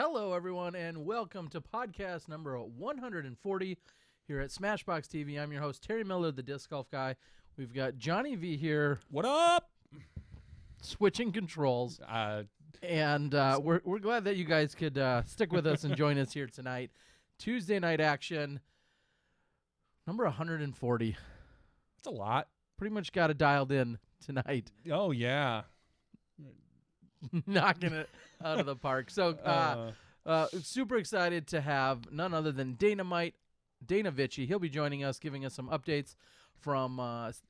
Hello, everyone, and welcome to podcast number 140 here at SmashBoxxTV. I'm your host, Terry Miller, the Disc Golf Guy. We've got Johnny V here. What up? Switching controls. And we're glad that you guys could stick with us and join us here tonight. Tuesday night action, number 140. That's a lot. Pretty much got it dialed in tonight. Oh, yeah. Knocking it out of the park. So super excited to have none other than Dana Vici. He'll be joining us, giving us some updates from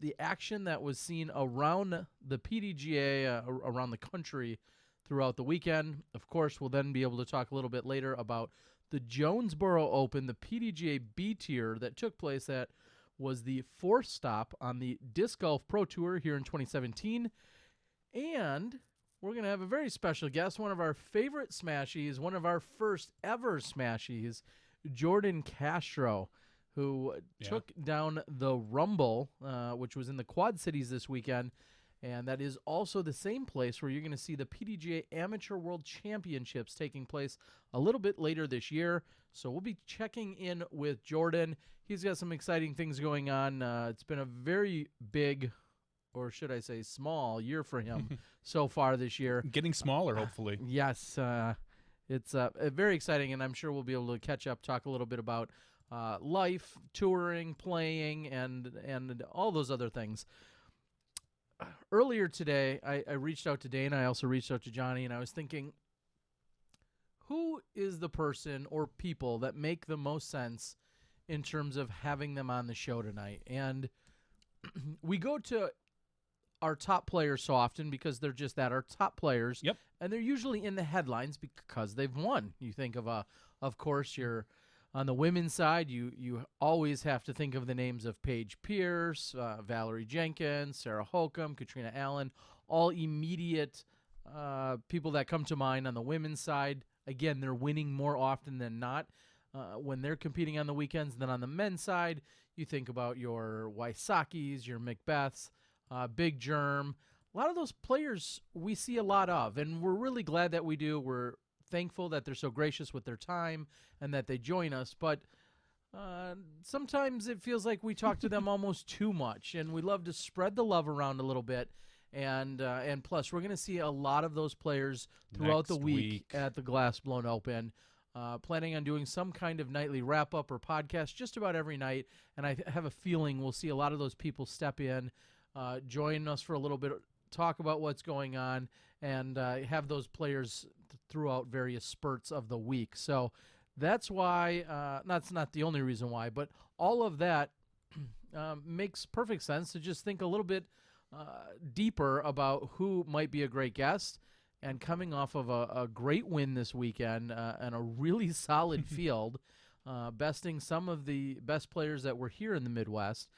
the action that was seen around the PDGA, around the country throughout the weekend. Of course, we'll then be able to talk a little bit later about the Jonesboro Open, the PDGA B tier that took place. That was the fourth stop on the Disc Golf Pro Tour here in 2017. And we're going to have a very special guest, one of our favorite Smashies, one of our first ever Smashies, Jordan Castro, who took down the Rumble, which was in the Quad Cities this weekend. And that is also the same place where you're going to see the PDGA Amateur World Championships taking place a little bit later this year. So we'll be checking in with Jordan. He's got some exciting things going on. It's been a very big, or should I say small, year for him so far this year. Getting smaller, hopefully. Yes. It's very exciting, and I'm sure we'll be able to catch up, talk a little bit about life, touring, playing, and all those other things. Earlier today, I reached out to Dana. I also reached out to Johnny, and I was thinking, who is the person or people that make the most sense in terms of having them on the show tonight? And we go to our top players so often because they're just that, our top players. Yep. And they're usually in the headlines because they've won. You think of course, you're on the women's side, you always have to think of the names of Paige Pierce, Valerie Jenkins, Sarah Holcomb, Katrina Allen, all immediate people that come to mind on the women's side. Again, they're winning more often than not when they're competing on the weekends. Then on the men's side, you think about your Wysocki's, your Macbeths, Big Germ. A lot of those players we see a lot of, and we're really glad that we do. We're thankful that they're so gracious with their time and that they join us, but sometimes it feels like we talk to them almost too much, and we love to spread the love around a little bit. And plus, we're going to see a lot of those players throughout the week at the Glass Blown Open. Planning on doing some kind of nightly wrap-up or podcast just about every night, and I have a feeling we'll see a lot of those people step in, join us for a little bit, talk about what's going on, and have those players throughout various spurts of the week. So that's why, that's not the only reason why, but all of that makes perfect sense to just think a little bit deeper about who might be a great guest. And coming off of a great win this weekend and a really solid field, besting some of the best players that were here in the Midwest,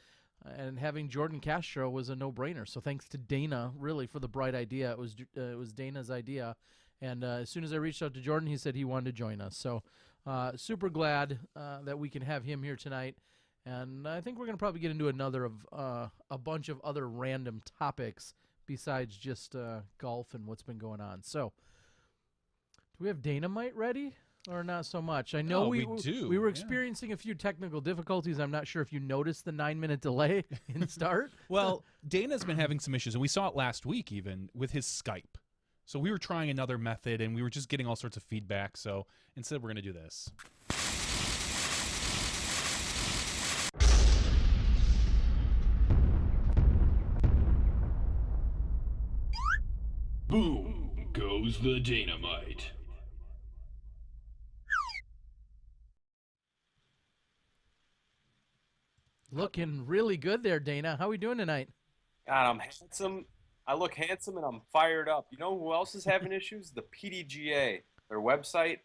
and having Jordan Castro was a no-brainer. So thanks to Dana, really, for the bright idea. It was Dana's idea. And as soon as I reached out to Jordan, he said he wanted to join us. So super glad that we can have him here tonight. And I think we're going to probably get into another of a bunch of other random topics besides just golf and what's been going on. So do we have Dynamite ready or not so much? I know we were experiencing a few technical difficulties. I'm not sure if you noticed the 9-minute delay in start. Well, Dana's been having some issues, and we saw it last week even with his Skype. So we were trying another method, and we were just getting all sorts of feedback. So instead, we're going to do this. Boom goes the dynamite. Looking really good there, Dana. How are we doing tonight? God, I'm handsome. I look handsome and I'm fired up. You know who else is having issues? The PDGA. Their website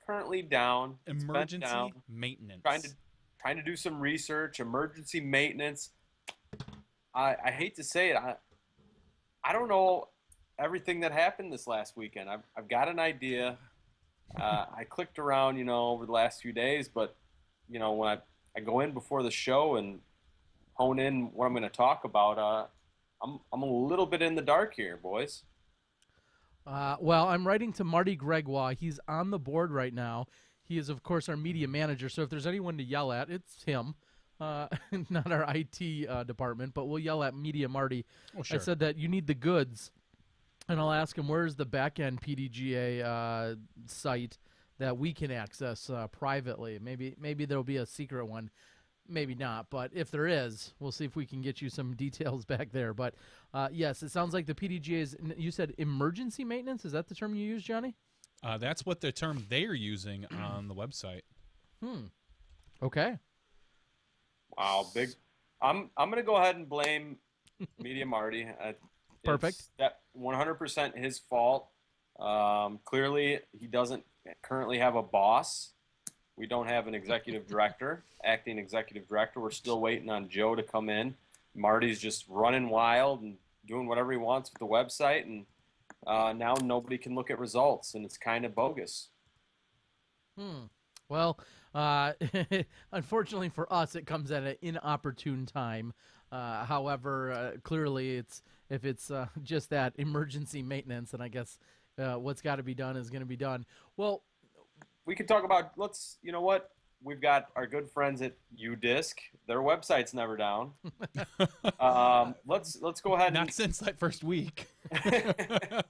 currently down. Emergency down. maintenance. Trying to do some research. Emergency maintenance. I hate to say it. I don't know everything that happened this last weekend. I've got an idea. I clicked around, over the last few days, but when I go in before the show and hone in what I'm going to talk about, I'm a little bit in the dark here, boys. Well, I'm writing to Marty Gregoire. He's on the board right now. He is, of course, our media manager. So if there's anyone to yell at, it's him, not our IT department. But we'll yell at Media Marty. Oh, sure. I said that you need the goods, and I'll ask him where's the back-end PDGA site that we can access privately. Maybe there'll be a secret one. Maybe not, but if there is, we'll see if we can get you some details back there. But yes, it sounds like the PDGA is, you said emergency maintenance? Is that the term you use, Johnny? That's what the term they're using on the website. Okay. Wow, big. I'm gonna go ahead and blame Media Marty. Perfect. That 100% his fault. Clearly, he doesn't currently have a boss. We don't have an executive director, acting executive director. We're still waiting on Joe to come in. Marty's just running wild and doing whatever he wants with the website, and now nobody can look at results, and it's kind of bogus. Well, unfortunately for us, it comes at an inopportune time. However, clearly, if it's just that emergency maintenance, then I guess what's got to be done is going to be done. Well, we could talk about, you know what? We've got our good friends at UDisc. Their website's never down. Let's go ahead. Not since that first week. Let's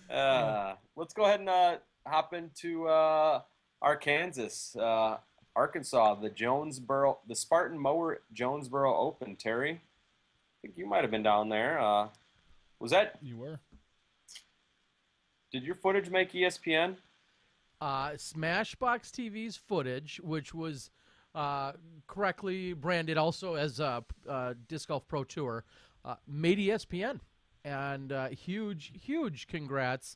go ahead and hop into Arkansas, the Spartan Mower Jonesboro Open. Terry, I think you might have been down there. Was that? You were. Did your footage make ESPN? SmashBoxxTV's footage, which was correctly branded also as Disc Golf Pro Tour, made ESPN. And huge congrats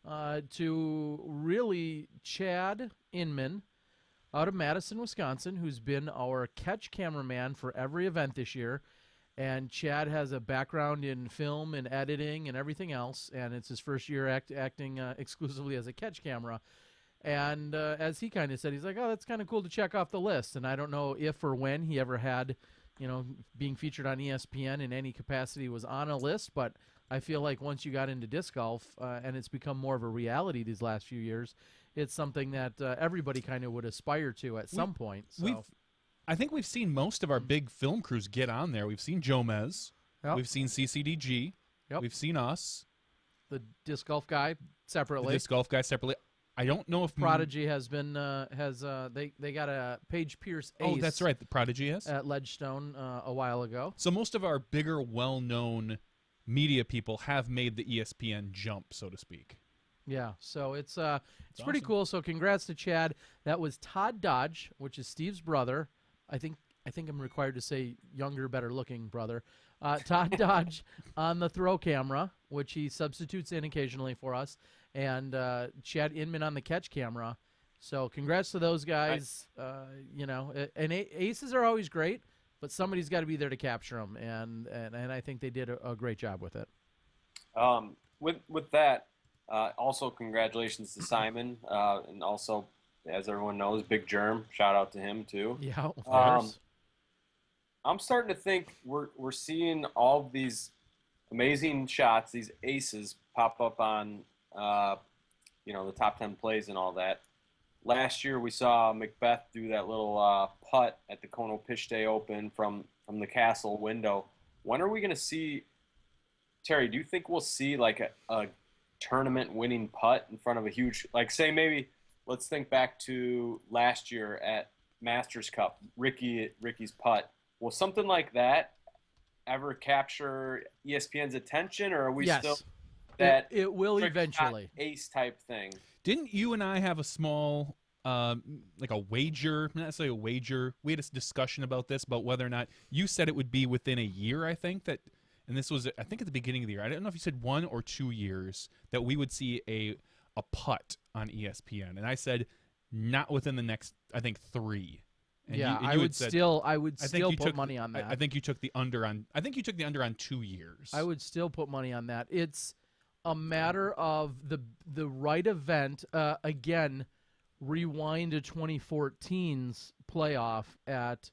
to really Chad Inman out of Madison, Wisconsin, who's been our catch cameraman for every event this year. And Chad has a background in film and editing and everything else, and it's his first year acting exclusively as a catch camera. And as he kind of said, he's like, oh, that's kind of cool to check off the list. And I don't know if or when he ever had, being featured on ESPN in any capacity was on a list. But I feel like once you got into disc golf and it's become more of a reality these last few years, it's something that everybody kind of would aspire to at some point. So. I think we've seen most of our big film crews get on there. We've seen Jomez. Yep. We've seen CCDG. Yep. We've seen us. The disc golf guy separately. The disc golf guy separately. I don't know if Prodigy has been they got a Paige Pierce ace. Oh, that's right. The Prodigy is at Ledgestone a while ago. So most of our bigger, well-known media people have made the ESPN jump, so to speak. Yeah, so it's pretty awesome. Cool. So congrats to Chad. That was Todd Dodge, which is Steve's brother. I think I'm required to say younger, better-looking brother. Todd Dodge on the throw camera, which he substitutes in occasionally for us, and Chad Inman on the catch camera. So congrats to those guys. And aces are always great, but somebody's got to be there to capture them, and I think they did a great job with it. With that, also congratulations to Simon, and also, as everyone knows, Big Germ. Shout out to him too. Yeah, of course. I'm starting to think we're seeing all of these amazing shots, these aces pop up on the top 10 plays and all that. Last year we saw Macbeth do that little putt at the Kono Pitch Day Open from the castle window. When are we going to see, Terry, do you think we'll see like a tournament winning putt in front of a huge, like say maybe let's think back to last year at Masters Cup, Ricky's putt. Will something like that ever capture ESPN's attention, or are we still that it will eventually ace type thing? Didn't you and I have a small like a wager, not necessarily a wager, we had a discussion about this, about whether or not, you said it would be within a year, I think, that, and this was, I think, at the beginning of the year, I don't know if you said 1 or 2 years, that we would see a putt on ESPN, and I said not within the next, I think, 3. And yeah, you I would said, still put took money on that. I think you took the under on. I think you took the under on 2 years. I would still put money on that. It's a matter of the right event. Again, rewind to 2014's playoff at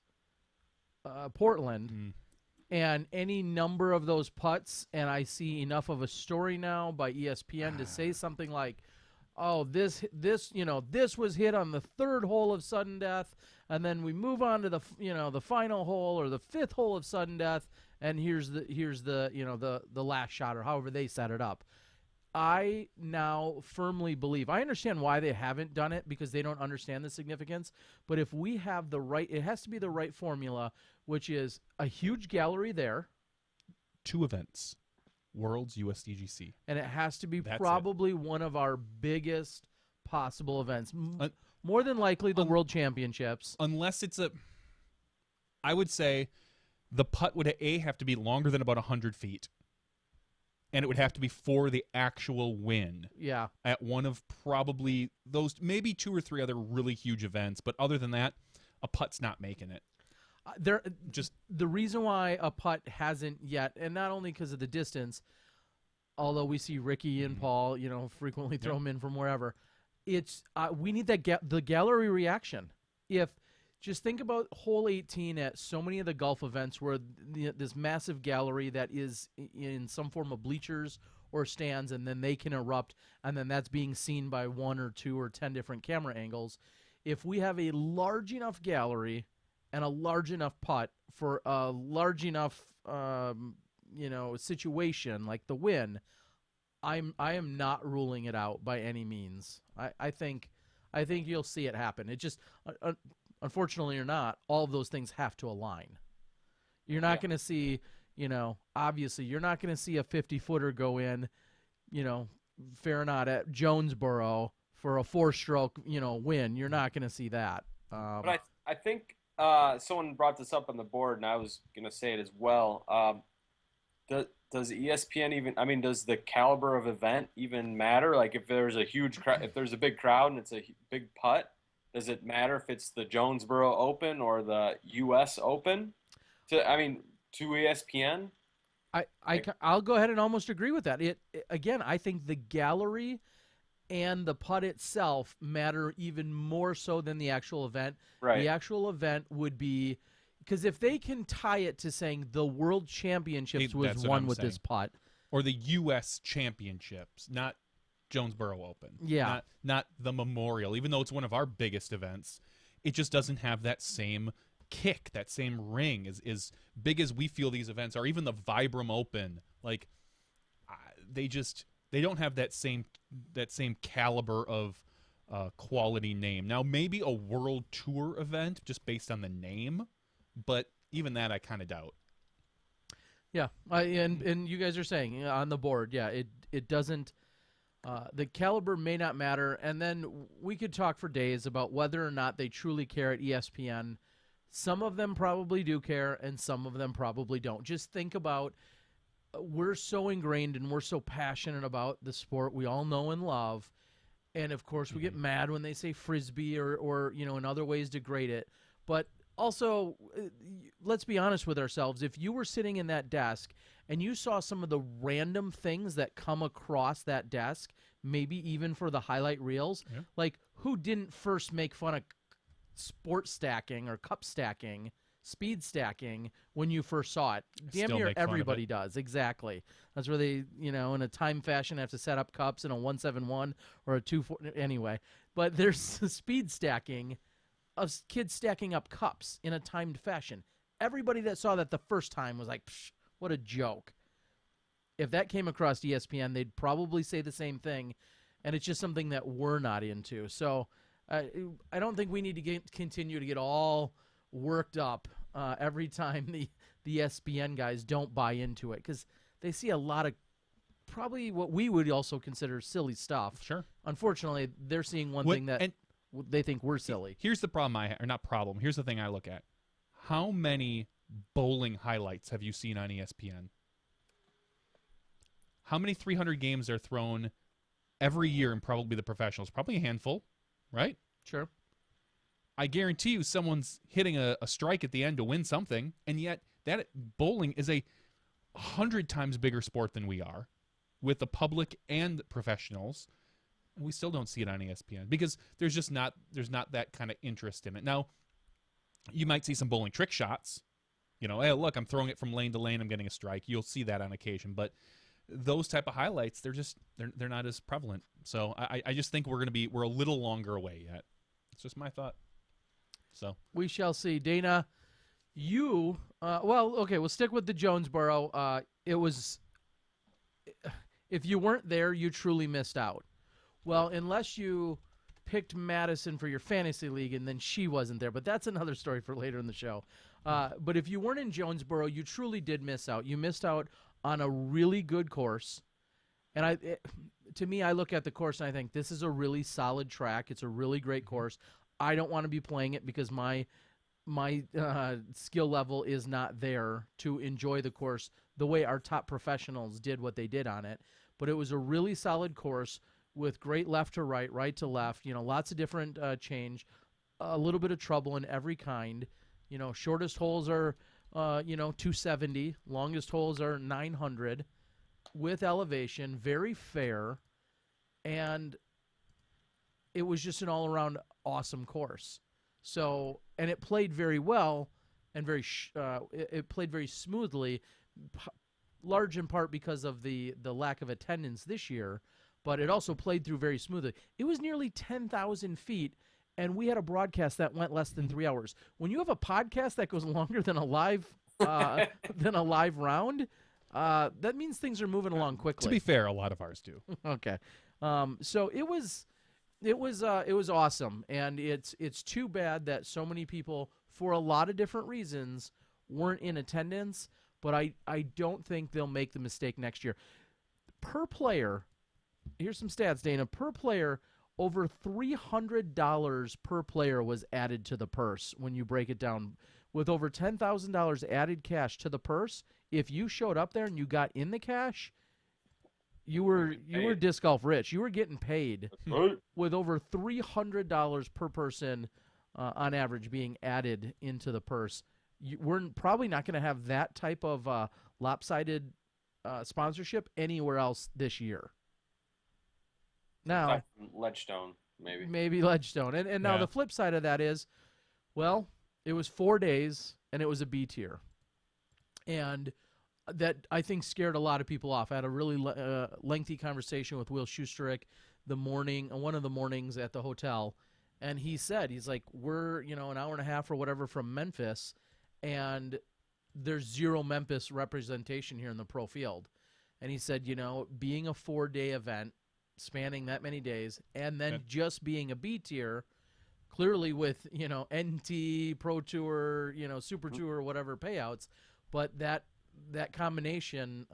Portland, And any number of those putts, and I see enough of a story now by ESPN to say something like, "Oh, this was hit on the third hole of sudden death, and then we move on to the final hole or the fifth hole of sudden death, and here's the last shot," or however they set it up. I now firmly believe, I understand why they haven't done it, because they don't understand the significance, but if we have it has to be the right formula, which is a huge gallery there. 2 events, Worlds, USDGC. And it has to be That's probably one of our biggest possible events. More than likely the World Championships. Unless it's I would say the putt would have to be longer than about 100 feet. And it would have to be for the actual win. Yeah. At one of probably those, maybe 2 or 3 other really huge events. But other than that, a putt's not making it. The reason why a putt hasn't yet, and not only because of the distance, although we see Ricky and Paul, frequently throw them in from wherever, it's we need the gallery reaction. Just think about hole 18 at so many of the golf events where this massive gallery that is in some form of bleachers or stands, and then they can erupt, and then that's being seen by 1 or 2 or 10 different camera angles. If we have a large enough gallery and a large enough putt for a large enough situation like the win, I am not ruling it out by any means. I think you'll see it happen. It just unfortunately or not, all of those things have to align. You're not going to see, obviously you're not going to see a 50-footer go in, fair or not, at Jonesboro for a 4-stroke, win. You're not going to see that. But I think someone brought this up on the board, and I was going to say it as well. Does ESPN even? Does the caliber of event even matter? Like, if there's a huge if there's a big crowd and it's a big putt, does it matter if it's the Jonesboro Open or the U.S. Open? To ESPN? I'll go ahead and almost agree with that. Again, I think the gallery and the putt itself matter even more so than the actual event. Right. The actual event would be, because if they can tie it to saying the World Championships was won with this putt, or the U.S. Championships, not Jonesboro Open. Yeah. Not the Memorial. Even though it's one of our biggest events, it just doesn't have that same kick, that same ring, as big as we feel these events are. Even the Vibram Open, like, they don't have that same caliber of quality name. Now, maybe a World Tour event just based on the name, but even that I kind of doubt. Yeah, and you guys are saying on the board, yeah, it doesn't. The caliber may not matter, and then we could talk for days about whether or not they truly care at ESPN. Some of them probably do care, and some of them probably don't. Just think about, we're so ingrained and we're so passionate about the sport we all know and love, and of course we get mad when they say Frisbee or in other ways degrade it. But also, let's be honest with ourselves. If you were sitting in that desk and you saw some of the random things that come across that desk, maybe even for the highlight reels, like, who didn't first make fun of sport stacking or cup stacking, speed stacking when you first saw it? Damn near everybody does. Exactly. That's where they, in a time fashion, have to set up cups in a 171 or a 24. Anyway, but there's speed stacking of kids stacking up cups in a timed fashion. Everybody that saw that the first time was like, psh, what a joke. If that came across ESPN, they'd probably say the same thing, and it's just something that we're not into. So I don't think we need to continue to get all worked up every time the ESPN guys don't buy into it, because they see a lot of probably what we would also consider silly stuff. Sure. Unfortunately, they're seeing one thing that they think we're silly. Here's the problem here's the thing I look at. How many bowling highlights have you seen on ESPN? How many 300 games are thrown every year in probably the professionals? Probably a handful, right? Sure. I guarantee you someone's hitting a strike at the end to win something, and yet that bowling is 100 times bigger sport than we are, with the public and professionals. And we still don't see it on ESPN because there's not that kind of interest in it. Now, you might see some bowling trick shots, Hey, look, I'm throwing it from lane to lane. I'm getting a strike. You'll see that on occasion, but those type of highlights, they're not as prevalent. So I just think we're a little longer away yet. It's just my thought. So we shall see. Dana, you we'll stick with the Jonesboro. It was, if you weren't there, you truly missed out. Well, unless you picked Madison for your fantasy league and then she wasn't there, but that's another story for later in the show. But if you weren't in Jonesboro, you truly did miss out. You missed out on a really good course. And to me, I look at the course and I think this is a really solid track. It's a really great course. I don't want to be playing it because my skill level is not there to enjoy the course the way our top professionals did what they did on it. But it was a really solid course with great left to right, right to left, lots of different change, a little bit of trouble in every kind. Shortest holes are, 270. Longest holes are 900 with elevation, very fair. And it was just an all-around awesome course. So, and it played very well and it played very smoothly, large in part because of the lack of attendance this year, but it also played through very smoothly. It was nearly 10,000 feet, and we had a broadcast that went less than 3 hours. When you have a podcast that goes longer than a live round, that means things are moving along quickly. To be fair, a lot of ours do. Okay, so it was awesome, and it's too bad that so many people, for a lot of different reasons, weren't in attendance. But I don't think they'll make the mistake next year. Per player, here's some stats, Dana. Per player, over $300 per player was added to the purse when you break it down. With over $10,000 added cash to the purse, if you showed up there and you got in the cash, you were disc golf rich. You were getting paid with over $300 per person on average being added into the purse. We're probably not going to have that type of lopsided sponsorship anywhere else this year. Now, Ledgestone, maybe. Maybe Ledgestone. And now the flip side of that is, well, it was 4 days, and it was a B tier. And that, I think, scared a lot of people off. I had a really lengthy conversation with Will Schusterich one of the mornings at the hotel, and he's like, we're, an hour and a half or whatever from Memphis, and there's zero Memphis representation here in the pro field. And he said, being a 4-day event spanning that many days and then just being a B tier, clearly with, NT, Pro Tour, Super Tour, whatever payouts, but that combination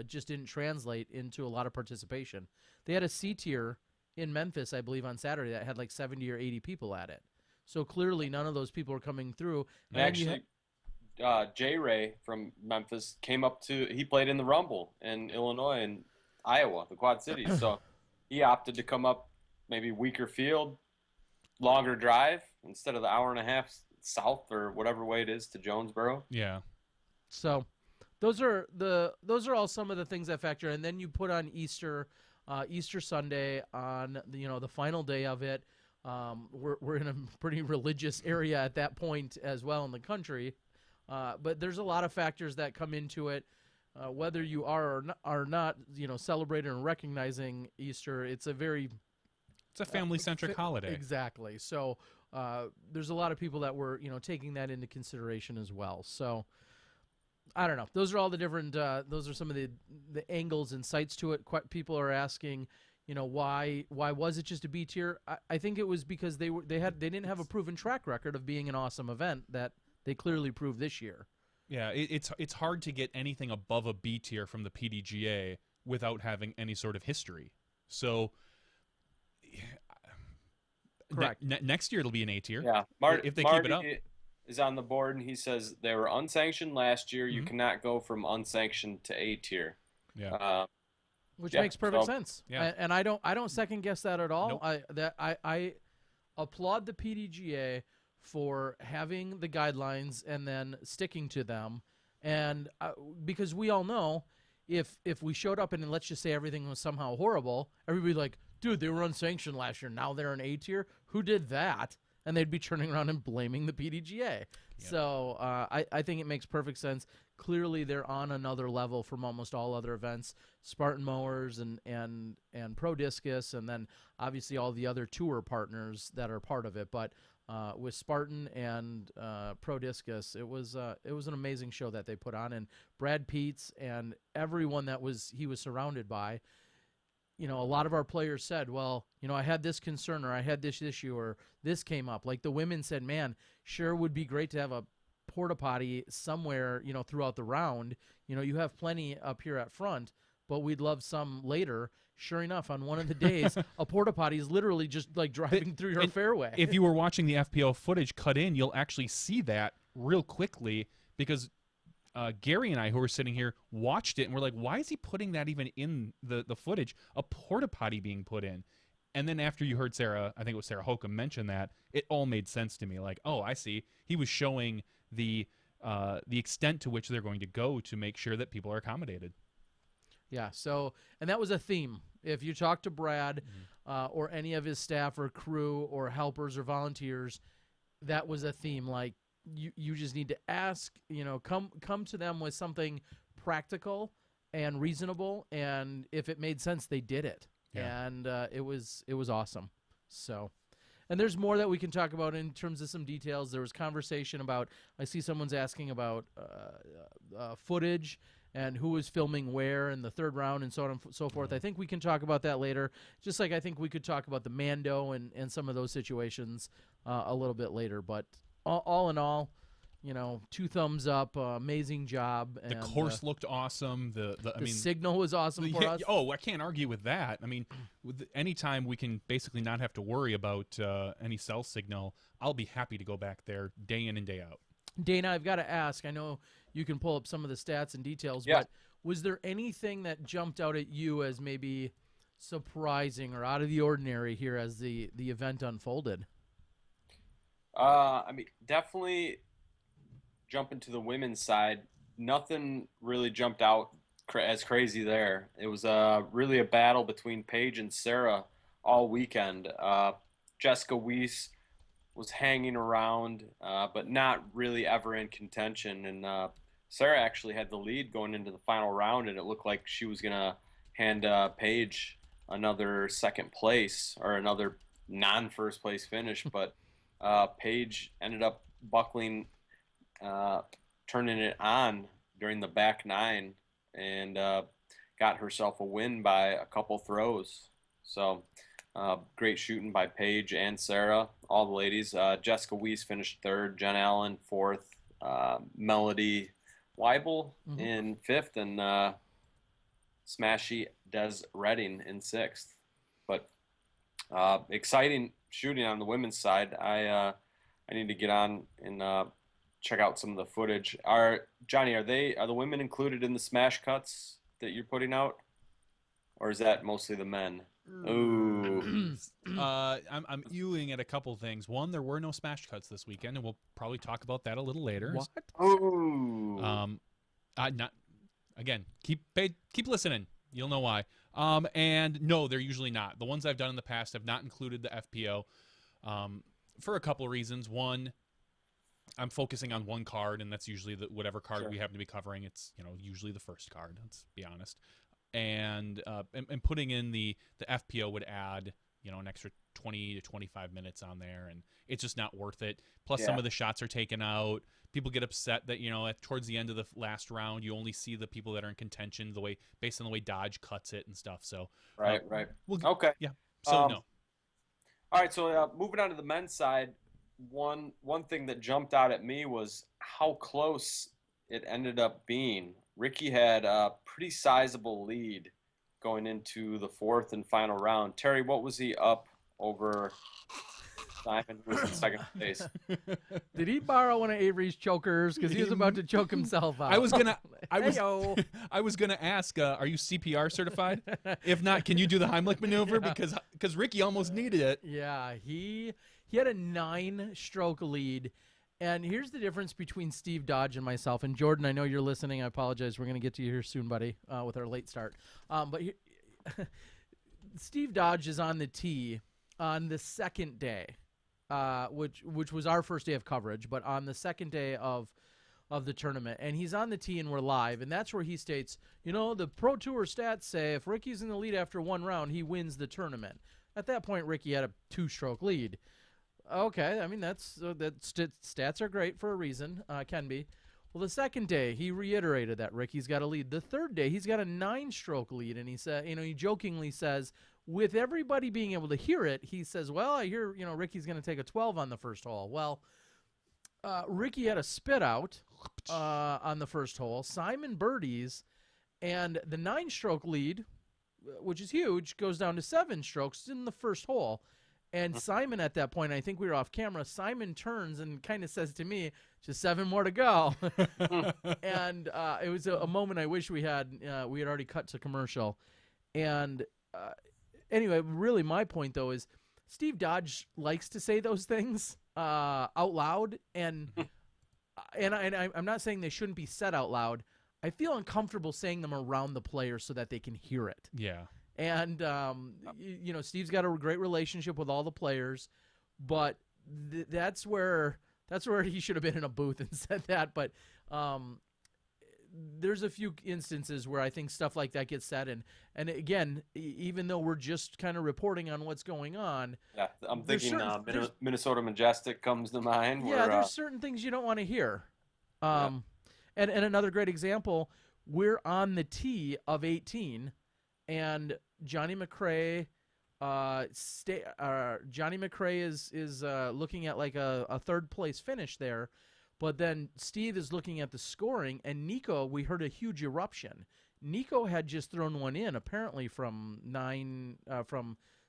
just didn't translate into a lot of participation. They had a C tier in Memphis, I believe, on Saturday that had like 70 or 80 people at it. So clearly none of those people are coming through. And actually, J. Ray from Memphis he played in the Rumble in Illinois and Iowa, the Quad Cities. So he opted to come up maybe weaker field, longer drive instead of the hour and a half south or whatever way it is to Jonesboro. Yeah. So those are all some of the things that factor. And then you put on Easter Sunday on the final day of it. We're in a pretty religious area at that point as well in the country. But there's a lot of factors that come into it. Whether you are not, celebrating and recognizing Easter, it's a family-centric holiday. Exactly. So there's a lot of people that were, taking that into consideration as well. So I don't know. Those are all the different. Those are some of the angles and sights to it. People are asking, why was it just a B tier? I think it was because they didn't have a proven track record of being an awesome event that they clearly proved this year. Yeah, it's hard to get anything above a B tier from the PDGA without having any sort of history. So, correct. Next year it'll be an A tier. Yeah, if they Marty keep it up. Is on the board, and he says they were unsanctioned last year. You cannot go from unsanctioned to A tier. Yeah. Which makes perfect sense. Yeah. And I don't second guess that at all. Nope. I applaud the PDGA for having the guidelines and then sticking to them. And because we all know if we showed up and let's just say everything was somehow horrible, everybody's like, dude, they were unsanctioned last year. Now they're an A tier. Who did that? and they'd be turning around and blaming the PDGA. So I think it makes perfect sense. Clearly, they're on another level from almost all other events. Spartan Mowers and Pro Discus, and then obviously all the other tour partners that are part of it. But with Spartan and Pro Discus, it was an amazing show that they put on, and Brad Peets and everyone that he was surrounded by. A lot of our players said, well, I had this concern, or I had this issue, or this came up. Like the women said, man, sure would be great to have a porta potty somewhere, throughout the round. You have plenty up here at front, but we'd love some later. Sure enough, on one of the days, a porta potty is literally just like driving through your fairway. If you were watching the FPO footage cut in, you'll actually see that real quickly, because Gary and I, who were sitting here, watched it and we're like, why is he putting that even in the footage? A porta potty being put in. And then after you heard Sarah, I think it was Sarah Holcomb mention that, it all made sense to me. Like, oh, I see. He was showing the extent to which they're going to go to make sure that people are accommodated. Yeah. So, and that was a theme. If you talk to Brad or any of his staff or crew or helpers or volunteers, that was a theme. Like, you just need to ask, come to them with something practical and reasonable, and if it made sense, they did it. Yeah. And it was awesome. So, and there's more that we can talk about in terms of some details. There was conversation about, I see someone's asking about footage and who was filming where in the third round and so on and so forth. I think we can talk about that later, just like I think we could talk about the Mando and some of those situations a little bit later. But all in all, 2 thumbs up, amazing job. The course looked awesome. The signal was awesome for us. Oh, I can't argue with that. I mean, anytime we can basically not have to worry about any cell signal, I'll be happy to go back there day in and day out. Dana, I've got to ask, I know you can pull up some of the stats and details, but was there anything that jumped out at you as maybe surprising or out of the ordinary here as the event unfolded? I mean, definitely jumping to the women's side, nothing really jumped out as crazy there. It was really a battle between Paige and Sarah all weekend. Jessica Weiss was hanging around, but not really ever in contention. And Sarah actually had the lead going into the final round, and it looked like she was going to hand Paige another second place or another non-first place finish. But Paige ended up buckling, turning it on during the back 9, and got herself a win by a couple throws. So great shooting by Paige and Sarah, all the ladies. Jessica Weiss finished 3rd, Jen Allen 4th, Melody Weibel in 5th, and Smashy Des Redding in 6th. But exciting shooting on the women's side. I need to get on and check out some of the footage. Johnny, are the women included in the smash cuts that you're putting out, or is that mostly the men? Ooh. I'm ewing at a couple things. One, there were no smash cuts this weekend, and we'll probably talk about that a little later. What? Ooh. Not again. Keep listening. You'll know why. And no, they're usually not. The ones I've done in the past have not included the FPO, for a couple of reasons. One, I'm focusing on one card, and that's usually whatever card we happen to be covering. It's usually the first card. Let's be honest. And putting in the FPO would add an extra 20 to 25 minutes on there, and it's just not worth it. Plus, some of the shots are taken out. People get upset that towards the end of the last round, you only see the people that are in contention based on the way Dodge cuts it and stuff. So right. Okay. Yeah. So no. All right. So moving on to the men's side, one thing that jumped out at me was how close it ended up being. Ricky had a pretty sizable lead going into the 4th and final round. Terry, what was he up over Simon, who was in 2nd place? Did he borrow one of Avery's chokers? Because he was about to choke himself out. I was gonna ask, are you CPR certified? If not, can you do the Heimlich maneuver? Because Ricky almost needed it. Yeah, he had a 9-stroke lead. And here's the difference between Steve Dodge and myself. And Jordan, I know you're listening. I apologize. We're going to get to you here soon, buddy, with our late start. But Steve Dodge is on the tee on the 2nd day. which was our first day of coverage, but on the second day of the tournament, and he's on the tee and we're live, and that's where he states, the Pro Tour stats say if Ricky's in the lead after one round, he wins the tournament. At that point, Ricky had a 2-stroke lead. Okay, I mean stats are great for a reason, can be. Well, the second day he reiterated that Ricky's got a lead. The third day he's got a 9-stroke lead, and he said, he jokingly says, with everybody being able to hear it, he says, well, I hear Ricky's going to take a 12 on the first hole. Well, Ricky had a spit out on the first hole. Simon birdies, and the 9-stroke lead, which is huge, goes down to 7 strokes in the first hole. And Simon at that point, I think we were off camera, Simon turns and kind of says to me, just 7 more to go. And it was a moment I wish we had already cut to commercial. And anyway, really my point, though, is Steve Dodge likes to say those things out loud. And I'm not saying they shouldn't be said out loud. I feel uncomfortable saying them around the players so that they can hear it. Yeah. And, Steve's got a great relationship with all the players, but that's where he should have been in a booth and said that. But there's a few instances where I think stuff like that gets said. And again, even though we're just kind of reporting on what's going on. Yeah, I'm thinking Minnesota Majestic comes to mind. Yeah, there's certain things you don't want to hear. And another great example, we're on the tee of 18. And Johnny McRae, is looking at like a third place finish there, but then Steve is looking at the scoring, and Nico, we heard a huge eruption. Nico had just thrown one in, apparently from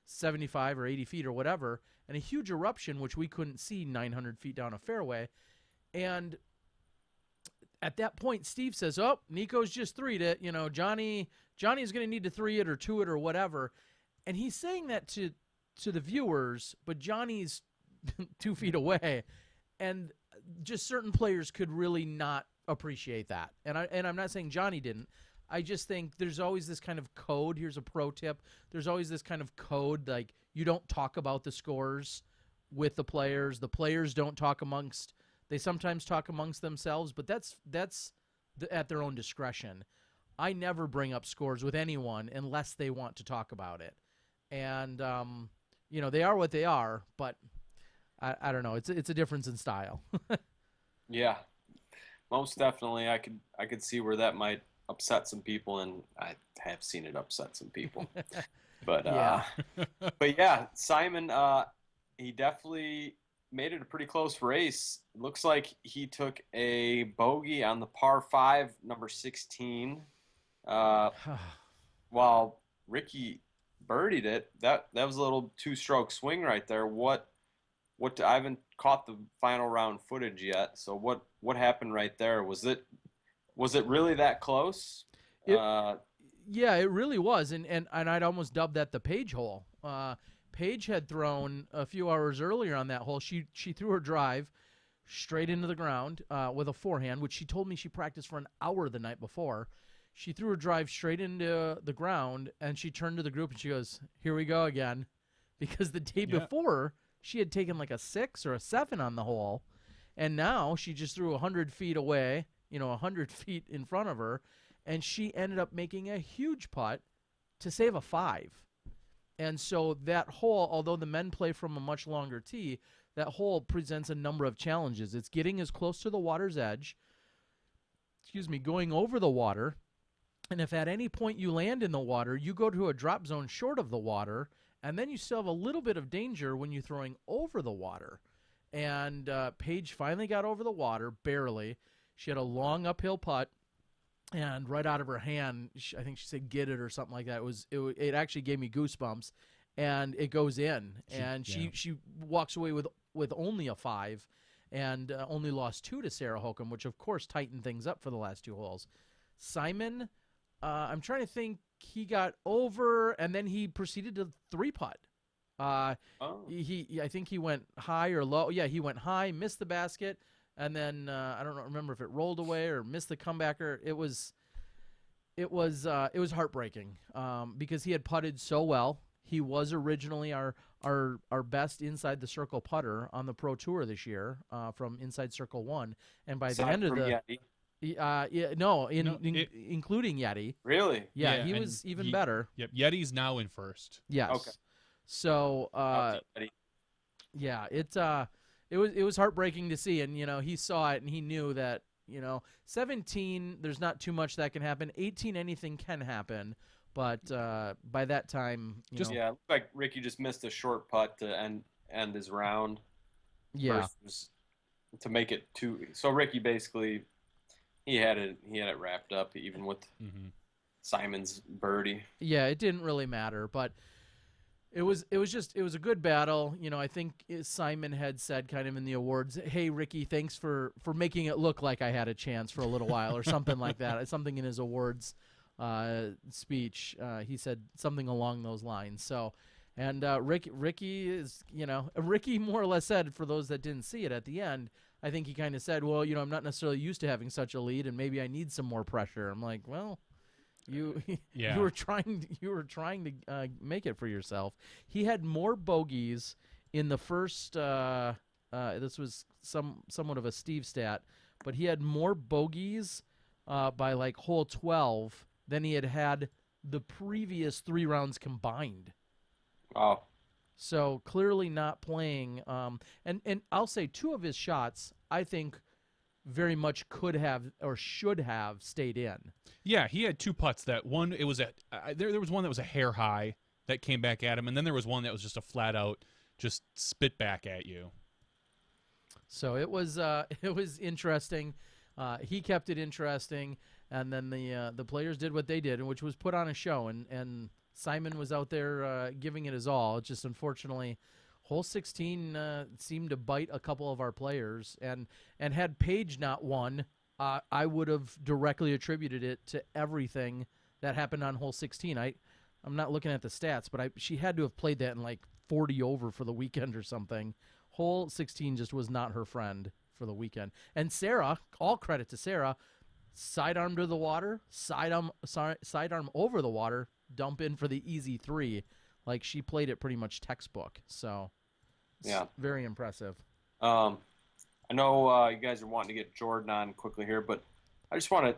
75 or 80 feet or whatever, and a huge eruption which we couldn't see 900 feet down a fairway, and at that point, Steve says, "Oh, Nico's just 3'd it. Johnny's going to need to 3 it or 2 it or whatever," and he's saying that to the viewers, but Johnny's 2 feet away, and just certain players could really not appreciate that. And I'm not saying Johnny didn't. I just think there's always this kind of code. Here's a pro tip: there's always this kind of code, like you don't talk about the scores with the players. The players don't talk amongst. They sometimes talk amongst themselves, but that's at their own discretion. I never bring up scores with anyone unless they want to talk about it. And, they are what they are, but I don't know. It's a difference in style. Yeah, most definitely. I could see where that might upset some people, and I have seen it upset some people. But, but yeah, Simon, he definitely made it a pretty close race. It looks like he took a bogey on the par 5, number 16, while Ricky birdied it. That was a little 2-stroke swing right there. What I haven't caught the final round footage yet. So what happened right there? Was it really that close? Yeah, it really was, and I'd almost dubbed that the Page hole. Paige had thrown a few hours earlier on that hole. She threw her drive straight into the ground with a forehand, which she told me she practiced for an hour the night before. She threw her drive straight into the ground, and she turned to the group and she goes, "Here we go again," because the day before she had taken like a 6 or a 7 on the hole, and now she just threw 100 feet away, 100 feet in front of her, and she ended up making a huge putt to save a 5. And so that hole, although the men play from a much longer tee, that hole presents a number of challenges. It's getting as close to the water's edge, going over the water, and if at any point you land in the water, you go to a drop zone short of the water, and then you still have a little bit of danger when you're throwing over the water. And Paige finally got over the water, barely. She had a long uphill putt, and right out of her hand, I think she said "get it" or something like that. It actually gave me goosebumps, and it goes in. She walks away with only a 5, and only lost 2 to Sarah Holcomb, which of course tightened things up for the last 2 holes. Simon, I'm trying to think. He got over, and then he proceeded to 3-putt. I think he went high or low. Yeah, he went high, missed the basket. And then I don't remember if it rolled away or missed the comebacker. It was heartbreaking because he had putted so well. He was originally our our best inside the circle putter on the Pro Tour this year from inside circle 1, and by the Aside end of from the Yeti. including Yeti. Really? Yeah, he and was even better. Yep, Yeti's now in first. Yes. Okay. So Out to Yeti. yeah, it was heartbreaking to see, and he saw it and he knew that 17 there's not too much that can happen. 18 anything can happen, but by that time Yeah, it looked like Ricky just missed a short putt to end his round. yeah. Versus to make it two. So Ricky basically he had it wrapped up even with Simon's birdie. Yeah, it didn't really matter, but it was a good battle. I think Simon had said kind of in the awards, "Hey Ricky, thanks for making it look like I had a chance for a little while," or something like that. Something in his awards speech, he said something along those lines. So, and Ricky is, Ricky more or less said, for those that didn't see it at the end, I think he kind of said, well, I'm not necessarily used to having such a lead, and maybe I need some more pressure. I'm like, well, you were trying to make it for yourself. He had more bogeys in the first. This was somewhat of a Steve stat, but he had more bogeys by like hole 12 than he had the previous 3 rounds combined. Wow. So clearly not playing. And I'll say 2 of his shots, I think, very much could have or should have stayed in. Yeah, he had 2 putts. That one, it was there was one that was a hair high that came back at him, and then there was one that was just a flat out just spit back at you. So it was interesting. He kept it interesting, and then the players did what they did, which was put on a show, and Simon was out there giving it his all. It just unfortunately, hole 16 seemed to bite a couple of our players, and had Paige not won, I would have directly attributed it to everything that happened on hole 16. I'm not looking at the stats, but she had to have played that in like 40 over for the weekend or something. Hole 16 just was not her friend for the weekend. And Sarah, all credit to Sarah, sidearm to the water, sidearm over the water, dump in for the easy 3. Like, she played it pretty much textbook. So, yeah, very impressive. I know you guys are wanting to get Jordan on quickly here, but I just want to.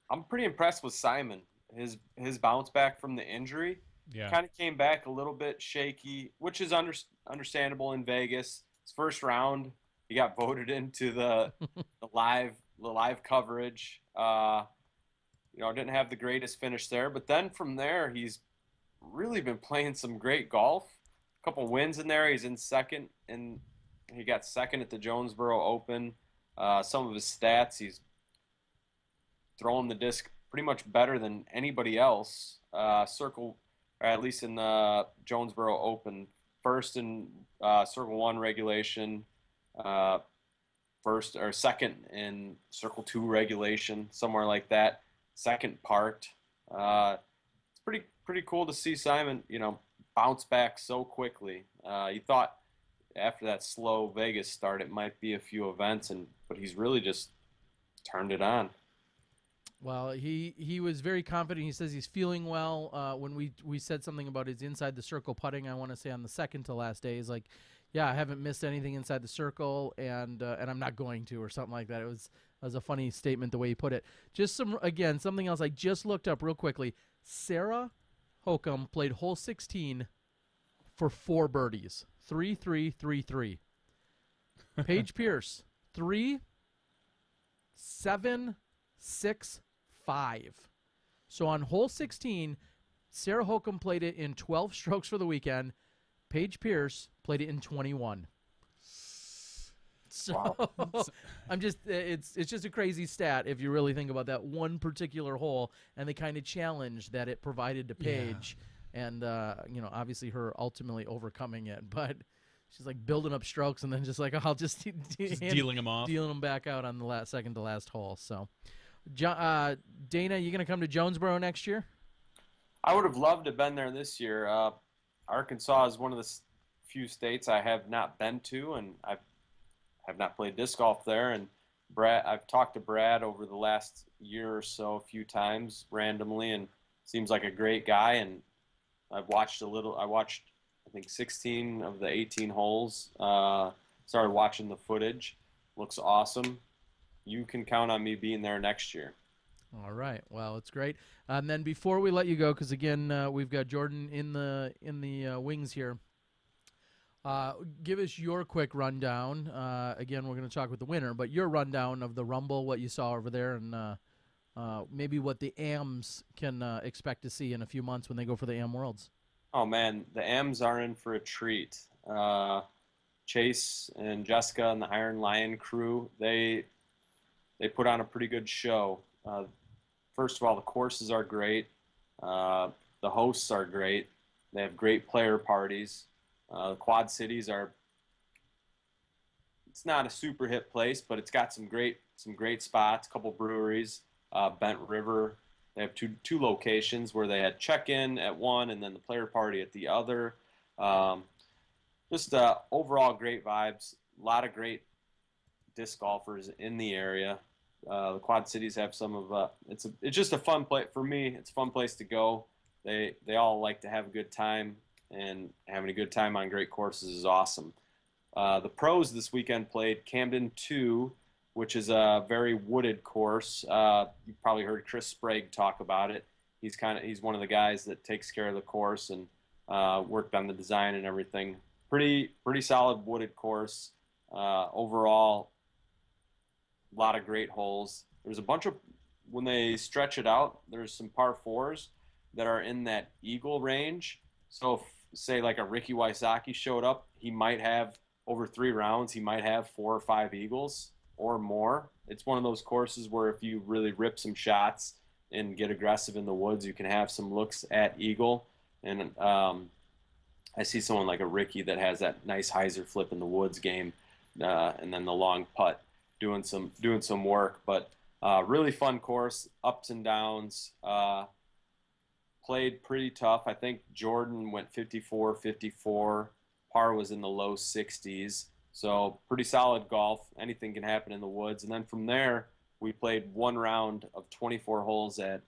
I'm pretty impressed with Simon. His bounce back from the injury. Yeah. Kind of came back a little bit shaky, which is understandable in Vegas. His first round, he got voted into the live coverage. Didn't have the greatest finish there, but then from there, he's really been playing some great golf. A couple wins in there. He's in second, and he got second at the Jonesboro Open. Some of his stats, he's throwing the disc pretty much better than anybody else. Or at least in the Jonesboro Open, first in Circle 1 regulation, first or second in Circle 2 regulation, somewhere like that. Second part. It's pretty cool to see Simon, bounce back so quickly. You thought after that slow Vegas start, it might be a few events, but he's really just turned it on. Well, he was very confident. He says he's feeling well. When we said something about his inside the circle putting, I want to say on the second to last day, he's like, yeah, I haven't missed anything inside the circle, and I'm not going to, or something like that. It was a funny statement the way he put it. Just something else I just looked up real quickly. Sarah Hokum played hole 16 for 4 birdies. 3, 3, 3, 3. Paige Pierce, 3, 7, 6, 5. So on hole 16, Sarah Hokum played it in 12 strokes for the weekend. Paige Pierce played it in 21. So Wow. it's just a crazy stat if you really think about that one particular hole and the kind of challenge that it provided to Paige, and obviously her ultimately overcoming it. But she's like building up strokes and then just like, I'll just dealing them off, dealing them back out on the second to last hole. So, Dana, you gonna come to Jonesboro next year? I would have loved to have been there this year. Arkansas is one of the few states I have not been to, and I have not played disc golf there. And I've talked to Brad over the last year or so a few times randomly, and seems like a great guy. And I watched think 16 of the 18 holes. Started watching the footage. Looks awesome. You can count on me being there next year. All right. Well, it's great. And then before we let you go, because again, we've got Jordan in the wings here. Give us your quick rundown. Again, we're going to talk with the winner, but your rundown of the Rumble, what you saw over there, and maybe what the AMs can expect to see in a few months when they go for the AM Worlds. Oh man, the AMs are in for a treat. Chase and Jessica and the Iron Lion crew, they put on a pretty good show. First of all, the courses are great. The hosts are great. They have great player parties. The Quad Cities it's not a super hip place, but it's got some great spots, a couple breweries, Bent River. They have two locations where they had check-in at one and then the player party at the other. Just overall great vibes. A lot of great disc golfers in the area. The Quad Cities have some of it's just a fun place for me. It's a fun place to go. They all like to have a good time, and having a good time on great courses is awesome. The pros this weekend played Camden 2, which is a very wooded course. You've probably heard Chris Sprague talk about it. He's one of the guys that takes care of the course and worked on the design and everything. Pretty solid wooded course. Overall, a lot of great holes. There's a bunch of, when they stretch it out, there's some par fours that are in that eagle range. So if, say like a Ricky Wysocki showed up, he might have, over 3 rounds, he might have 4 or 5 eagles or more. It's one of those courses where if you really rip some shots and get aggressive in the woods, you can have some looks at eagle. And I see someone like a Ricky that has that nice hyzer flip in the woods game, and then the long putt doing some work. But really fun course, ups and downs. Played pretty tough. I think Jordan went 54-54. Par was in the low 60s. So pretty solid golf. Anything can happen in the woods. And then from there, we played one round of 24 holes at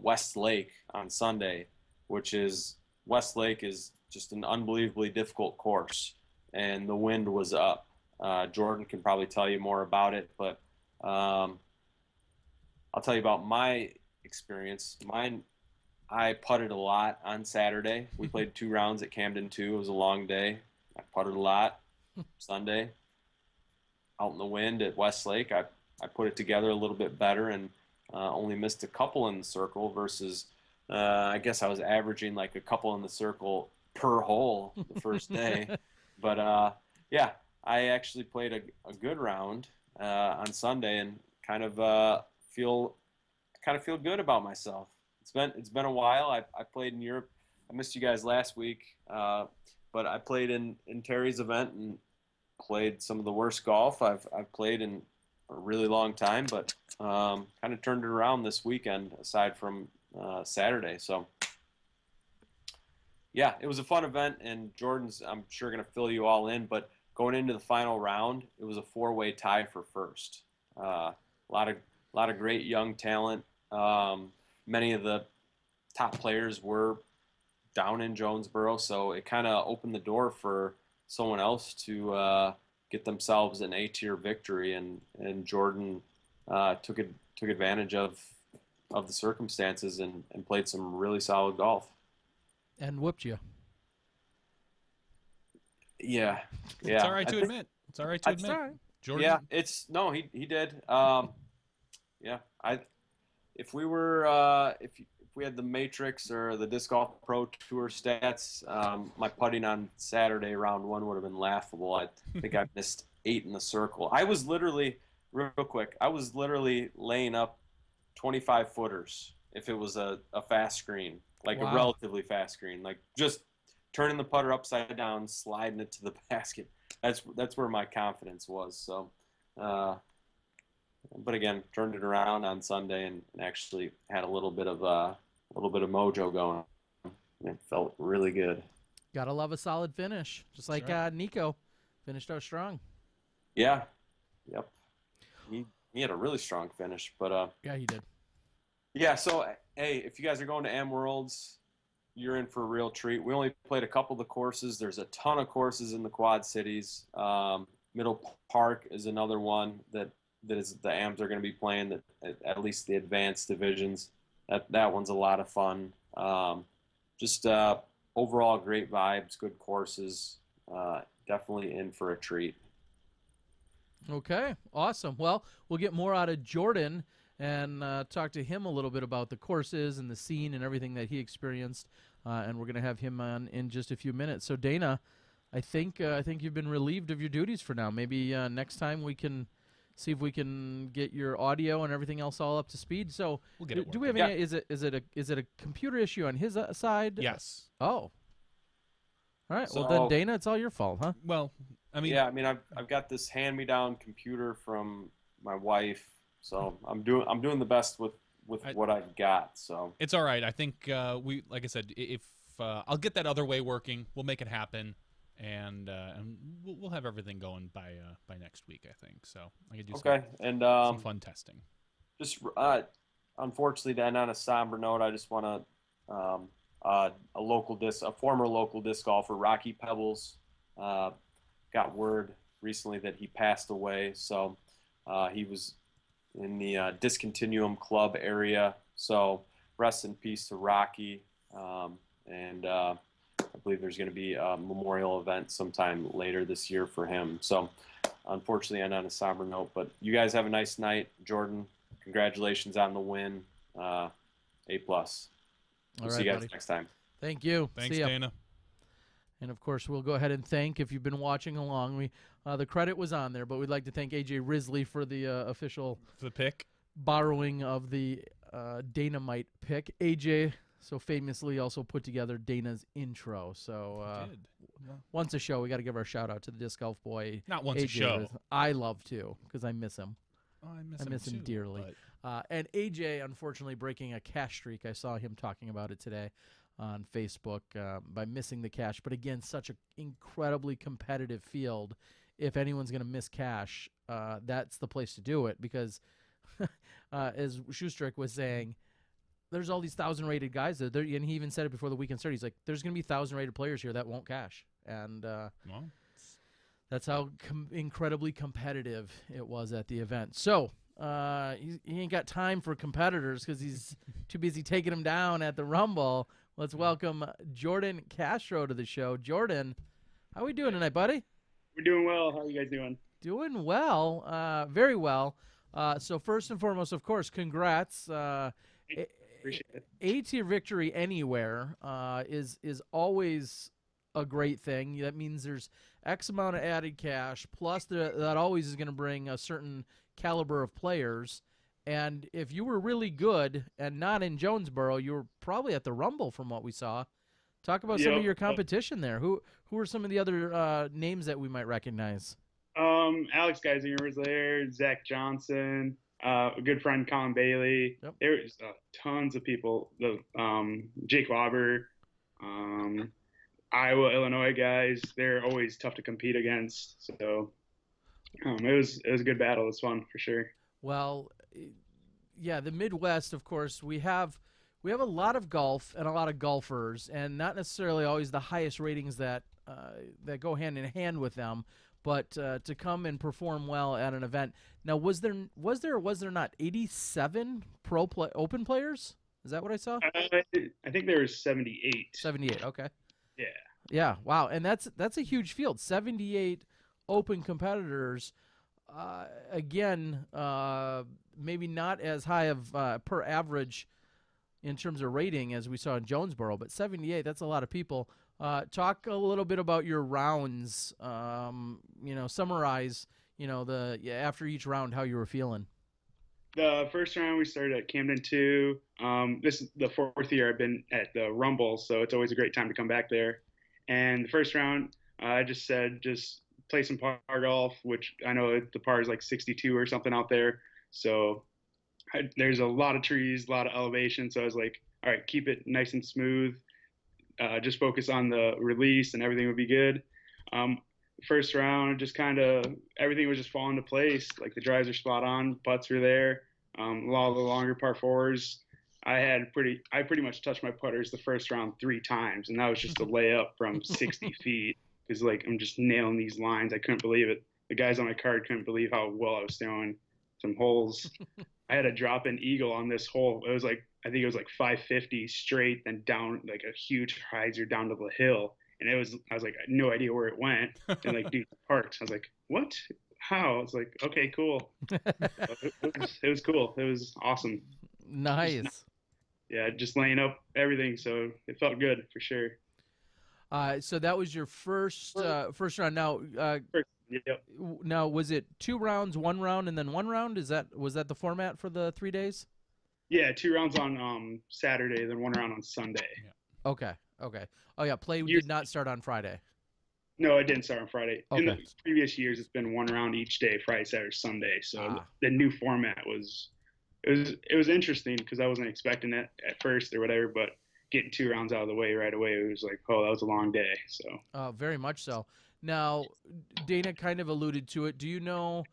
West Lake on Sunday, West Lake is just an unbelievably difficult course. And the wind was up. Jordan can probably tell you more about it, but I'll tell you about my experience. I putted a lot on Saturday. We played 2 rounds at Camden 2. It was a long day. I putted a lot. Sunday, out in the wind at Westlake, I put it together a little bit better and only missed a couple in the circle versus I guess I was averaging like a couple in the circle per hole the first day. But yeah, I actually played a good round on Sunday and kind of feel good about myself. It's been a while. I played in Europe. I missed you guys last week, but I played in Terry's event and played some of the worst golf I've played in a really long time. But kind of turned it around this weekend, aside from Saturday. So yeah, it was a fun event, and Jordan's, I'm sure, going to fill you all in. But going into the final round, it was a 4-way tie for first. A lot of great young talent. Many of the top players were down in Jonesboro, so it kind of opened the door for someone else to get themselves an A-tier victory, and Jordan took advantage of the circumstances and played some really solid golf. And whooped you. Yeah. It's all right to admit. It's all right to admit. Sorry. Jordan. Yeah, he did. Yeah, if we were if we had the Matrix or the Disc Golf Pro Tour stats, my putting on Saturday round 1 would have been laughable. I think I missed 8 in the circle. I was literally, real quick, laying up 25 footers if it was a fast screen, like Wow. a relatively fast screen, like just turning the putter upside down, sliding it to the basket. That's where my confidence was. So, but again, turned it around on Sunday and actually had a little bit of mojo going. It felt really good. Gotta love a solid finish, just like Nico finished out strong. Yeah, yep. He had a really strong finish, but Yeah, he did. yeah. So hey, if you guys are going to AM Worlds, you're in for a real treat. We only played a couple of the courses. There's a ton of courses in the Quad Cities. Middle Park is another one that is the AMs are going to be playing, that at least the advanced divisions. That one's a lot of fun. Just overall great vibes, good courses. Definitely in for a treat. Okay, awesome. Well, we'll get more out of Jordan and talk to him a little bit about the courses and the scene and everything that he experienced. And we're going to have him on in just a few minutes. So, Dana, I think you've been relieved of your duties for now. Maybe next time we can see if we can get your audio and everything else all up to speed. So, We'll get it do we have any? Is it a computer issue on his side? Yes. Oh. All right. So- Well, then, Dana, it's all your fault, huh? Well, I mean, Yeah, I mean, I've got this hand-me-down computer from my wife, so I'm doing the best with what I've got. So it's all right. I think like I said, if I'll get that other way working, we'll make it happen, and we'll have everything going by next week. I think so. I could do okay, and some fun testing. just unfortunately, to end on a somber note, I just want to a former local disc golfer, Rocky Pebbles, got word recently that he passed away. So he was in the Discontinuum Club area. So rest in peace to Rocky. And I believe there's going to be a memorial event sometime later this year for him. So unfortunately, end on a somber note. But you guys have a nice night. Jordan, congratulations on the win. A+. We'll see you guys next time. Thank you. Thanks, See ya. Dana. And of course, we'll go ahead and thank, if you've been watching along, the credit was on there, but we'd like to thank AJ Risley for the official For the pick. borrowing of the Dynamite pick. AJ so famously also put together Dana's intro. So Did. once a show, we got to give our shout out to the disc golf boy. Not once a AJ show. Risley. I love to, because I miss him. Oh, I I miss him too, dearly. but- And AJ, unfortunately, breaking a cash streak. I saw him talking about it today on Facebook by missing the cash. But again, such an incredibly competitive field. If anyone's going to miss cash, that's the place to do it, because as Schustrick was saying, there's all these 1,000-rated guys there, and he even said it before the weekend started. He's like, there's going to be 1,000-rated players here that won't cash. And well, that's how incredibly competitive it was at the event. So he ain't got time for competitors because he's too busy taking them down at the Rumble. Let's welcome Jordan Castro to the show. Jordan, how we doing tonight, buddy? We're doing well. How are you guys doing? Doing well, very well. So first and foremost, of course, congrats. Appreciate it. A-tier victory anywhere is always a great thing. That means there's X amount of added cash, plus that always is going to bring a certain caliber of players. And if you were really good and not in Jonesboro, you were probably at the Rumble from what we saw. Talk about some of Yep. your competition there. Who are some of the other names that we might recognize? Alex Geisinger was there, Zach Johnson, a good friend Colin Bailey. Yep. There was tons of people. Jake Lauber, Iowa, Illinois guys. They're always tough to compete against. So it was a good battle. It was fun for sure. Well, yeah, the Midwest, of course, we have a lot of golf and a lot of golfers, and not necessarily always the highest ratings that go hand in hand with them. But to come and perform well at an event. Now, was there or was there not 87 open players? Is that what I saw? I think there was 78. 78. Okay. Yeah. Yeah. Wow. And that's a huge field. 78 open competitors. Again, maybe not as high of per average in terms of rating as we saw in Jonesboro, but 78. That's a lot of people. Talk a little bit about your rounds. Summarize. After each round, how you were feeling. The first round we started at Camden 2. This is the fourth year I've been at the Rumble, so it's always a great time to come back there. And the first round, I just said play some par golf, which I know the par is like 62 or something out there. So there's a lot of trees, a lot of elevation. So I was like, all right, keep it nice and smooth. Just focus on the release and everything would be good. First round, just kind of everything was just falling into place. Like the drives are spot on, putts were there. A lot of the longer par fours. I pretty much touched my putters the first round 3 times, and that was just a layup from 60 feet. Because like I'm just nailing these lines. I couldn't believe it. The guys on my card couldn't believe how well I was throwing some holes. I had a drop in eagle on this hole. It was like I think it was like 550 straight, then down like a huge hyzer down to the hill, and I was like I had no idea where it went, and like dude parked. I was like what? How? I was like okay, cool. It was cool. It was awesome. Nice. Yeah, just laying up everything, so it felt good for sure. So that was your first round. Now, Yep. now was it 2 rounds, 1 round, and then 1 round? Was that the format for the 3 days? Yeah, 2 rounds on Saturday, then 1 round on Sunday. Okay. Okay. Oh yeah, play did not start on Friday. No, it didn't start on Friday. In Okay. the previous years, it's been 1 round each day, Friday, Saturday, Sunday. So the new format was it was interesting because I wasn't expecting it at first or whatever, but getting 2 rounds out of the way right away, it was like, oh, that was a long day. So Very much so. Now, Dana kind of alluded to it. Do you know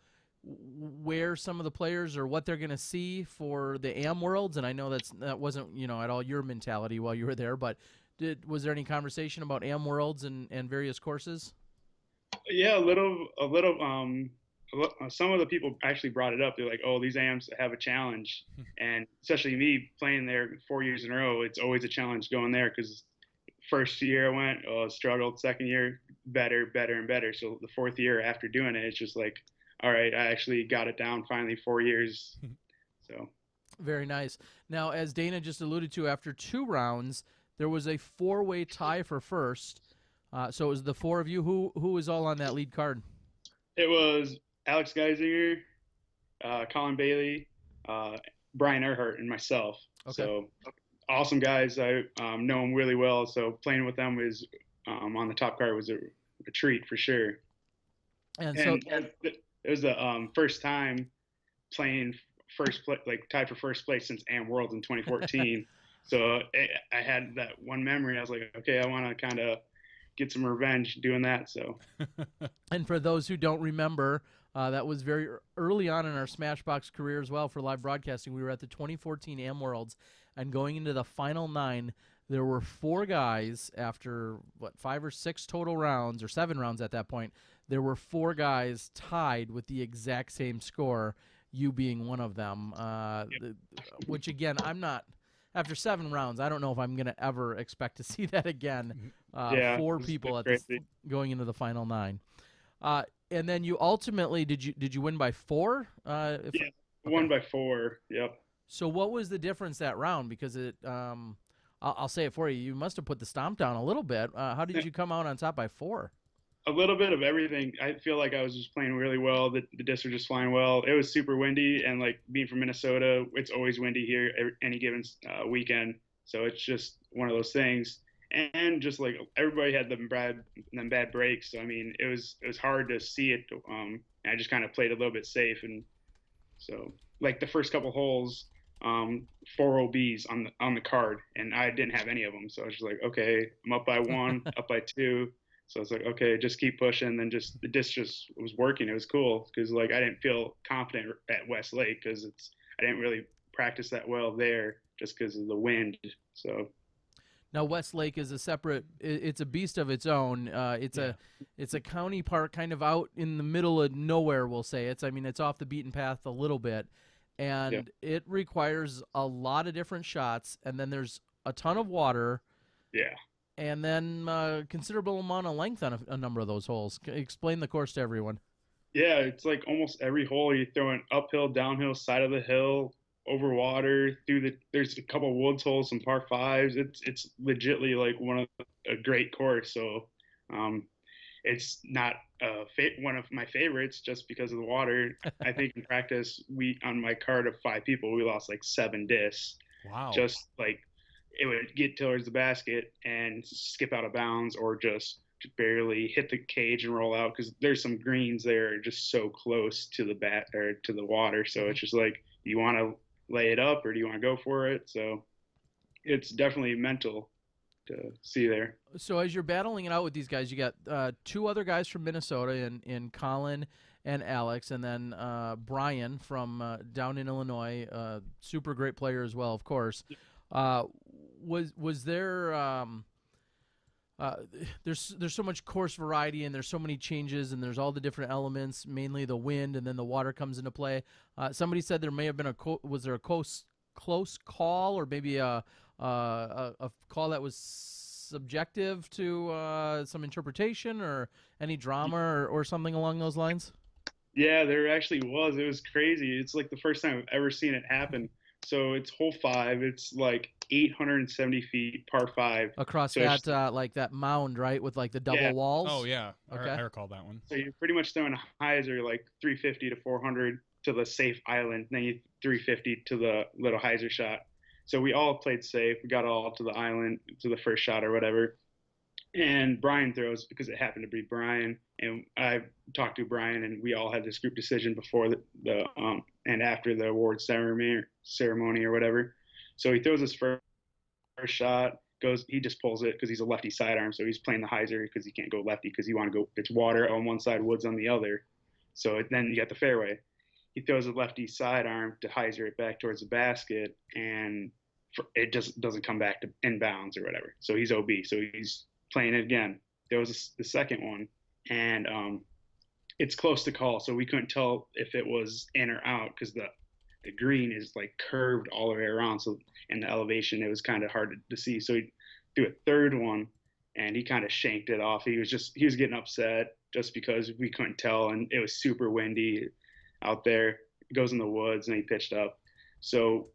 where some of the players or what they're going to see for the AM Worlds? And I know that wasn't at all your mentality while you were there, but was there any conversation about AM Worlds and various courses? yeah, a little. Some of the people actually brought it up. They're like, "Oh, these AMs have a challenge," and especially me playing there 4 years in a row, it's always a challenge going there because first year I went, struggled. Second year, better, better, and better. So the fourth year after doing it, it's just like, all right, I actually got it down finally. 4 years. So very nice. Now, as Dana just alluded to, after 2 rounds, there was a 4-way tie for first. So it was the 4 of you. Who was all on that lead card? it was Alex Geisinger, Colin Bailey, Brian Earhart, and myself. Okay. So awesome guys. I know them really well. So playing with them was on the top card was a treat for sure. And it was the first time playing tied for first place since AM Worlds in 2014. So I had that one memory. I was like, okay, I want to kind of get some revenge doing that. So, and for those who don't remember, that was very early on in our SmashBoxx career as well for live broadcasting. We were at the 2014 AM Worlds, and going into the final 9, there were 4 guys after 5 or 6 total rounds, or 7 rounds at that point. There were 4 guys tied with the exact same score, you being one of them. Which again, I'm not. After 7 rounds, I don't know if I'm going to ever expect to see that again. 4 people at this, going into the final 9. And then you ultimately did you win by 4? Won by 4. Yep. So what was the difference that round? Because I'll say it for you. You must have put the stomp down a little bit. How did you come out on top by 4? A little bit of everything. I feel like I was just playing really well. The discs were just flying well. It was super windy, and like being from Minnesota, it's always windy here any given weekend. So it's just one of those things. And just like everybody had them bad breaks. So I mean, it was hard to see it. And I just kind of played a little bit safe, and so like the first couple holes, 4 OBs on the card, and I didn't have any of them. So I was just like, okay, I'm up by 1, up by 2. So it's like, okay, just keep pushing. Then just the disc just was working. It was cool because like I didn't feel confident at Westlake because I didn't really practice that well there just because of the wind. So now Westlake is a separate. It's a beast of its own. It's a county park kind of out in the middle of nowhere. We'll say it's off the beaten path a little bit, and it requires a lot of different shots. And then there's a ton of water. Yeah. And then a considerable amount of length on a number of those holes. Explain the course to everyone. Yeah, it's like almost every hole you're throwing uphill, downhill, side of the hill, over water, there's a couple woods holes, some par 5s. It's legitly like a great course. So it's not one of my favorites just because of the water. I think in practice, on my card of 5 people, we lost like 7 discs. Wow. Just like it would get towards the basket and skip out of bounds or just barely hit the cage and roll out because there's some greens there just so close to the bat or to the water. So it's just like, you want to lay it up or do you want to go for it? So it's definitely mental to see there. So as you're battling it out with these guys, you got 2 other guys from Minnesota in Colin and Alex, and then Brian from down in Illinois, super great player as well, of course. Was there? There's so much course variety, and there's so many changes, and there's all the different elements, mainly the wind, and then the water comes into play. Somebody said there may have been was there a close call, or maybe a call that was subjective to some interpretation, or any drama, or something along those lines? Yeah, there actually was. It was crazy. It's like the first time I've ever seen it happen. So it's hole 5. It's like 870 feet, par 5. Across So it's that like that mound, right, with like the double Yeah. walls. Oh yeah, Okay. I recall that one. So you're pretty much throwing hyzer like 350 to 400 to the safe island, then you 350 to the little hyzer shot. So we all played safe. We got all to the island to the first shot or whatever. And Brian throws because it happened to be Brian, and I talked to Brian, and we all had this group decision before the and after the award ceremony or whatever. So he throws his first shot, he just pulls it because he's a lefty sidearm, so he's playing the hyzer because he can't go lefty because he want to go. It's water on one side, woods on the other. So then you got the fairway. He throws a lefty sidearm to hyzer it back towards the basket, and it just doesn't come back to inbounds or whatever. So he's OB. So he's playing it again. There was the second one, and it's close to call, so we couldn't tell if it was in or out because the green is like curved all the way around. So in the elevation, it was kind of hard to see. So he threw a third one, and he kind of shanked it off. He was getting upset just because we couldn't tell, and it was super windy out there. It goes in the woods, and he pitched up. So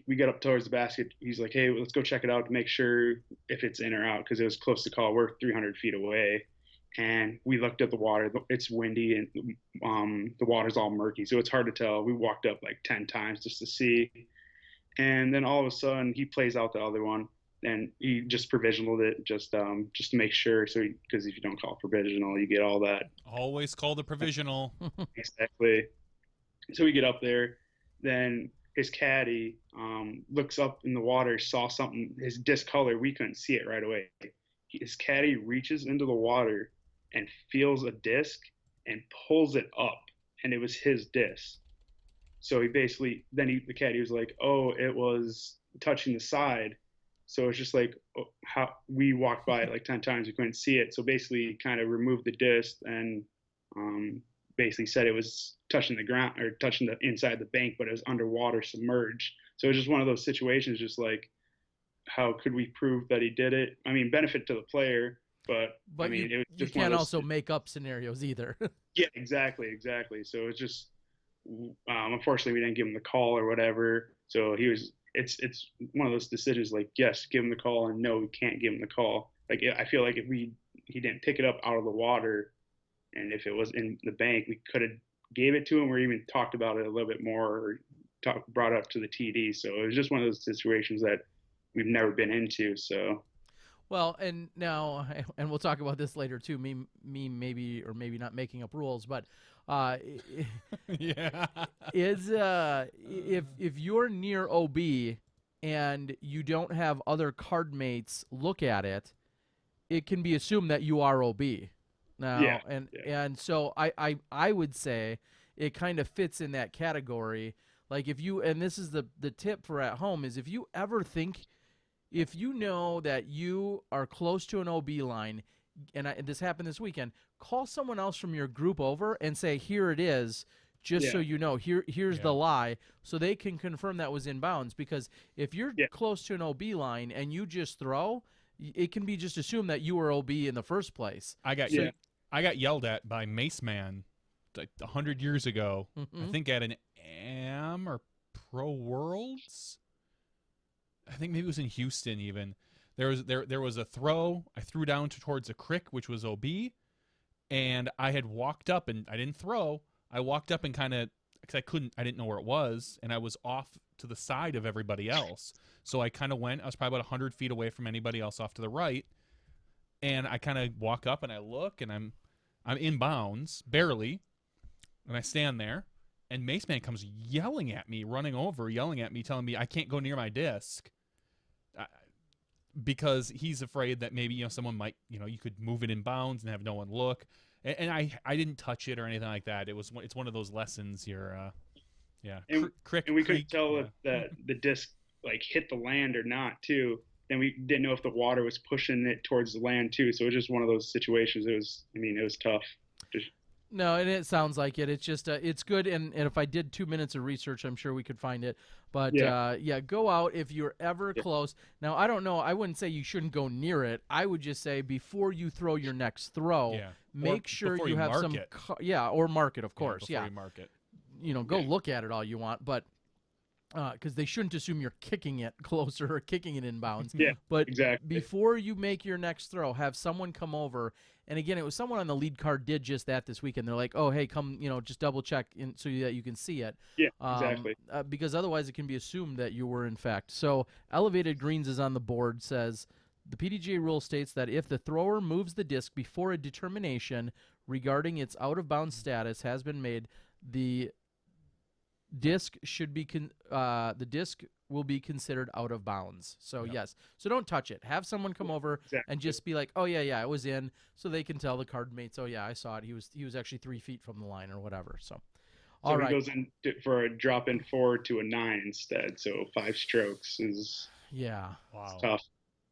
we get up towards the basket. He's like, "Hey, let's go check it out to make sure if it's in or out," because it was close to call. We're 300 feet away, and we looked at the water. It's windy, and the water's all murky, so it's hard to tell. We walked up like 10 times just to see, and then all of a sudden he plays out the other one, and he just provisionaled it just to make sure. So because if you don't call provisional, you get all that. Always call the provisional. Exactly. So we get up there. Then his caddy looks up in the water, saw something, his disc color, we couldn't see it right away. His caddy reaches into the water and feels a disc and pulls it up, and it was his disc. So he basically, the caddy was like, "Oh, it was touching the side." So it's just like how we walked by it like 10 times, we couldn't see it. So basically, he kind of removed the disc and basically said it was touching the ground or touching the inside of the bank, but it was underwater, submerged. So it was just one of those situations, just like, how could we prove that he did it? I mean, benefit to the player, but I mean, it was just you one can't of those, also make up scenarios either. Yeah, exactly. So it's just, unfortunately, we didn't give him the call or whatever. So it's one of those decisions like, yes, give him the call, and no, we can't give him the call. Like, I feel like if he didn't pick it up out of the water, and if it was in the bank, we could have gave it to him or even talked about it a little bit more, or brought it up to the TD. So it was just one of those situations that we've never been into. So, well, and now, and we'll talk about this later too. Me, maybe or maybe not making up rules, but Yeah. is if you're near OB and you don't have other card mates look at it, it can be assumed that you are OB. Now, Yeah, and so I would say it kind of fits in that category. Like if you, and this is the tip for at home, is if you ever think, if you know that you are close to an OB line, and this happened this weekend, call someone else from your group over and say, here it is, just so you know, here's the lie, so they can confirm that was in bounds. Because if you're close to an OB line and you just throw, it can be just assumed that you were OB in the first place. I got yelled at by Mace Man like 100 years ago. Mm-hmm. I think at an AM or Pro Worlds. I think maybe it was in Houston even. There was a throw. I threw down towards a crick, which was OB, and I had walked up, and I didn't throw. I walked up and kind of, because I didn't know where it was, and I was off to the side of everybody else. So I kind of went. I was probably about 100 feet away from anybody else off to the right. And I kind of walk up and I look, and I'm in bounds, barely. And I stand there, and Mace Man comes yelling at me, running over, yelling at me, telling me I can't go near my disc. Because he's afraid that maybe, someone might, you could move it in bounds and have no one look. And I didn't touch it or anything like that. It's one of those lessons. Yeah, And, crick, and we creek. couldn't tell Yeah. if the disc like hit the land or not too. Then we didn't know if the water was pushing it towards the land too. So it was just one of those situations. It was tough. Just, No, and it sounds like it. It's just it's good. And if I did 2 minutes of research, I'm sure we could find it. But Yeah. go out if you're ever Yeah. close. Now I don't know. I wouldn't say you shouldn't go near it. I would just say before you throw your next throw, Yeah. make Or sure before you you have mark some. it. Or mark it, of course. Before you mark it. Go Yeah. look at it all you want, but because they shouldn't assume you're kicking it closer or kicking it inbounds. Yeah, But exactly. before you make your next throw, have someone come over. And again, it was someone on the lead card did just that this weekend. They're like, "Oh, hey, come, just double check so that you can see it." Yeah, exactly. Because otherwise, it can be assumed that you were in fact. So, elevated greens is on the board. Says the PDGA rule states that if the thrower moves the disc before a determination regarding its out of bounds status has been made, the disc should be the disc will be considered out of bounds. So yes, so don't touch it. Have someone come over Exactly. and just be like, "Oh yeah, it was in," so they can tell the card mates, "Oh yeah, I saw it. He was actually 3 feet from the line or whatever." So, all So right, he goes in for a drop in 4 to a 9 instead. So 5 strokes is yeah. Wow. tough.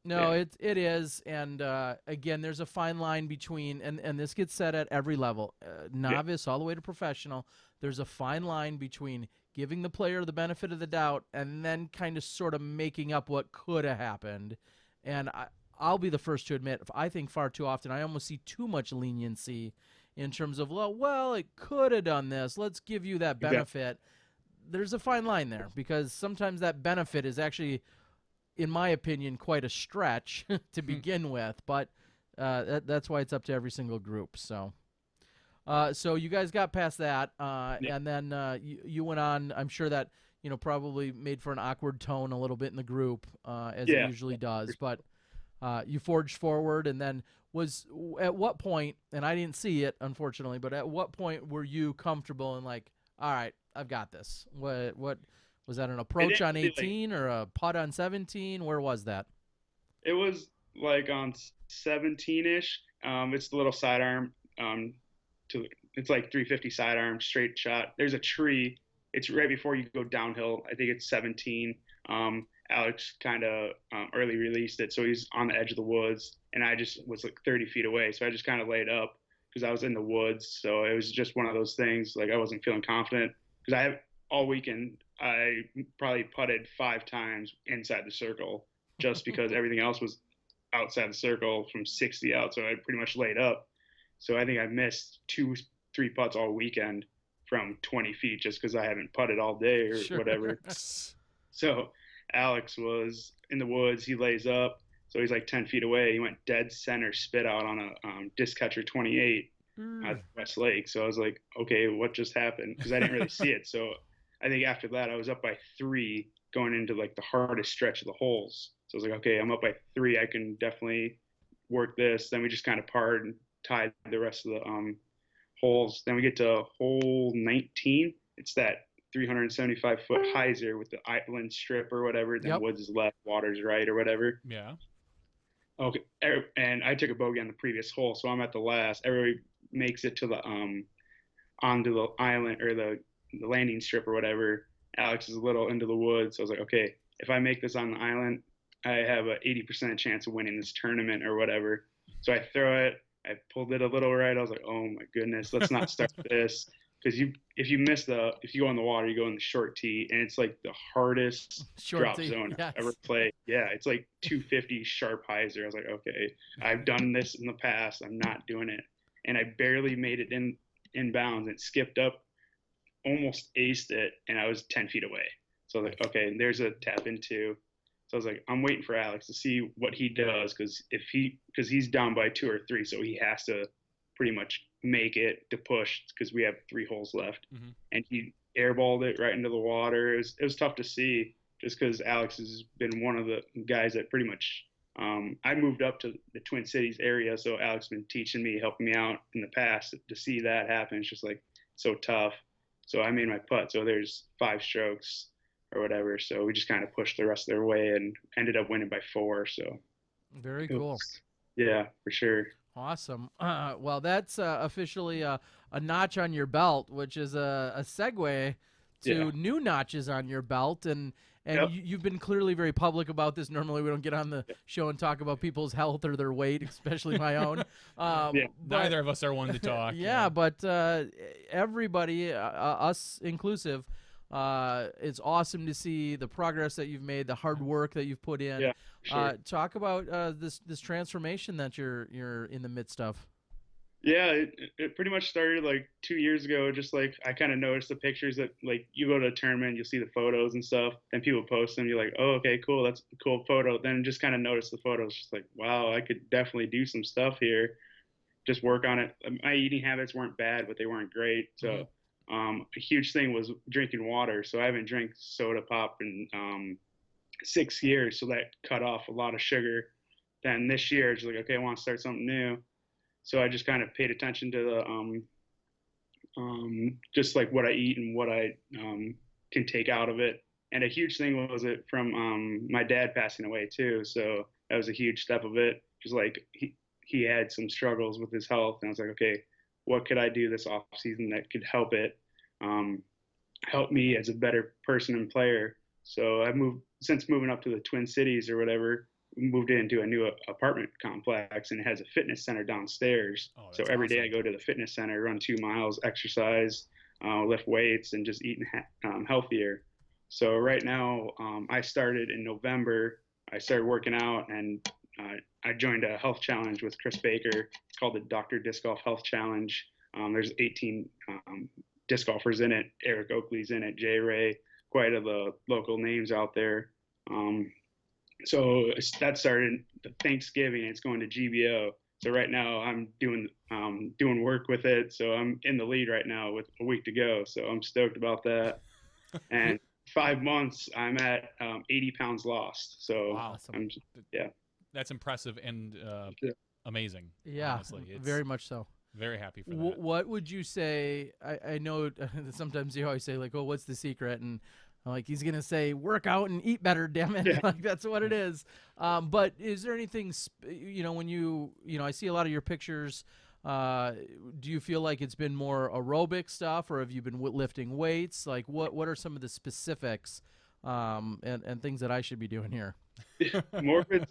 No, Yeah. it is, and again, there's a fine line between, and this gets said at every level, novice all the way to professional. There's a fine line between giving the player the benefit of the doubt and then kind of sort of making up what could have happened. And I'll be the first to admit, I think far too often I almost see too much leniency in terms of, well, it could have done this. Let's give you that benefit. There's a fine line there because sometimes that benefit is actually, in my opinion, quite a stretch to begin with, but that's why it's up to every single group. So you guys got past that, and then you went on. I'm sure that probably made for an awkward tone a little bit in the group, as it usually does. But you forged forward, and then at what point? And I didn't see it, unfortunately. But at what point were you comfortable and like, all right, I've got this? What was that? An approach on 18 or a putt on 17? Where was that? It was like on 17-ish. It's the little sidearm. It's like 350 sidearm, straight shot. There's a tree. It's right before you go downhill. I think it's 17. Alex kind of early released it, so he's on the edge of the woods, and I just was like 30 feet away. So I just kind of laid up because I was in the woods. So it was just one of those things. Like I wasn't feeling confident because I have all weekend. I probably putted 5 times inside the circle just because everything else was outside the circle from 60 out. So I pretty much laid up. So I think I missed 2-3 putts all weekend from 20 feet just because I haven't putted all day or whatever. So Alex was in the woods. He lays up. So he's like 10 feet away. He went dead center spit out on a disc catcher 28 at West Lake. So I was like, okay, what just happened? Because I didn't really see it. So I think after that, I was up by 3 going into like the hardest stretch of the holes. So I was like, okay, I'm up by 3. I can definitely work this. Then we just kind of parred and tied the rest of the holes. Then we get to hole 19. It's that 375-foot hyzer with the island strip or whatever. Then woods is left, water's right or whatever. Yeah. Okay. And I took a bogey on the previous hole, so I'm at the last. Everybody makes it to the onto the island or the landing strip or whatever. Alex is a little into the woods. So I was like, okay, if I make this on the island, I have a 80% chance of winning this tournament or whatever. So I throw it. I pulled it a little right. I was like, oh my goodness, let's not start this. Because if you go in the water, you go in the short tee, and it's like the hardest drop zone I've ever played. Yeah, it's like 250 sharp hyzer. I was like, okay, I've done this in the past. I'm not doing it. And I barely made it in bounds. It skipped up, almost aced it, and I was 10 feet away. So I was like, okay, there's a tap in 2. So I was like, I'm waiting for Alex to see what he does because he's down by 2 or 3, so he has to pretty much make it to push because we have 3 holes left. Mm-hmm. And he airballed it right into the water. It was tough to see just because Alex has been one of the guys that pretty much I moved up to the Twin Cities area, so Alex has been teaching me, helping me out in the past. To see that happen, it's just like so tough. So I made my putt. So there's 5 strokes or whatever. So we just kind of pushed the rest of their way and ended up winning by 4. So very cool. Yeah, for sure. Awesome. Well, that's officially a notch on your belt, which is a segue to Yeah. new notches on your belt. And Yep. you've been clearly very public about this. Normally, we don't get on the show and talk about people's health or their weight, especially my own. Yeah. But- Neither of us are one to talk. yeah, but everybody, us inclusive, it's awesome to see the progress that you've made, the hard work that you've put in. Yeah, sure. Talk about this transformation that you're in the midst of. Yeah, it pretty much started like 2 years ago. Just like I kind of noticed the pictures that like you go to a tournament, you'll see the photos and stuff, and people post them. You're like, oh, okay, cool, that's a cool photo. Then just kind of notice the photos, just like, wow, I could definitely do some stuff here. Just work on it. My eating habits weren't bad, but they weren't great. So a huge thing was drinking water. So I haven't drank soda pop in 6 years. So that cut off a lot of sugar. Then this year, it's like, okay, I want to start something new. So I just kind of paid attention to the just like what I eat and what I can take out of it. And a huge thing was it from my dad passing away too. So that was a huge step of it. Just like he had some struggles with his health, and I was like, okay, what could I do this off season that could help it, help me as a better person and player. So I since moving up to the Twin Cities or whatever, moved into a new apartment complex, and it has a fitness center downstairs. Oh, So that's every day I awesome. go to the fitness center, run 2 miles, exercise, lift weights, and just eating healthier. So right now, I started in November. I started working out, and I joined a health challenge with Chris Baker. It's called the Dr. Disc Golf Health Challenge. There's 18 disc golfers in it. Eric Oakley's in it, Jay Ray, quite of the local names out there. So that started Thanksgiving. It's going to GBO. So right now I'm doing work with it. So I'm in the lead right now with a week to go. So I'm stoked about that. And 5 months, I'm at 80 pounds lost. So Wow. I'm That's impressive and Yeah. amazing. Yeah, honestly. It's very much so. very happy for that. What would you say? I know sometimes you always say like, "Oh, what's the secret?" And I'm like, he's gonna say, "Work out and eat better." Damn it, Yeah. like that's what it is. But is there anything when I see a lot of your pictures? Do you feel like it's been more aerobic stuff, or have you been lifting weights? Like, what are some of the specifics and things that I should be doing here? more of it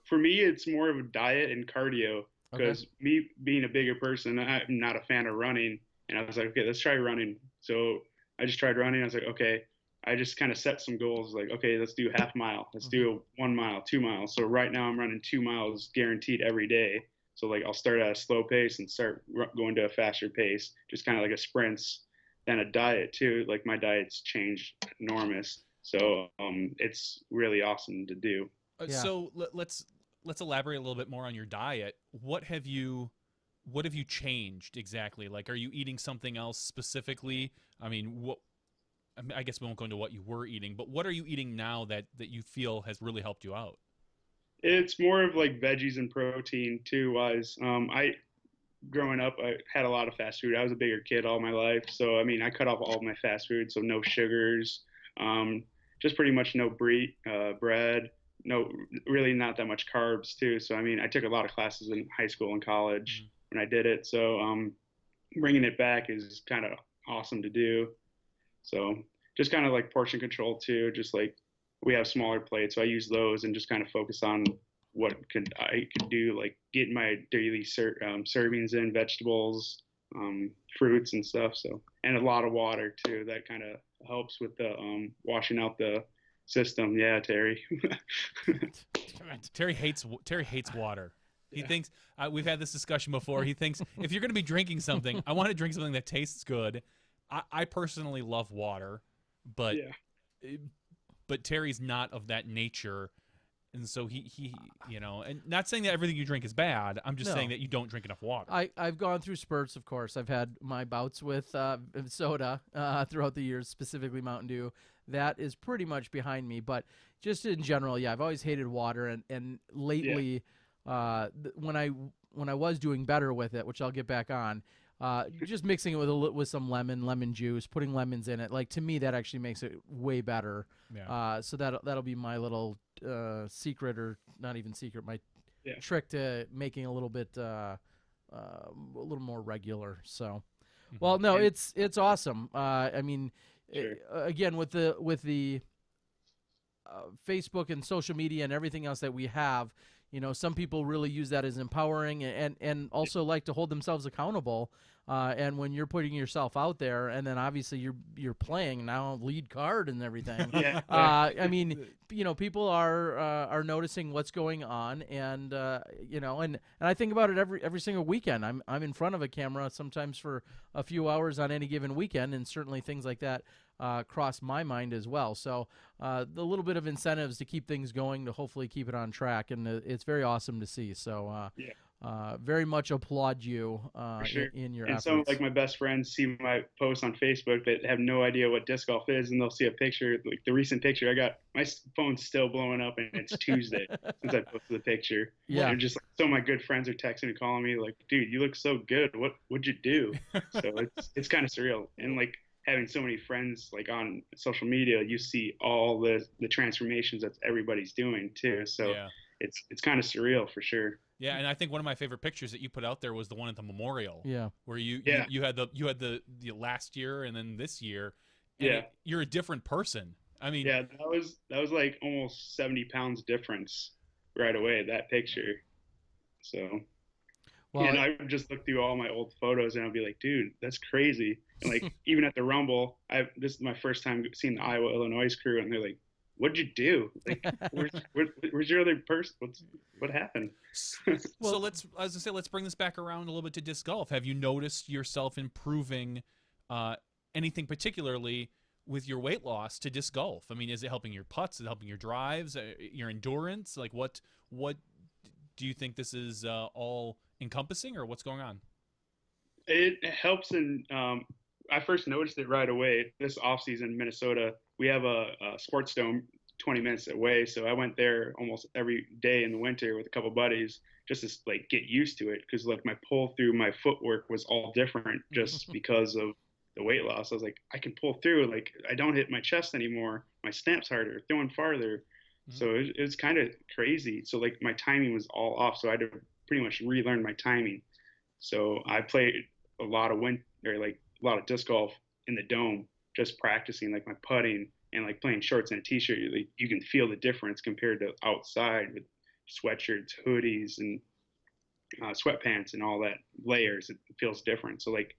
for me. It's more of a diet and cardio. Okay. Because me being a bigger person, I'm not a fan of running. And I was like, okay, let's try running. So I just tried running. I was like, okay, I just kind of set some goals like, okay, let's do half mile. Let's do 1 mile, 2 miles. So right now I'm running 2 miles guaranteed every day. So like I'll start at a slow pace and start going to a faster pace, just kind of like a sprints. Then a diet too. Like my diet's changed enormous. So it's really awesome to do. Yeah. So let's elaborate a little bit more on your diet. What have you changed exactly? Like, are you eating something else specifically? I mean, I guess we won't go into what you were eating, but what are you eating now that you feel has really helped you out? It's more of like veggies and protein too wise. Growing up, I had a lot of fast food. I was a bigger kid all my life. So, I mean, I cut off all my fast food. So no sugars, just pretty much no bread, no, really not that much carbs too. So, I mean, I took a lot of classes in high school and college when I did it. So, bringing it back is kind of awesome to do. So just kind of like portion control too. Just like we have smaller plates. So I use those and just kind of focus on what I could do, like get my daily servings in, vegetables, fruits and stuff. So, and a lot of water too. That kind of helps with the washing out the system. Yeah, Terry. Terry hates water. He thinks we've had this discussion before. He thinks if you're going to be drinking something, I want to drink something that tastes good. I personally love water, but Yeah. but Terry's not of that nature. And so he and not saying that everything you drink is bad. I'm just No. saying that you don't drink enough water. I've gone through spurts, of course. I've had my bouts with soda throughout the years, specifically Mountain Dew. That is pretty much behind me. But just in general, yeah, I've always hated water. And lately, when I was doing better with it, which I'll get back on, just mixing it with some lemon juice, putting lemons in it. Like to me, that actually makes it way better. Yeah. So that'll be my little secret, or not even secret, my trick to making a little bit a little more regular. So, well, no, it's awesome. I mean, Sure. again with the Facebook and social media and everything else that we have, some people really use that as empowering and also like to hold themselves accountable. And when you're putting yourself out there, and then obviously you're playing now lead card and everything. Yeah. I mean, people are noticing what's going on, and and I think about it every single weekend. I'm in front of a camera sometimes for a few hours on any given weekend, and certainly things like that cross my mind as well. So the little bit of incentives to keep things going, to hopefully keep it on track, and it's very awesome to see. So very much applaud you For sure. in your And efforts. some of like my best friends see my posts on Facebook that have no idea what disc golf is, and they'll see a picture, like the recent picture I got. My phone's still blowing up, and it's Tuesday since I posted the picture. Yeah. And just like, some of my good friends are texting and calling me like, "Dude, you look so good. What'd you do?" So it's kind of surreal, and like having so many friends like on social media, you see all the transformations that everybody's doing too. So it's kind of surreal for sure. Yeah, and I think one of my favorite pictures that you put out there was the one at the memorial. Yeah, where you had the last year and then this year. And you're a different person. I mean, yeah, that was like almost 70 pounds difference right away, that picture. So, well, and I would just look through all my old photos and I'd be like, dude, that's crazy. And like even at the Rumble, this is my first time seeing the Iowa Illinois crew, and they're like, "What'd you do? Like, where's your other person? What happened?" So let's bring this back around a little bit to disc golf. Have you noticed yourself improving anything particularly with your weight loss to disc golf? I mean, is it helping your putts? Is it helping your drives, your endurance? Like what do you think this is all encompassing, or what's going on? It helps in. I first noticed it right away. This offseason in Minnesota, we have a sports dome 20 minutes away, so I went there almost every day in the winter with a couple buddies just to like get used to it, because like my pull through, my footwork was all different just because of the weight loss. I was like, I can pull through, like I don't hit my chest anymore, my snap's harder, throwing farther. So it was kind of crazy. So like my timing was all off, so I had to pretty much relearn my timing. So I played a lot of a lot of disc golf in the dome, just practicing like my putting and like playing shorts and a t-shirt. Like, you can feel the difference compared to outside with sweatshirts, hoodies, and sweatpants and all that layers. It feels different. So like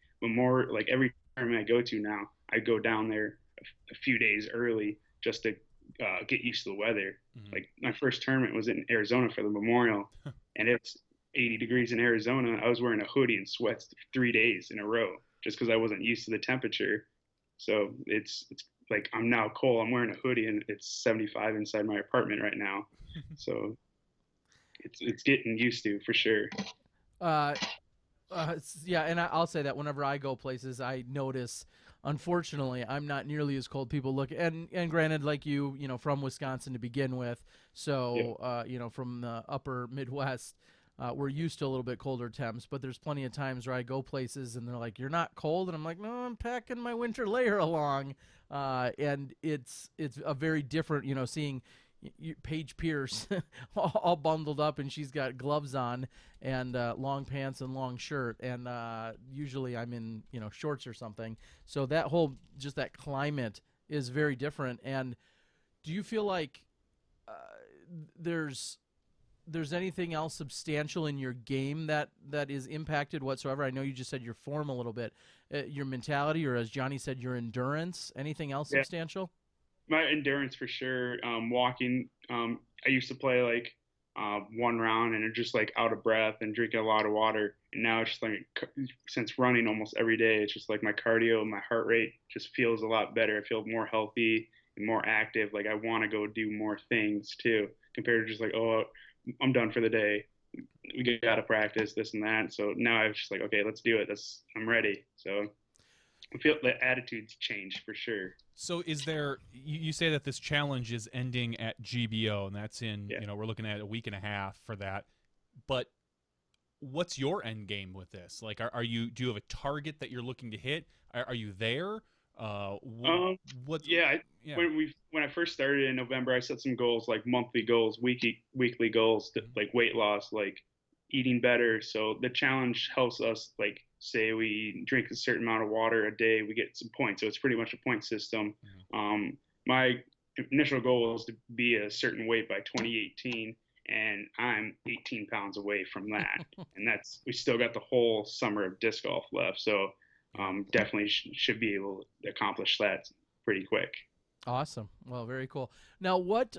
every tournament I go to now, I go down there a few days early just to get used to the weather. Like my first tournament was in Arizona for the Memorial, and it's 80 degrees in Arizona. I was wearing a hoodie and sweats 3 days in a row just because I wasn't used to the temperature. So it's like I'm now cold. I'm wearing a hoodie and it's 75 inside my apartment right now. So it's getting used to for sure. Yeah, and I'll say that whenever I go places, I notice. Unfortunately, I'm not nearly as cold. People look, and granted, like you from Wisconsin to begin with, so from the upper Midwest. We're used to a little bit colder temps, but there's plenty of times where I go places and they're like, "You're not cold," and I'm like, "No, I'm packing my winter layer along," and it's a very different, seeing Paige Pierce all bundled up, and she's got gloves on and long pants and long shirt, and usually I'm in shorts or something. So that climate is very different. And do you feel like there's anything else substantial in your game that is impacted whatsoever? I know you just said your form a little bit, your mentality, or as Johnny said, your endurance. Anything else substantial? My endurance for sure. Walking. I used to play like one round and just like out of breath and drinking a lot of water. And now it's just like, since running almost every day, it's just like my cardio and my heart rate just feels a lot better. I feel more healthy and more active. Like I want to go do more things too, compared to just like, oh, I'm done for the day. We got to practice this and that. So now I'm just like, okay, let's do it. I'm ready. So I feel the attitude's changed for sure. So is there, you say that this challenge is ending at GBO, and that's in, we're looking at a week and a half for that. But what's your end game with this? Like, do you have a target that you're looking to hit? Are you there? What? Yeah, Yeah. when I first started in November, I set some goals like monthly goals, weekly goals, like weight loss, like eating better. So the challenge helps us, like say we drink a certain amount of water a day, we get some points. So it's pretty much a point system. My initial goal was to be a certain weight by 2018, and I'm 18 pounds away from that. And we still got the whole summer of disc golf left. So definitely should be able to accomplish that pretty quick. Awesome. Well, very cool. Now, what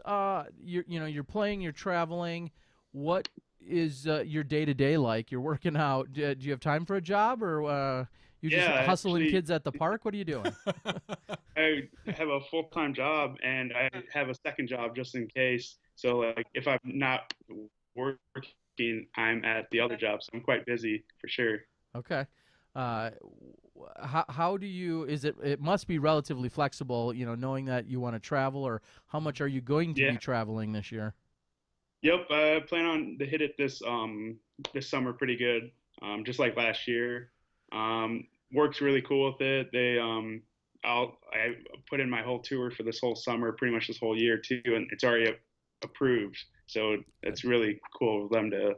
you're playing, you're traveling. What is your day to day like? You're working out. Do you have time for a job, or you just hustling actually, kids at the park? What are you doing? I have a full-time job and I have a second job just in case. So like if I'm not working, I'm at the other job. So I'm quite busy for sure. Okay. How do you? Is it? It must be relatively flexible. Knowing that you want to travel, or how much are you going to be traveling this year? Yep, I plan on to hit it this summer pretty good. Just like last year. Work's really cool with it. I put in my whole tour for this whole summer, pretty much this whole year too, and it's already approved. So it's really cool of them to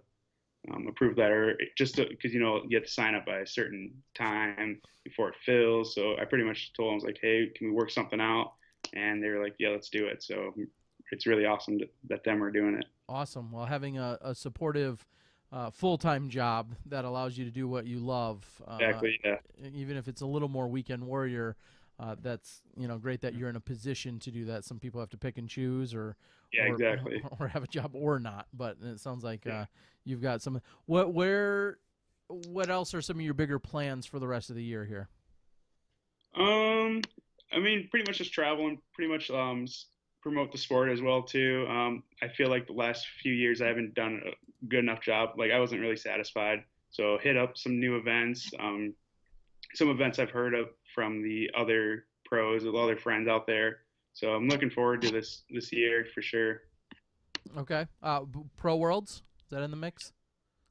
approve that, or just because you have to sign up by a certain time before it fills. So I pretty much told them, I was like, hey, can we work something out? And they were like, yeah, let's do it. So it's really awesome that them are doing it. Awesome. Well, having a supportive full-time job that allows you to do what you love, Exactly. Yeah. even if it's a little more weekend warrior, that's great that you're in a position to do that. Some people have to pick and choose, or exactly, or have a job or not. But it sounds like you've got some. What else are some of your bigger plans for the rest of the year here? I mean, pretty much just traveling, pretty much promote the sport as well too. I feel like the last few years I haven't done a good enough job. Like I wasn't really satisfied. So hit up some new events, some events I've heard of from the other pros, with other friends out there. So I'm looking forward to this year for sure. Okay. Pro Worlds, is that in the mix?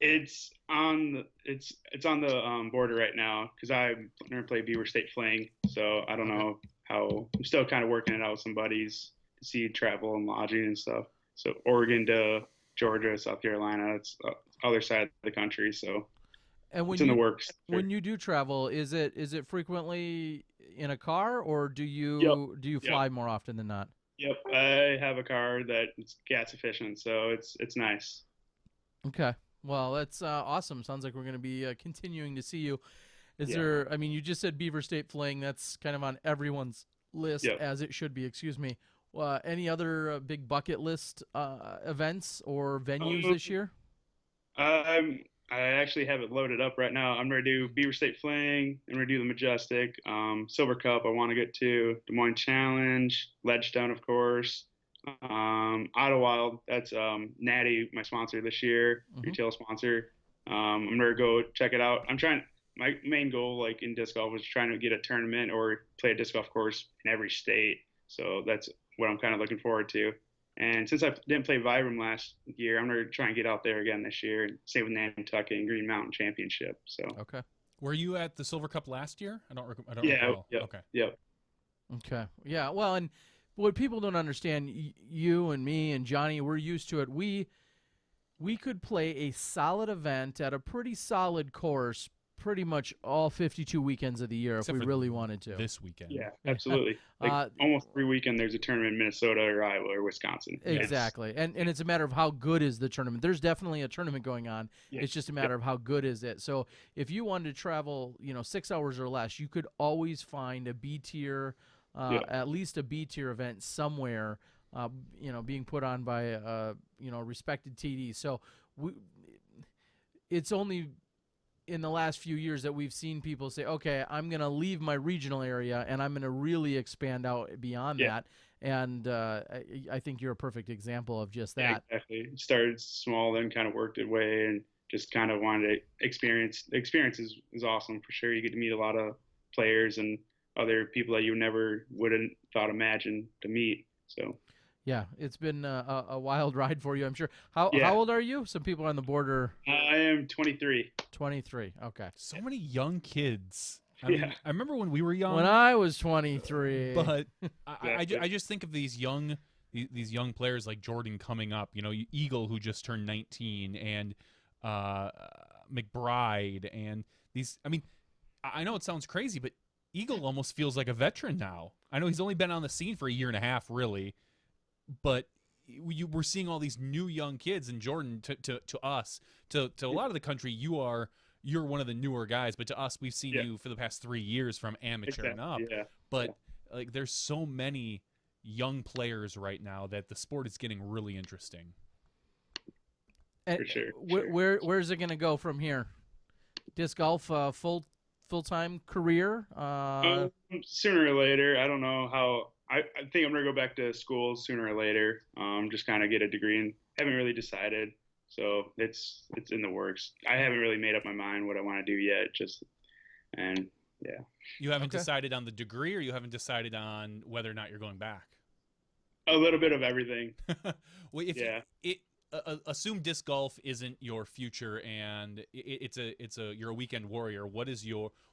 It's on the border right now because I'm going to play Beaver State Fling. So I don't know how. I'm still kind of working it out with some buddies to see travel and lodging and stuff. So Oregon to Georgia, South Carolina, it's the other side of the country. So it's in the works. Sure. When you do travel, is it frequently in a car, or do you fly more often than not? Yep, I have a car that's gas efficient, so it's nice. Okay. Well, that's awesome. Sounds like we're going to be continuing to see you. Is there? I mean, you just said Beaver State Fling. That's kind of on everyone's list, as it should be. Excuse me. Any other big bucket list events or venues this year? I actually have it loaded up right now. I'm going to do Beaver State Fling. I'm going to do the Majestic, Silver Cup. I want to get to Des Moines Challenge, Ledgestone, of course. Idlewild, that's Natty, my sponsor this year, retail sponsor. I'm gonna go check it out. My main goal, like in disc golf, was trying to get a tournament or play a disc golf course in every state. So that's what I'm kind of looking forward to. And since I didn't play Vibram last year, I'm gonna try and get out there again this year. Same with Nantucket and Green Mountain Championship. So okay. Were you at the Silver Cup last year? I don't recall. Yep, okay. Yep. Okay. Yeah. Well, and what people don't understand, you and me and Johnny, we're used to it. We could play a solid event at a pretty solid course pretty much all 52 weekends of the year if we really wanted to. This weekend. Yeah, absolutely. Like almost every weekend there's a tournament in Minnesota or Iowa or Wisconsin. Exactly. And it's a matter of how good is the tournament. There's definitely a tournament going on. Yeah. It's just a matter of how good is it. So if you wanted to travel, 6 hours or less, you could always find a B tier at least a B-tier event somewhere, being put on by a respected TD. So it's only in the last few years that we've seen people say, okay, I'm going to leave my regional area and I'm going to really expand out beyond that. And I think you're a perfect example of just that. Yeah, exactly. It started small, then kind of worked its way and just kind of wanted to experience. The experience is awesome for sure. You get to meet a lot of players and other people that you never wouldn't thought imagine to meet. So yeah, it's been a wild ride for you, I'm sure. How old are you? Some people on the border. I am 23. 23. Okay. So many young kids I mean, Yeah. I remember when we were young, When I was 23. but Exactly. I just think of these young players like Jordan coming up. You know, Eagle, who just turned 19, and McBride, and these. I mean, I know it sounds crazy, but Eagle almost feels like a veteran now. I know he's only been on the scene for a year and a half, really, but we're seeing all these new young kids. And Jordan, to us, to a lot of the country, you're one of the newer guys, but to us, we've seen you for the past 3 years from amateur and up. Yeah. But like, there's so many young players right now that the sport is getting really interesting. For sure. Where's it gonna go from here? Disc golf, full-time career. Sooner or later, I don't know how. I think I'm gonna go back to school sooner or later. Just kind of get a degree, and haven't really decided. So it's in the works. I haven't really made up my mind what I want to do yet. Yeah. You haven't Okay. decided on the degree, or you haven't decided on whether or not you're going back? A little bit of everything. Well, if Yeah. assume disc golf isn't your future, and you're a weekend warrior. What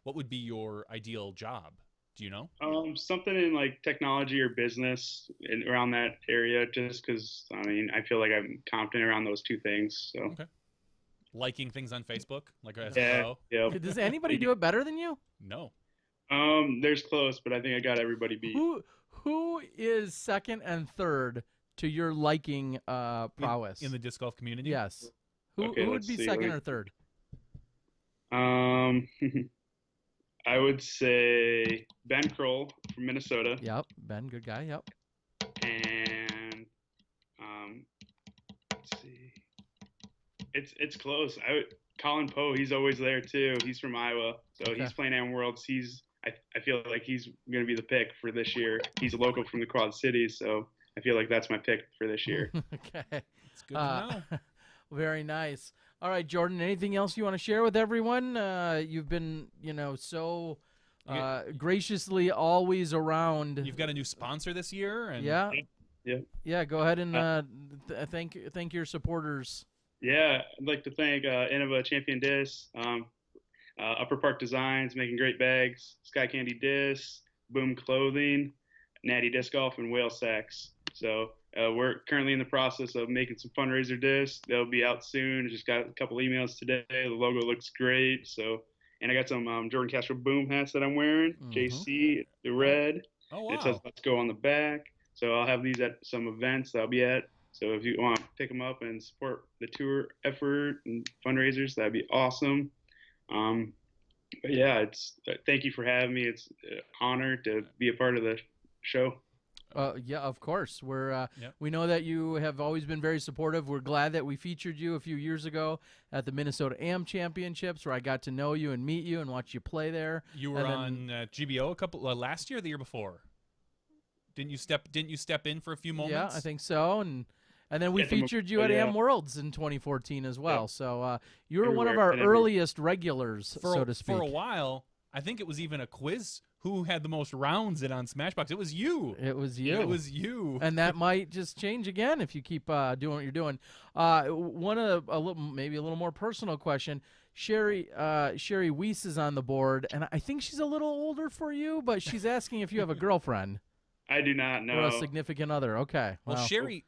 would be your ideal job? Do you know? Something in like technology or business around that area, just because I mean I feel like I'm confident around those two things. So Okay. Liking things on Facebook, like as a yeah, pro? yeah. Does anybody do it better than you? No. There's close, but I think I got everybody beat. Who is second and third to your liking prowess In the disc golf community? Yes. Who Okay, would let's be see, second like- or third? I would say Ben Kroll from Minnesota, Yep. Ben, good guy. Yep. and let's see, it's close. Colin Poe, he's always there too. He's from Iowa, so Okay. he's playing Am Worlds. I feel like he's going to be the pick for this year. He's a local from the Quad Cities, so I feel like that's my pick for this year. Okay. It's good to know. Very nice. All right, Jordan, anything else you want to share with everyone? You've been, so graciously always around. You've got a new sponsor this year, and Yeah. Yeah. Yeah, go ahead and thank your supporters. Yeah, I'd like to thank Innova Champion Disc, Upper Park Designs, making great bags, Sky Candy Disc, Boom Clothing, Natty Disc Golf, and Whale Sacks. So we're currently in the process of making some fundraiser discs. They'll be out soon. I just got a couple emails today. The logo looks great. So, and I got some Jordan Castro Boom hats that I'm wearing. Mhm. JC, the red. oh It says wow, "Let's Go" on the back. So I'll have these at some events that I'll be at. So if you want to pick them up and support the tour effort and fundraisers, that'd be awesome. But yeah, thank you for having me. It's an honor to be a part of the show. Yeah, of course. Yep. We know that you have always been very supportive. We're glad that we featured you a few years ago at the Minnesota Am Championships, where I got to know you and meet you and watch you play there. you were and then- on GBO a couple last year, or the year before. Didn't you step in for a few moments? Yeah, I think so. And then we Yeah, the mo- featured you at yeah. Am Worlds in 2014 as well. Yeah. So you were one of Everywhere our and everywhere. earliest regulars, so to speak. For a while. I think it was even a quiz. Who had the most rounds in on SmashBox? It was you. It was you. It was you. And that might just change again if you keep doing what you're doing. Maybe a little more personal question. Sherry Weiss is on the board, and I think she's a little older for you, but she's asking if you have a girlfriend I do not know. or a significant other. Okay. Well, Sherry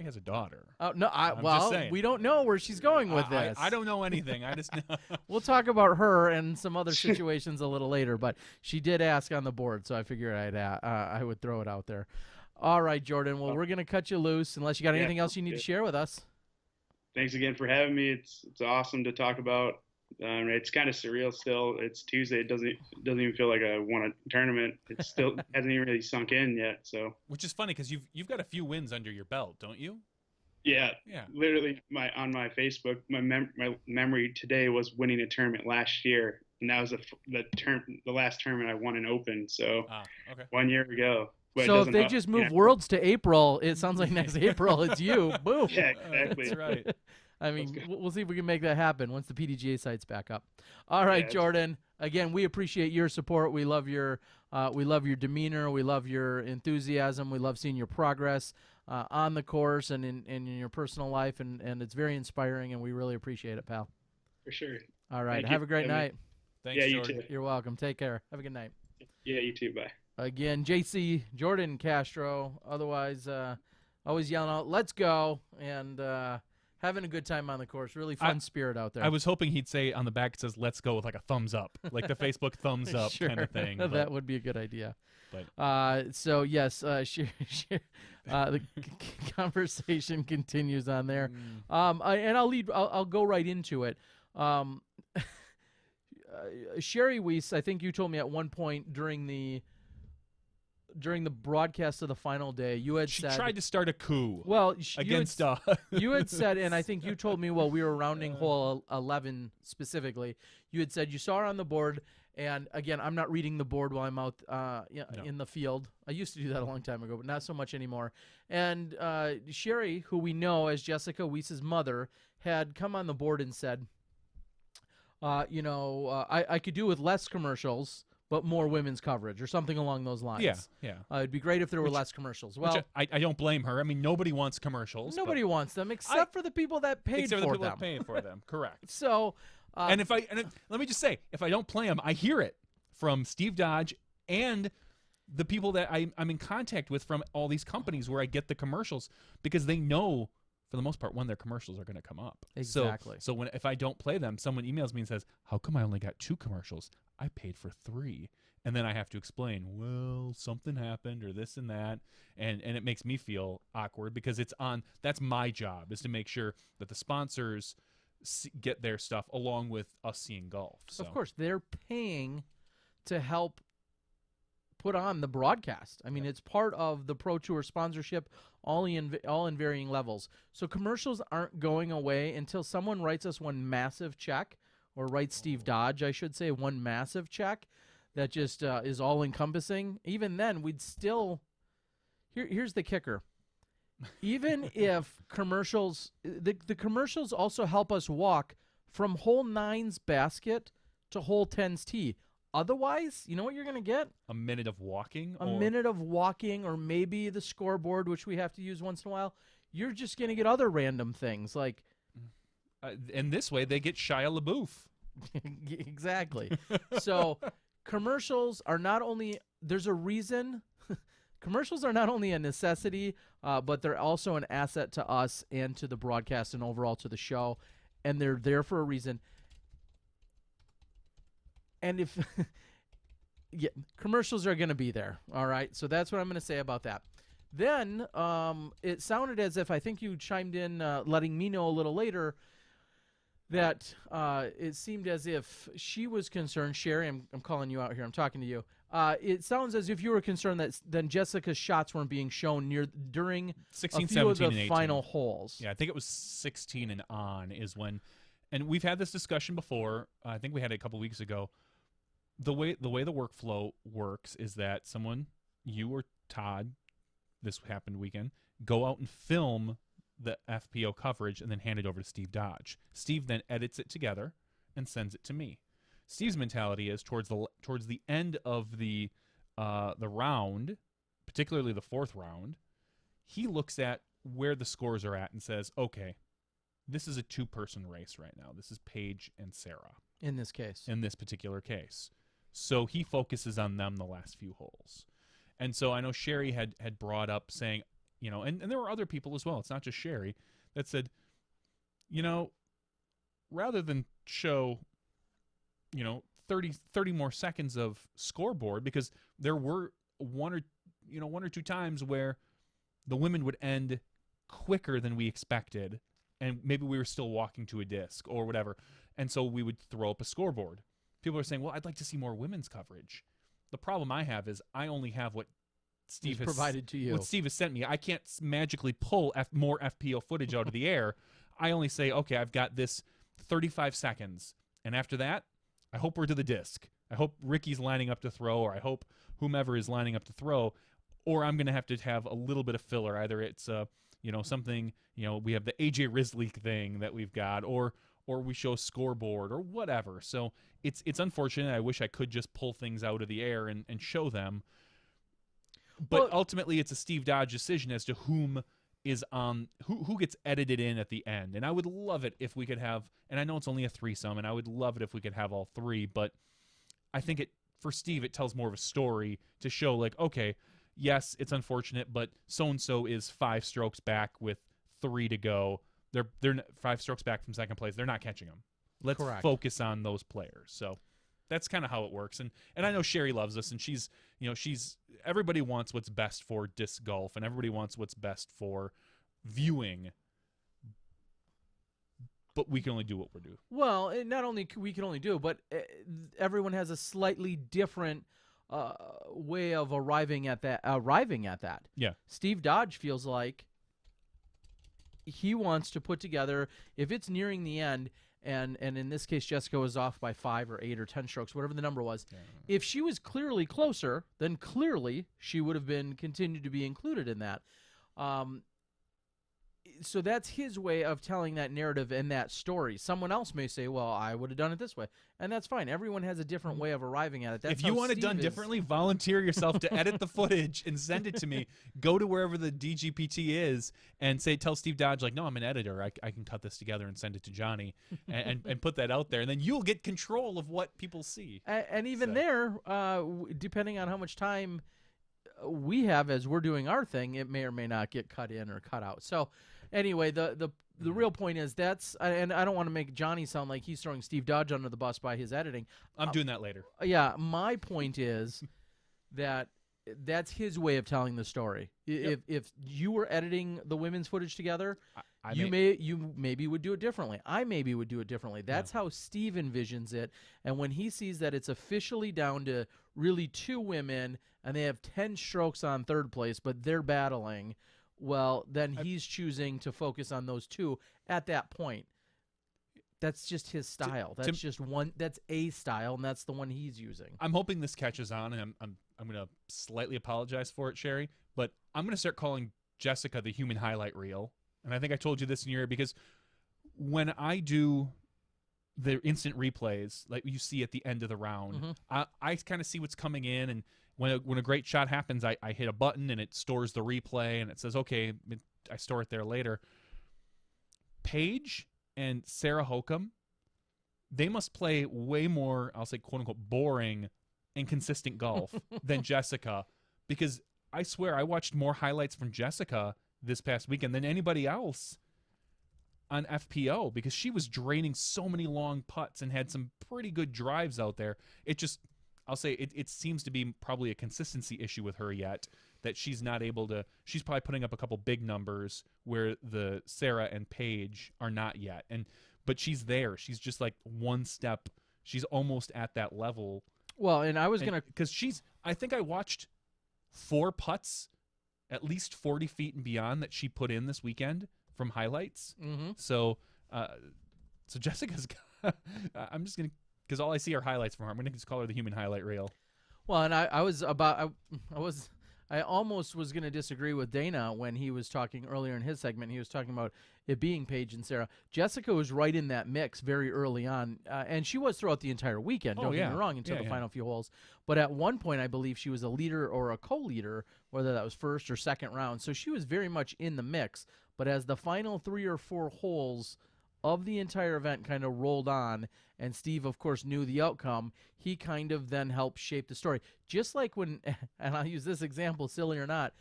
has a daughter. Oh no! I'm just Well, saying. we don't know where she's going with this. I don't know anything. I just know. We'll talk about her and some other situations a little later, but she did ask on the board, so I figured I would throw it out there. All right, Jordan. Well, we're gonna cut you loose unless you got Yeah, anything else you need to good. share with us. Thanks again for having me. It's awesome to talk about. It's kind of surreal still. It's Tuesday. It doesn't even feel like I won a tournament. It still hasn't even really sunk in yet. So Which is funny because you've got a few wins under your belt, don't you? yeah, Yeah. literally on my Facebook, my memory today was winning a tournament last year, and that was the last tournament I won in Open. So Okay. 1 year ago. But it So if doesn't they help- just move yeah. Worlds to April, it sounds like next April it's you. Boom. Yeah, exactly. That's right. I mean, Let's we'll see if we can make that happen once the PDGA site's back up. All right, Yeah, Jordan. Again, we appreciate your support. We love your demeanor. We love your enthusiasm. We love seeing your progress on the course and in your personal life, and it's very inspiring, and we really appreciate it, pal. For sure. All right, Thank have you a great for having me. night. Thanks, Yeah, you Jordan. too. You're welcome. Take care. Have a good night. Yeah, you too. Bye. Again, JC, Jordan Castro, otherwise always yelling out, let's go, and having a good time on the course. Really fun spirit out there. I was hoping he'd say on the back it says "Let's go" with like a thumbs up, like the Facebook thumbs up Sure. kind of thing. That would be a good idea. But So yes, the conversation continues on there, and I'll go right into it. Sherry Weiss, I think you told me at one point during the broadcast of the final day, you had she said tried to start a coup. Well, against you had said, and I think you told me, well, we were rounding hole 11 specifically. You had said you saw her on the board, and again, I'm not reading the board while I'm out in the field. I used to do that a long time ago, but not so much anymore. And Sherry, who we know as Jessica Weiss's mother, had come on the board and said, I could do with less commercials, but more women's coverage or something along those lines. Yeah. It'd be great if there were less commercials. Well, I don't blame her. I mean, nobody wants commercials. nobody wants them except for the people that paid except for for the people them. that paid for them. Correct. So, And let me just say, if I don't play them, I hear it from Steve Dodge and the people that I'm in contact with from all these companies where I get the commercials, because they know, for the most part, when their commercials are going to come up. Exactly. So if I don't play them, someone emails me and says, "How come I only got 2 commercials? I paid for 3." And then I have to explain, well, something happened or this and that, and it makes me feel awkward because that's my job, is to make sure that the sponsors get their stuff along with us seeing golf. So. Of course, they're paying to help put on the broadcast. I mean, it's part of the Pro Tour sponsorship, all in varying levels. So commercials aren't going away until someone writes us one massive check, or writes Steve Dodge, I should say, one massive check that just is all-encompassing. Even then, we'd still... Here's the kicker. Even if commercials... The commercials also help us walk from hole 9's basket to hole 10's tee. Otherwise, you know what you're going to get? A minute of walking? A minute of walking, or maybe the scoreboard, which we have to use once in a while. You're just going to get other random things like... and this way, they get Shia LaBeouf. Exactly. So commercials are not only... There's a reason... Commercials are not only a necessity, but they're also an asset to us and to the broadcast and overall to the show. And they're there for a reason. And if... yeah, commercials are going to be there. All right. So that's what I'm going to say about that. Then it sounded as if, I think you chimed in letting me know a little later, that it seemed as if she was concerned. Sherry, I'm calling you out here. I'm talking to you. It sounds as if you were concerned that then Jessica's shots weren't being shown during 16, a few 17, of the and 18. final holes. Yeah, I think it was 16 and on is when, and we've had this discussion before. I think we had it a couple weeks ago. The way the workflow works is that someone, you or Todd, this happened weekend, go out and film the FPO coverage and then hand it over to Steve Dodge. Steve then edits it together and sends it to me. Steve's mentality is towards the end of the round, particularly the 4th round, he looks at where the scores are at and says, okay, this is a 2-person race right now. This is Paige and Sarah. In this case. In this particular case. So he focuses on them the last few holes. And so I know Sherry had brought up saying, and there were other people as well, it's not just Sherry, that said, rather than show, 30 more seconds of scoreboard, because there were one or two times where the women would end quicker than we expected, and maybe we were still walking to a disc or whatever, and so we would throw up a scoreboard. People are saying, well, I'd like to see more women's coverage. The problem I have is I only have what Steve has provided to you. What Steve has sent me. I can't magically pull more FPO footage out of the air. I only say, okay, I've got this 35 seconds, and after that, I hope we're to the disc. I hope Ricky's lining up to throw, or I hope whomever is lining up to throw, or I'm going to have a little bit of filler. Either it's something, we have the AJ Risley thing that we've got, or we show a scoreboard or whatever. So it's unfortunate. I wish I could just pull things out of the air and show them. But ultimately, it's a Steve Dodge decision as to whom is who gets edited in at the end. And I would love it if we could have, and I know it's only a threesome, and I would love it if we could have all three, but I think for Steve, it tells more of a story to show, like, okay, yes, it's unfortunate, but so-and-so is 5 strokes back with 3 to go. They're 5 strokes back from second place. They're not catching them. Let's Correct. focus on those players. So that's kind of how it works. And I know Sherry loves this, and she's everybody wants what's best for disc golf, and everybody wants what's best for viewing. But we can only do what we're doing. Well, not only we can only do, but everyone has a slightly different way of arriving at that. Yeah. Steve Dodge feels like he wants to put together, if it's nearing the end, and in this case Jessica was off by 5 or 8 or 10 strokes, whatever the number was. Yeah. If she was clearly closer, then clearly she would have been continued to be included in that. So that's his way of telling that narrative and that story. Someone else may say, well, I would have done it this way. And that's fine. Everyone has a different way of arriving at it. That's if you want it done differently, volunteer yourself to edit the footage and send it to me. Go to wherever the DGPT is and tell Steve Dodge, like, no, I'm an editor. I can cut this together and send it to Johnny and put that out there. And then you'll get control of what people see. And even there, depending on how much time we have as we're doing our thing, it may or may not get cut in or cut out. So anyway, the real point is and I don't want to make Johnny sound like he's throwing Steve Dodge under the bus by his editing. I'm doing that later. Yeah, my point is that's his way of telling the story. Yep. If you were editing the women's footage together, you maybe would do it differently. I maybe would do it differently. That's how Steve envisions it. And when he sees that it's officially down to really 2 women and they have 10 strokes on third place, but they're battling, well, then he's choosing to focus on those 2 at that point. That's just his style. That's just one. That's a style, and that's the one he's using. I'm hoping this catches on, and I'm going to slightly apologize for it, Sherry, but I'm going to start calling Jessica the human highlight reel. And I think I told you this in your ear, because when I do the instant replays, like you see at the end of the round, I kind of see what's coming in, and when a great shot happens, I hit a button and it stores the replay and it says, okay, I store it there later. Paige and Sarah Hokum, they must play way more, I'll say, quote unquote, boring and consistent golf than Jessica, because I swear I watched more highlights from Jessica this past weekend than anybody else on FPO, because she was draining so many long putts and had some pretty good drives out there. It just, I'll say it seems to be probably a consistency issue with her yet, that she's not able to, she's probably putting up a couple big numbers where the Sarah and Paige are not yet. But she's there. She's just like one step. She's almost at that level. Well, and I was going to, because I think I watched 4 putts at least 40 feet and beyond that she put in this weekend from highlights. Mm-hmm. So Jessica's, I'm just going to, because all I see are highlights from her. I'm going to just call her the human highlight reel. Well, and I almost was going to disagree with Dana when he was talking earlier in his segment. He was talking about it being Paige and Sarah. Jessica was right in that mix very early on, and she was throughout the entire weekend, don't get me wrong, until the final few holes. But at one point, I believe she was a leader or a co-leader, whether that was first or second round. So she was very much in the mix. But as the final 3 or 4 holes of the entire event kind of rolled on, and Steve, of course, knew the outcome, he kind of then helped shape the story. Just like when, and I'll use this example, silly or not,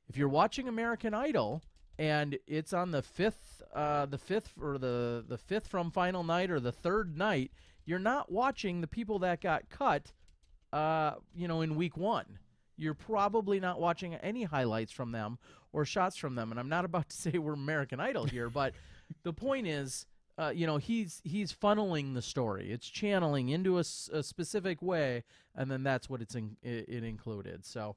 if you're watching American Idol and it's on the fifth from final night or the third night, you're not watching the people that got cut, in week 1. You're probably not watching any highlights from them or shots from them. And I'm not about to say we're American Idol here, but the point is, he's funneling the story. It's channeling into a specific way, and then that's what it included. So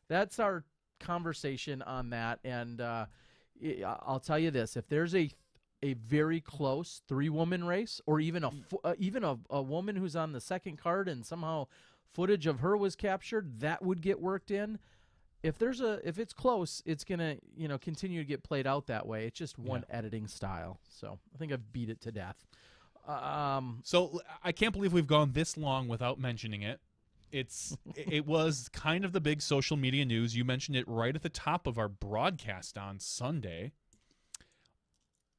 that's our conversation on that. And I'll tell you this: if there's a very close 3-woman race, or even a woman who's on the second card and somehow footage of her was captured, that would get worked in. If it's close, it's gonna continue to get played out that way. It's just one editing style. So I think I've beat it to death. So I can't believe we've gone this long without mentioning it. It was kind of the big social media news. You mentioned it right at the top of our broadcast on Sunday.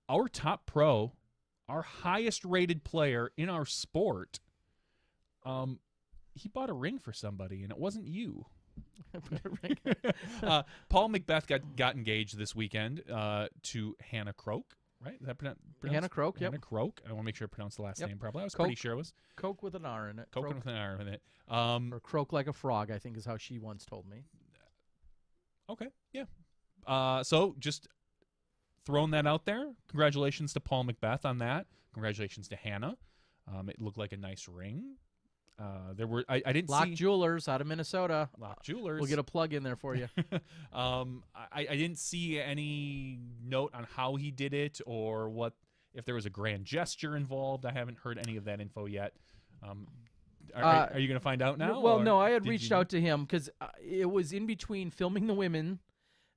Our top pro, our highest rated player in our sport, he bought a ring for somebody, and it wasn't you. Paul McBeth got engaged this weekend to Hannah Croak. Right? Is that Hannah Croak, Hannah Croak. I want to make sure I pronounce the last Yep. name properly. I was Coke. pretty sure it was. Coke with an R in it. Coke Croak. with an R in it. Or croak like a frog, I think is how she once told me. Okay, yeah. So just throwing that out there. Congratulations to Paul McBeth on that. Congratulations to Hannah. It looked like a nice ring. There were I didn't Lock see Jewelers out of Minnesota. Lock Jewelers. We'll get a plug in there for you. I didn't see any note on how he did it or what if there was a grand gesture involved. I haven't heard any of that info yet. Are you going to find out now? Well, no, I had did reached you- out to him because it was in between filming the women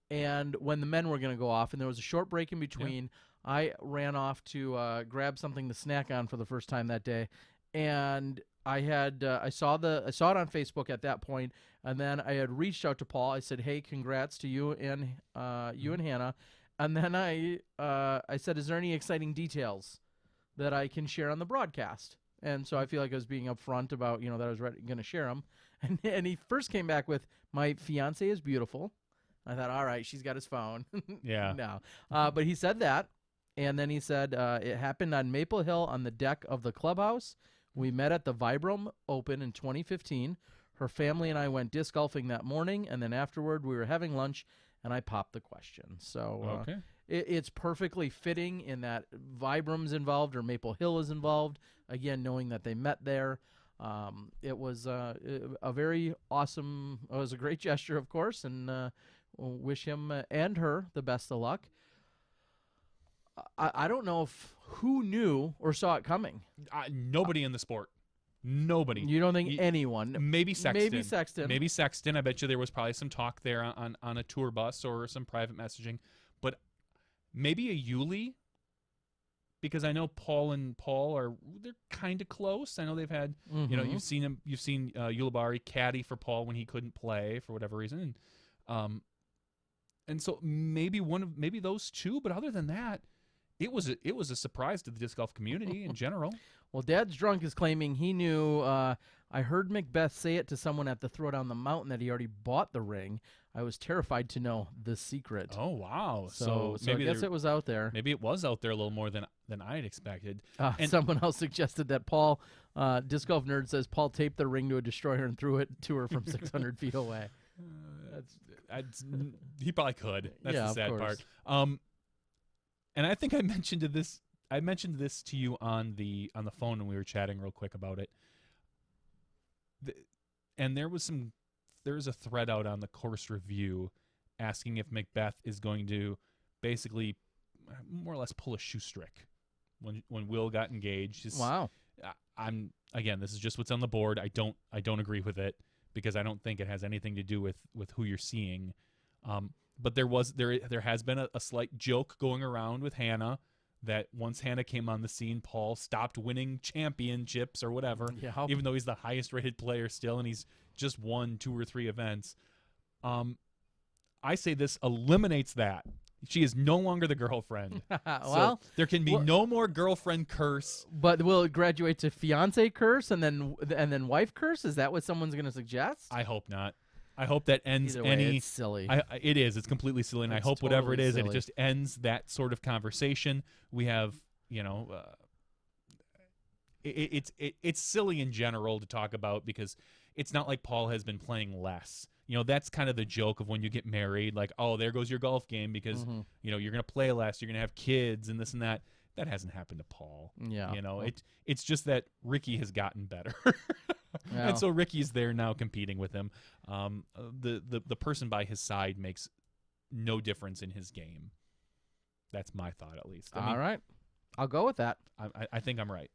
and when the men were going to go off, and there was a short break in between. I ran off to grab something to snack on for the first time that day, and I had I saw it on Facebook at that point, and then I had reached out to Paul. I said, "Hey, congrats to you and Hannah," and then I said, "Is there any exciting details that I can share on the broadcast?" And so I feel like I was being upfront about that I was going to share them, and he first came back with, "My fiance is beautiful." I thought, all right, she's got his phone. Yeah. No, but he said that, and then he said it happened on Maple Hill on the deck of the clubhouse. We met at the Vibram Open in 2015. Her family and I went disc golfing that morning, and then afterward we were having lunch, and I popped the question. So Okay. it's perfectly fitting in that Vibram's involved or Maple Hill is involved. Again, knowing that they met there, it was a very awesome. It was a great gesture, of course, and we'll wish him and her the best of luck. I don't know who knew or saw it coming. Nobody in the sport. Nobody. You don't think anyone? Maybe Sexton. Maybe Sexton. Maybe Sexton. I bet you there was probably some talk there on a tour bus or some private messaging. But maybe a Yuli, because I know Paul and Paul they're kind of close. I know they've had you've seen Ulibarri caddy for Paul when he couldn't play for whatever reason, and so maybe those two. But other than that, it was a surprise to the disc golf community in general. Well, Dad's Drunk is claiming he knew. I heard Macbeth say it to someone at the Throwdown the Mountain that he already bought the ring. I was terrified to know the secret. Oh wow! So maybe I guess it was out there. Maybe it was out there a little more than I had expected. And Someone else suggested that Paul, Disc Golf Nerd says Paul taped the ring to a destroyer and threw it to her from 600 feet away. He probably could. That's Yeah, the of sad course. part. And I think I mentioned this to you on the phone when we were chatting real quick about it. And there was a thread out on the course review asking if Macbeth is going to basically more or less pull a shoestrick when Will got engaged. Wow. This is just what's on the board. I don't agree with it because I don't think it has anything to do with who you're seeing. But there has been a slight joke going around with Hannah that once Hannah came on the scene, Paul stopped winning championships or whatever, Yeah. even though he's the highest rated player still, and he's just won 2 or 3 events. I say this eliminates that. She is no longer the girlfriend. Well, so there can be no more girlfriend curse. but will it graduate to fiance curse and then wife curse? Is that what someone's going to suggest? I hope not. I hope that ends Either way, any. it's silly. It is. It's completely silly, and I It's hope whatever it totally is, that it silly. just ends that sort of conversation. We have, it's silly in general to talk about because it's not like Paul has been playing less. That's kind of the joke of when you get married, like, oh, there goes your golf game because you're going to play less, you're going to have kids and this and that. That hasn't happened to Paul. Yeah. It's just that Ricky has gotten better. Well. And so Ricky's there now competing with him. The person by his side makes no difference in his game. That's my thought, at least. All right. I'll go with that. I think I'm right.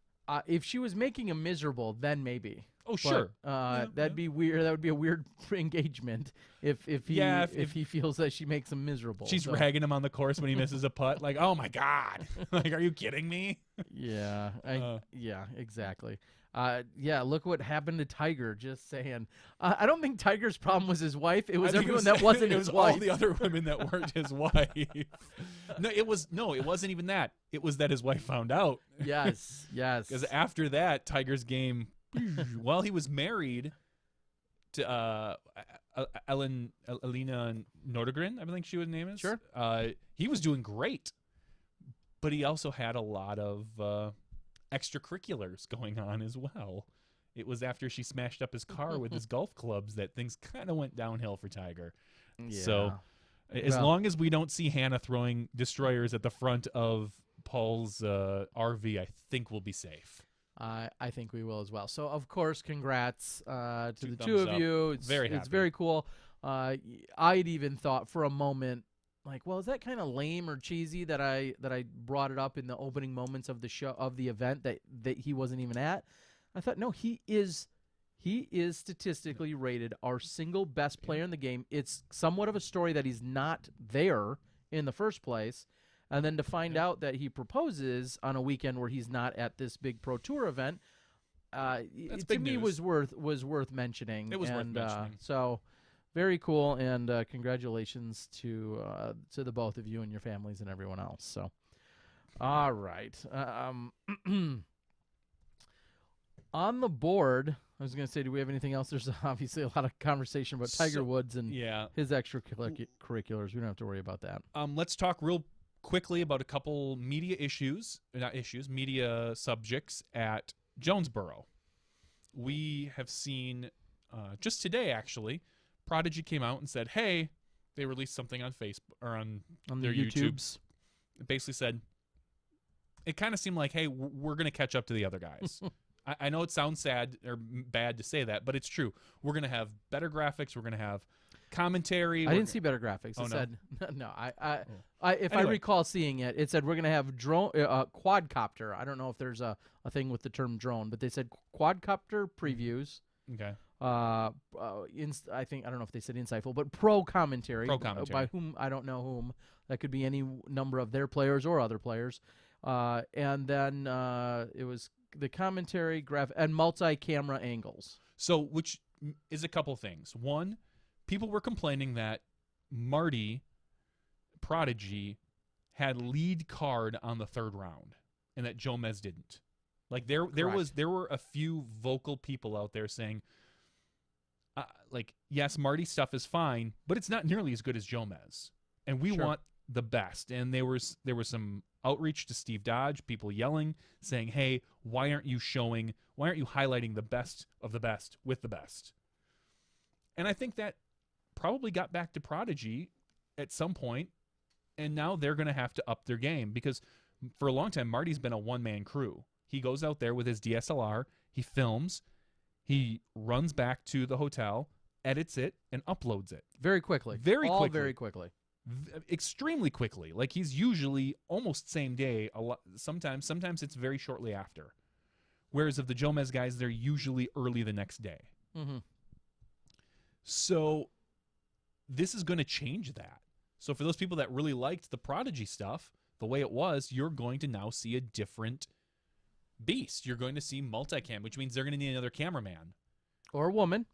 If she was making him miserable, then maybe. Oh, But, sure. that'd be weird. That would be a weird engagement if he feels that she makes him miserable. She's So, ragging him on the course when he misses a putt. Like, oh, my God. Like, are you kidding me? Yeah. Yeah, exactly. Yeah, look what happened to Tiger. Just saying. I don't think Tiger's problem was his wife. It was I think everyone that wasn't it his was wife. all the other women that weren't his wife. It wasn't even that. It was that his wife found out. Yes. Because after that, Tiger's game, well, he was married to Elena Nordegren, I think she was name is. Sure. He was doing great, but he also had a lot of extracurriculars going on as well. It was after she smashed up his car with his golf clubs that things kind of went downhill for Tiger. Yeah. So as long as we don't see Hannah throwing destroyers at the front of Paul's RV, I think we'll be safe. I think we will as well. So, of course, congrats to the Thumbs two of up. you. It's Very It's happy. very cool. I'd even thought for a moment, like, well, is that kind of lame or cheesy that I brought it up in the opening moments of the show, of the event that he wasn't even at? I thought, no, he is statistically rated our single best player in the game. It's somewhat of a story that he's not there in the first place. And then to find out that he proposes on a weekend where he's not at this big Pro Tour event, to big me news. was worth mentioning. It was worth mentioning. So very cool, and congratulations to the both of you and your families and everyone else. So, all right. On the board, I was going to say, do we have anything else? There's obviously a lot of conversation about Tiger Woods and Yeah. his extracurriculars. We don't have to worry about that. Let's talk real quickly about a couple media subjects at Jonesboro. We have seen, just today actually, Prodigy came out and said, hey, they released something on Facebook or on their YouTubes. It basically said, it kind of seemed like, hey, we're going to catch up to the other guys. I know it sounds sad or bad to say that, but it's true. We're going to have better graphics. We're going to have commentary. I didn't see better graphics. Oh, It no? said no. If I Anyway. recall seeing it, it said we're gonna have drone quadcopter. I don't know if there's a thing with the term drone, but they said quadcopter previews. Okay. I don't know if they said insightful, but pro commentary. Pro commentary. By whom I don't know whom. That could be any number of their players or other players. And then it was the commentary and multi-camera angles. So, which is a couple things. One, people were complaining that Marty, Prodigy, had lead card on the third round, and that Jomez didn't. Like there were a few vocal people out there saying, like, yes, Marty's stuff is fine, but it's not nearly as good as Jomez, and we want the best. And there was some outreach to Steve Dodge, people yelling, saying, hey, why aren't you highlighting the best of the best with the best? And I think that probably got back to Prodigy at some point, and now they're going to have to up their game, because for a long time, Marty's been a one-man crew. He goes out there with his DSLR, he films, he runs back to the hotel, edits it, and uploads it. Very quickly. Very quickly. Extremely quickly. Like, he's usually almost same day. Sometimes it's very shortly after. Whereas of the Jomez guys, they're usually early the next day. Mm-hmm. So this is going to change that. So for those people that really liked the Prodigy stuff, the way it was, you're going to now see a different beast. You're going to see multicam, which means they're going to need another cameraman. Or woman.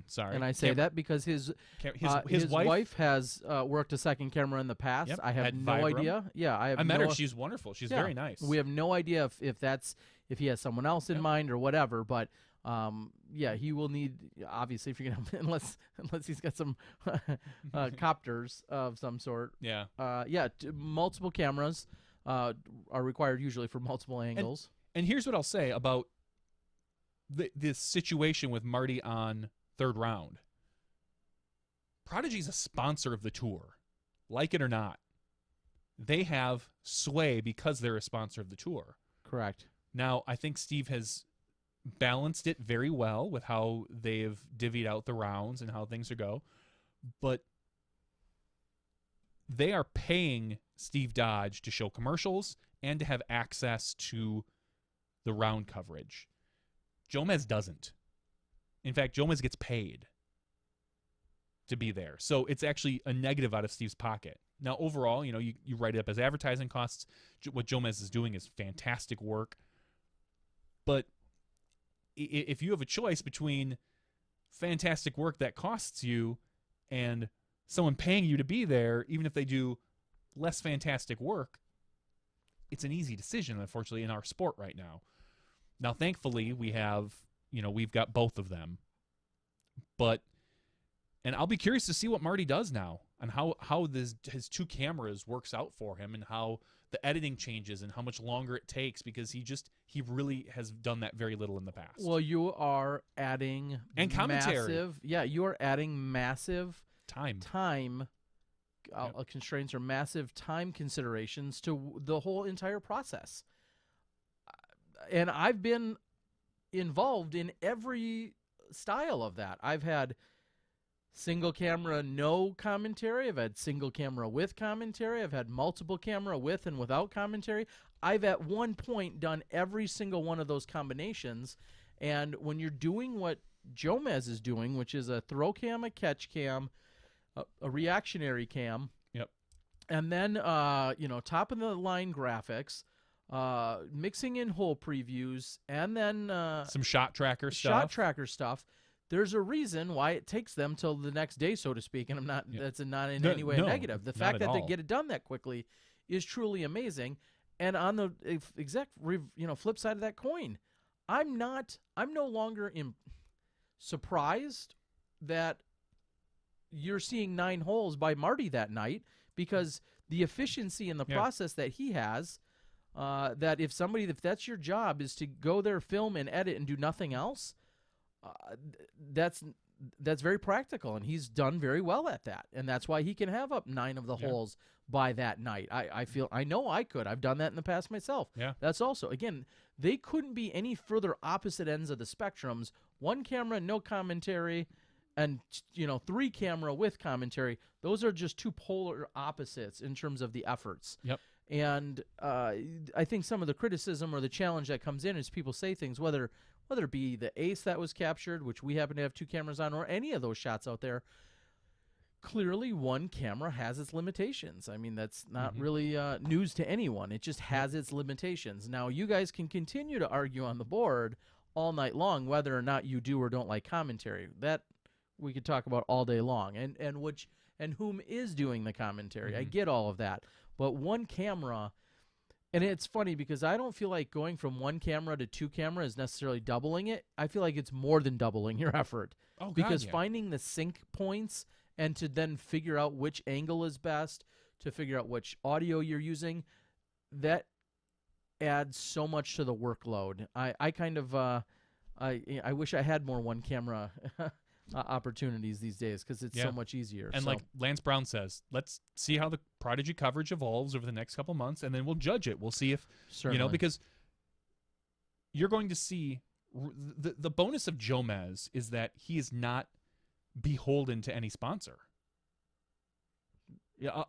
Sorry. And I say that because his wife has worked a second camera in the past. Yep, I have at no Vibram. idea. Yeah, I met her. She's wonderful. She's very nice. We have no idea if he has someone else in mind or whatever, but he will need, obviously, if you're gonna unless he's got some copters of some sort. Yeah. Multiple cameras are required usually for multiple angles. And here's what I'll say about this situation with Marty on third round. Prodigy's a sponsor of the tour, like it or not. They have sway because they're a sponsor of the tour. Correct. Now, I think Steve has balanced it very well with how they've divvied out the rounds and how things go. But they are paying Steve Dodge to show commercials and to have access to the round coverage. Jomez doesn't. In fact, Jomez gets paid to be there. So it's actually a negative out of Steve's pocket. Now, overall, you write it up as advertising costs. What Jomez is doing is fantastic work. But if you have a choice between fantastic work that costs you and someone paying you to be there, even if they do less fantastic work, it's an easy decision, unfortunately, in our sport right now. Now, thankfully, we've got both of them. And I'll be curious to see what Marty does now and how his 2 cameras works out for him and how the editing changes and how much longer it takes, because he really has done that very little in the past. Well, you are adding and commentary. You are adding massive time constraints or massive time considerations to the whole entire process. And I've been involved in every style of that. I've had single camera, no commentary. I've had single camera with commentary. I've had multiple camera with and without commentary. I've at one point done every single one of those combinations. And when you're doing what Jomez is doing, which is a throw cam, a catch cam, a reactionary cam, yep, and then top of the line graphics, mixing in hole previews, and then some shot tracker stuff. There's a reason why it takes them till the next day, so to speak, and that's not in any way negative. The fact that they get it done that quickly is truly amazing. And on the exact flip side of that coin, I'm no longer surprised that you're seeing 9 holes by Marty that night, because the efficiency in the process that he has, that if that's your job is to go there, film and edit and do nothing else, that's very practical, and he's done very well at that, and that's why he can have up 9 of the holes by that night. I know I could. I've done that in the past myself. Yeah. That's also, again, they couldn't be any further opposite ends of the spectrums. 1 camera, no commentary, and 3 camera with commentary. Those are just 2 polar opposites in terms of the efforts. Yep. And I think some of the criticism or the challenge that comes in is people say things, whether it be the ace that was captured, which we happen to have 2 cameras on, or any of those shots out there. Clearly, 1 camera has its limitations. I mean, that's not really news to anyone. It just has its limitations. Now, you guys can continue to argue on the board all night long whether or not you do or don't like commentary. That we could talk about all day long, and whom is doing the commentary. I get all of that. But 1 camera, and it's funny because I don't feel like going from 1 camera to 2 camera is necessarily doubling it. I feel like it's more than doubling your effort. Oh, God, because yeah. finding the sync points and to then figure out which angle is best, to figure out which audio you're using, that adds so much to the workload. I wish I had more 1 camera opportunities these days, because it's so much easier. And like Lance Brown says, let's see how the Prodigy coverage evolves over the next couple months, and then we'll judge it. We'll see if because you're going to see the bonus of Jomez is that he is not beholden to any sponsor,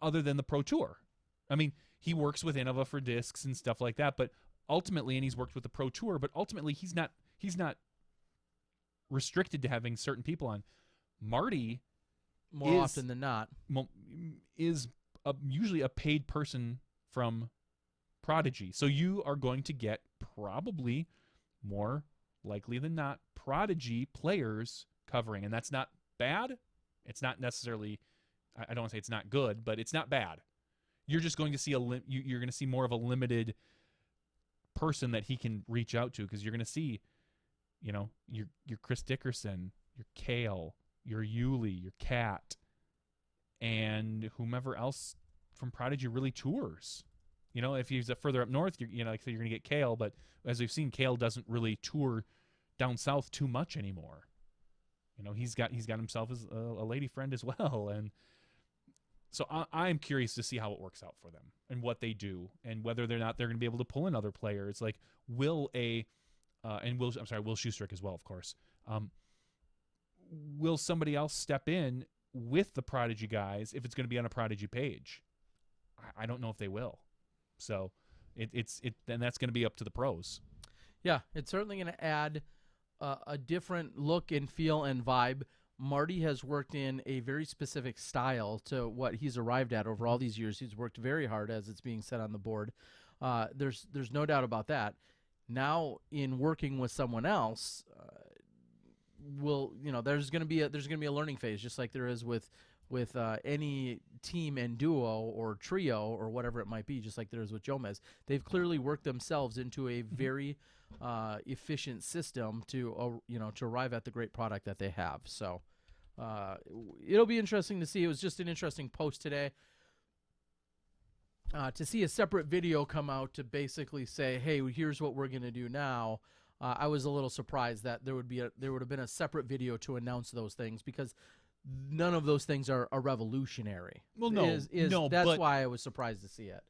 other than the Pro Tour. I mean, he works with Innova for discs and stuff like that, but ultimately, and he's worked with the Pro Tour, but ultimately he's not restricted to having certain people on. Marty, more often than not, is usually a paid person from Prodigy. So you are going to get probably more likely than not Prodigy players covering, and that's not bad. It's not necessarily, I don't want to say it's not good, but it's not bad. You're just going to see you're going to see more of a limited person that he can reach out to, because you're going to see, your Chris Dickerson, your Kale, your Yuli, your Cat, and whomever else from Prodigy really tours. If he's further up north, you're going to get Kale, but as we've seen, Kale doesn't really tour down south too much anymore. He's got himself as a lady friend as well, and so I'm curious to see how it works out for them and what they do, and whether they're going to be able to pull in other players. Like Will Schustrick as well, of course. Will somebody else step in with the Prodigy guys if it's going to be on a Prodigy page? I don't know if they will. So then that's going to be up to the pros. Yeah, it's certainly going to add a different look and feel and vibe. Marty has worked in a very specific style to what he's arrived at over all these years. He's worked very hard, as it's being said on the board. There's no doubt about that. Now, in working with someone else, there's going to be a learning phase, just like there is with any team and duo or trio or whatever it might be, just like there is with Jomez. They've clearly worked themselves into a very efficient system to arrive at the great product that they have. So it'll be interesting to see. It was just an interesting post today. To see a separate video come out to basically say, hey, here's what we're going to do now. I was a little surprised that there would have been a separate video to announce those things, because none of those things are revolutionary. Well, That's why I was surprised to see it.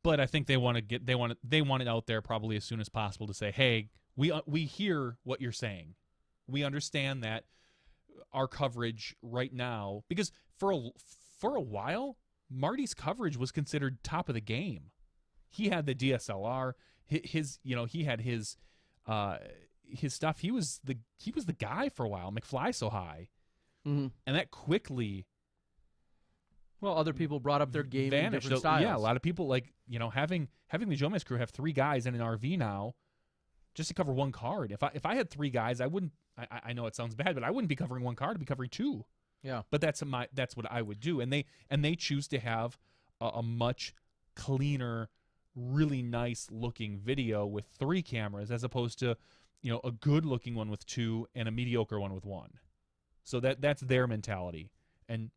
But I think they want it out there probably as soon as possible to say, hey, we hear what you're saying. We understand that our coverage right now, because for a while, Marty's coverage was considered top of the game. He had the DSLR. He had his stuff. He was the guy for a while. McFly so high, and that quickly. Well, other people brought up their game in vanished. different styles. Yeah, a lot of people having the Jomez crew have 3 guys in an RV now, just to cover one card. If I had 3 guys, I wouldn't. I know it sounds bad, but I wouldn't be covering one card. I'd be covering 2. Yeah, but that's what I would do, and they choose to have a much cleaner, really nice looking video with 3 cameras as opposed to a good looking one with 2 and a mediocre one with 1. So that's their mentality, and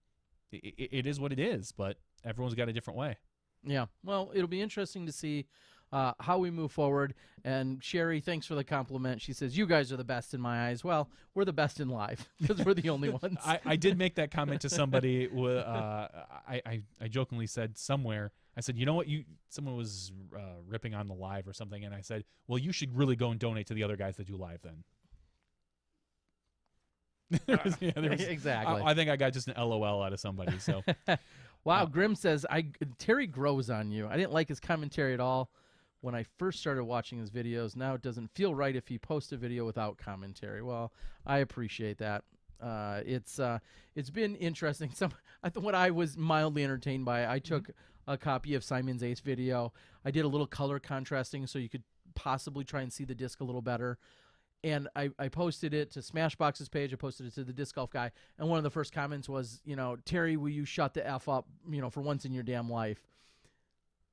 it is what it is. But everyone's got a different way. Yeah. Well, it'll be interesting to see how we move forward. And Sherry, thanks for the compliment. She says, you guys are the best in my eyes. Well, we're the best in live because we're the only ones. I did make that comment to somebody. I jokingly said somewhere, I said, you know what? Someone was ripping on the live or something, and I said, well, you should really go and donate to the other guys that do live then. Exactly. I think I got just an LOL out of somebody. So, wow. Grim says, Terry grows on you. I didn't like his commentary at all when I first started watching his videos. Now it doesn't feel right if he posts a video without commentary. Well, I appreciate that. It's been interesting. What I was mildly entertained by, I took a copy of Simon's Ace video. I did a little color contrasting so you could possibly try and see the disc a little better. And I posted it to SmashBoxx's page. I posted it to the Disc Golf guy. And one of the first comments was, Terry, will you shut the F up, for once in your damn life?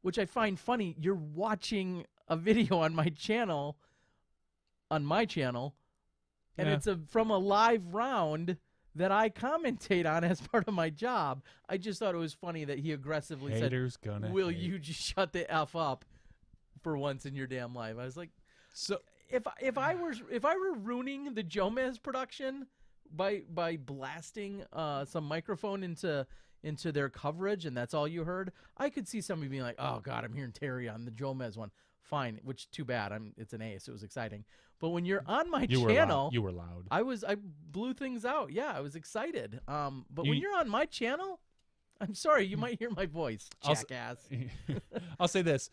Which I find funny. You're watching a video on my channel, and it's from a live round that I commentate on as part of my job. I just thought it was funny that he aggressively Haters said, gonna will hate. you just shut the F up for once in your damn life? I was like, so if I were ruining the Jomez production by blasting some microphone into their coverage and that's all you heard, I could see somebody being like, oh God, I'm hearing Terry on the Jomez one. Fine, which too bad. It's an ace. It was exciting. But when you're on my channel, you were loud. I blew things out. Yeah, I was excited. But when you're on my channel, I'm sorry, you might hear my voice, jackass. I'll say this.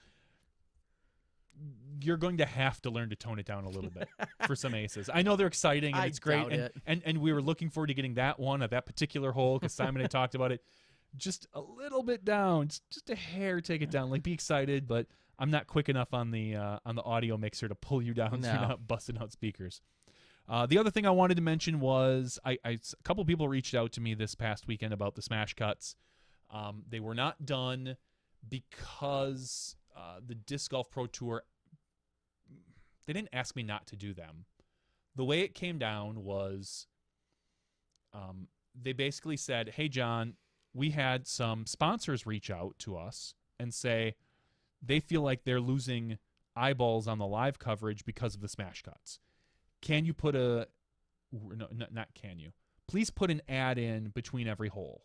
You're going to have to learn to tone it down a little bit for some aces. I know they're exciting and it's great, and we were looking forward to getting that one at that particular hole because Simon had talked about it. Just a little bit down, just a hair. Take it down. Like, be excited, but I'm not quick enough on the audio mixer to pull you down so you're not busting out speakers. The other thing I wanted to mention was a couple people reached out to me this past weekend about the Smash Cuts. They were not done because the Disc Golf Pro Tour, they didn't ask me not to do them. The way it came down was they basically said, hey, John, we had some sponsors reach out to us and say they feel like they're losing eyeballs on the live coverage because of the Smash Cuts. Can you put not can you? Please put an ad in between every hole.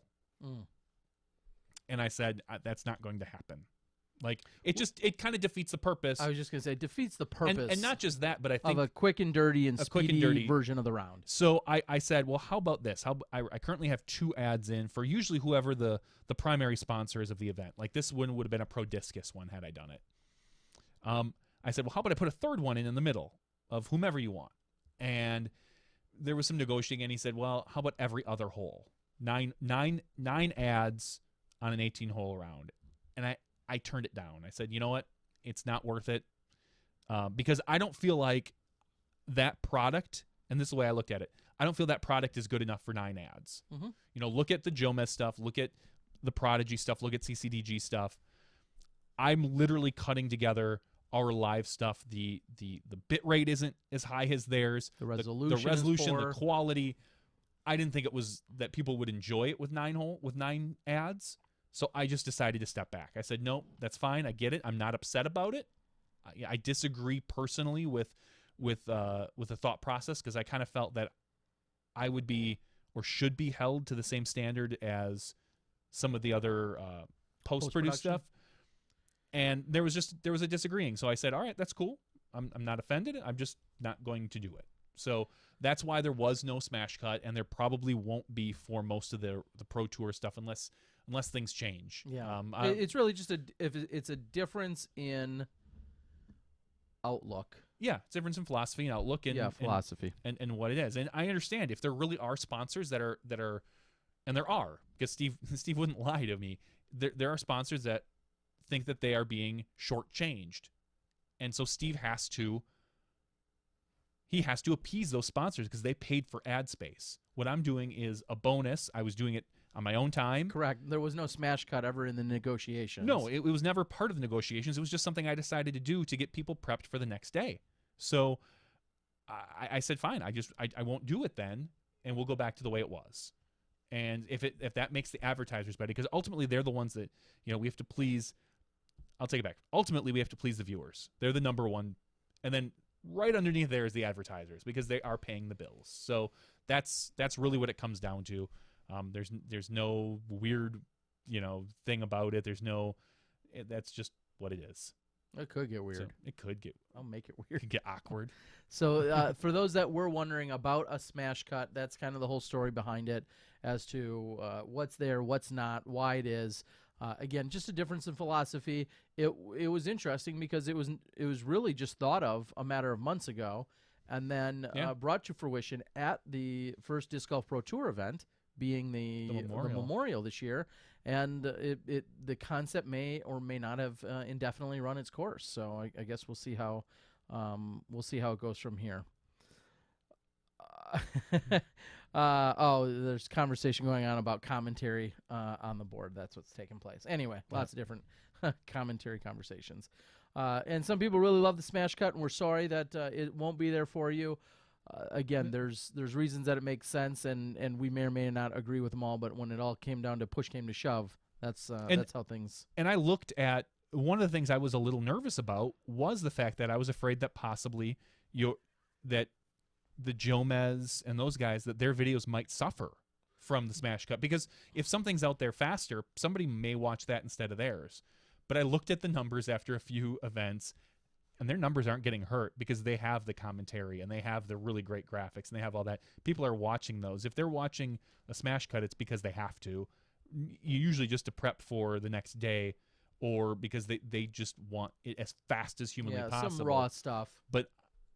And I said, that's not going to happen. Like, it kind of defeats the purpose. I was just going to say, defeats the purpose. And not just that, but I think of a quick and dirty and speedy version of the round. So I said, well, how about this? I currently have 2 ads in for usually whoever the primary sponsor is of the event. Like, this one would have been a Pro Discus one had I done it. I said, well, how about I put a 3rd one in the middle of whomever you want? And there was some negotiating, and he said, well, how about every other hole? 9 ads on an 18-hole round. And I turned it down. I said, you know what? It's not worth it. because I don't feel like that product, and this is the way I looked at it, I don't feel that product is good enough for 9 ads. You know, look at the Jomez stuff, look at the Prodigy stuff, look at CCDG stuff. I'm literally cutting together our live stuff. The bit rate isn't as high as theirs. The resolution, the resolution, is poor. the quality. I didn't think it was that people would enjoy it with 9 ads. So I just decided to step back. I said, no, that's fine. I get it. I'm not upset about it. I disagree personally with the thought process, because I kind of felt that I would be or should be held to the same standard as some of the other post-produced stuff. And there was a disagreeing. So I said, all right, that's cool. I'm not offended. I'm just not going to do it. So that's why there was no smash cut, and there probably won't be for most of the Pro Tour stuff unless things change. Yeah, it's really just it's a difference in outlook. Yeah, it's a difference in philosophy and outlook, and philosophy and what it is. And I understand if there really are sponsors that are, and there are, because Steve wouldn't lie to me. There are sponsors that think that they are being shortchanged, and so Steve has to appease those sponsors because they paid for ad space. What I'm doing is a bonus. I was doing it on my own time. Correct. There was no smash cut ever in the negotiations. No, it was never part of the negotiations. It was just something I decided to do to get people prepped for the next day. So I said, fine, I won't do it then, and we'll go back to the way it was. And if that makes the advertisers better, because ultimately they're the ones that, you know, we have to please. I'll take it back. Ultimately, we have to please the viewers. They're the number one, and then right underneath there is the advertisers, because they are paying the bills. So that's really what it comes down to. There's no weird, you know, thing about it. That's just what it is. It could get weird. So it could get. I'll make it It weird. could get awkward. So for those that were wondering about a smash cut, that's kind of the whole story behind it, as to what's there, what's not, why it is. Again, just a difference in philosophy. It was interesting because it was really just thought of a matter of months ago, and then brought to fruition at the first Disc Golf Pro Tour event, being the Memorial this year, and the concept may or may not have indefinitely run its course. So I guess we'll see how it goes from here. There's conversation going on about commentary on the board. That's what's taking place. Anyway, lots of different commentary conversations. And some people really love the smash cut, and we're sorry that it won't be there for you. Again, there's reasons that it makes sense, and we may or may not agree with them all. But when it all came down to push came to shove, that's how things. And I looked at one of the things I was a little nervous about was the fact that I was afraid that possibly that the Jomez and those guys, that their videos might suffer from the smash cut, because if something's out there faster, somebody may watch that instead of theirs. But I looked at the numbers after a few events, and their numbers aren't getting hurt because they have the commentary and they have the really great graphics and they have all that. People are watching those. If they're watching a smash cut, it's because they have to. Usually just to prep for the next day, or because they just want it as fast as humanly possible. Some raw stuff. But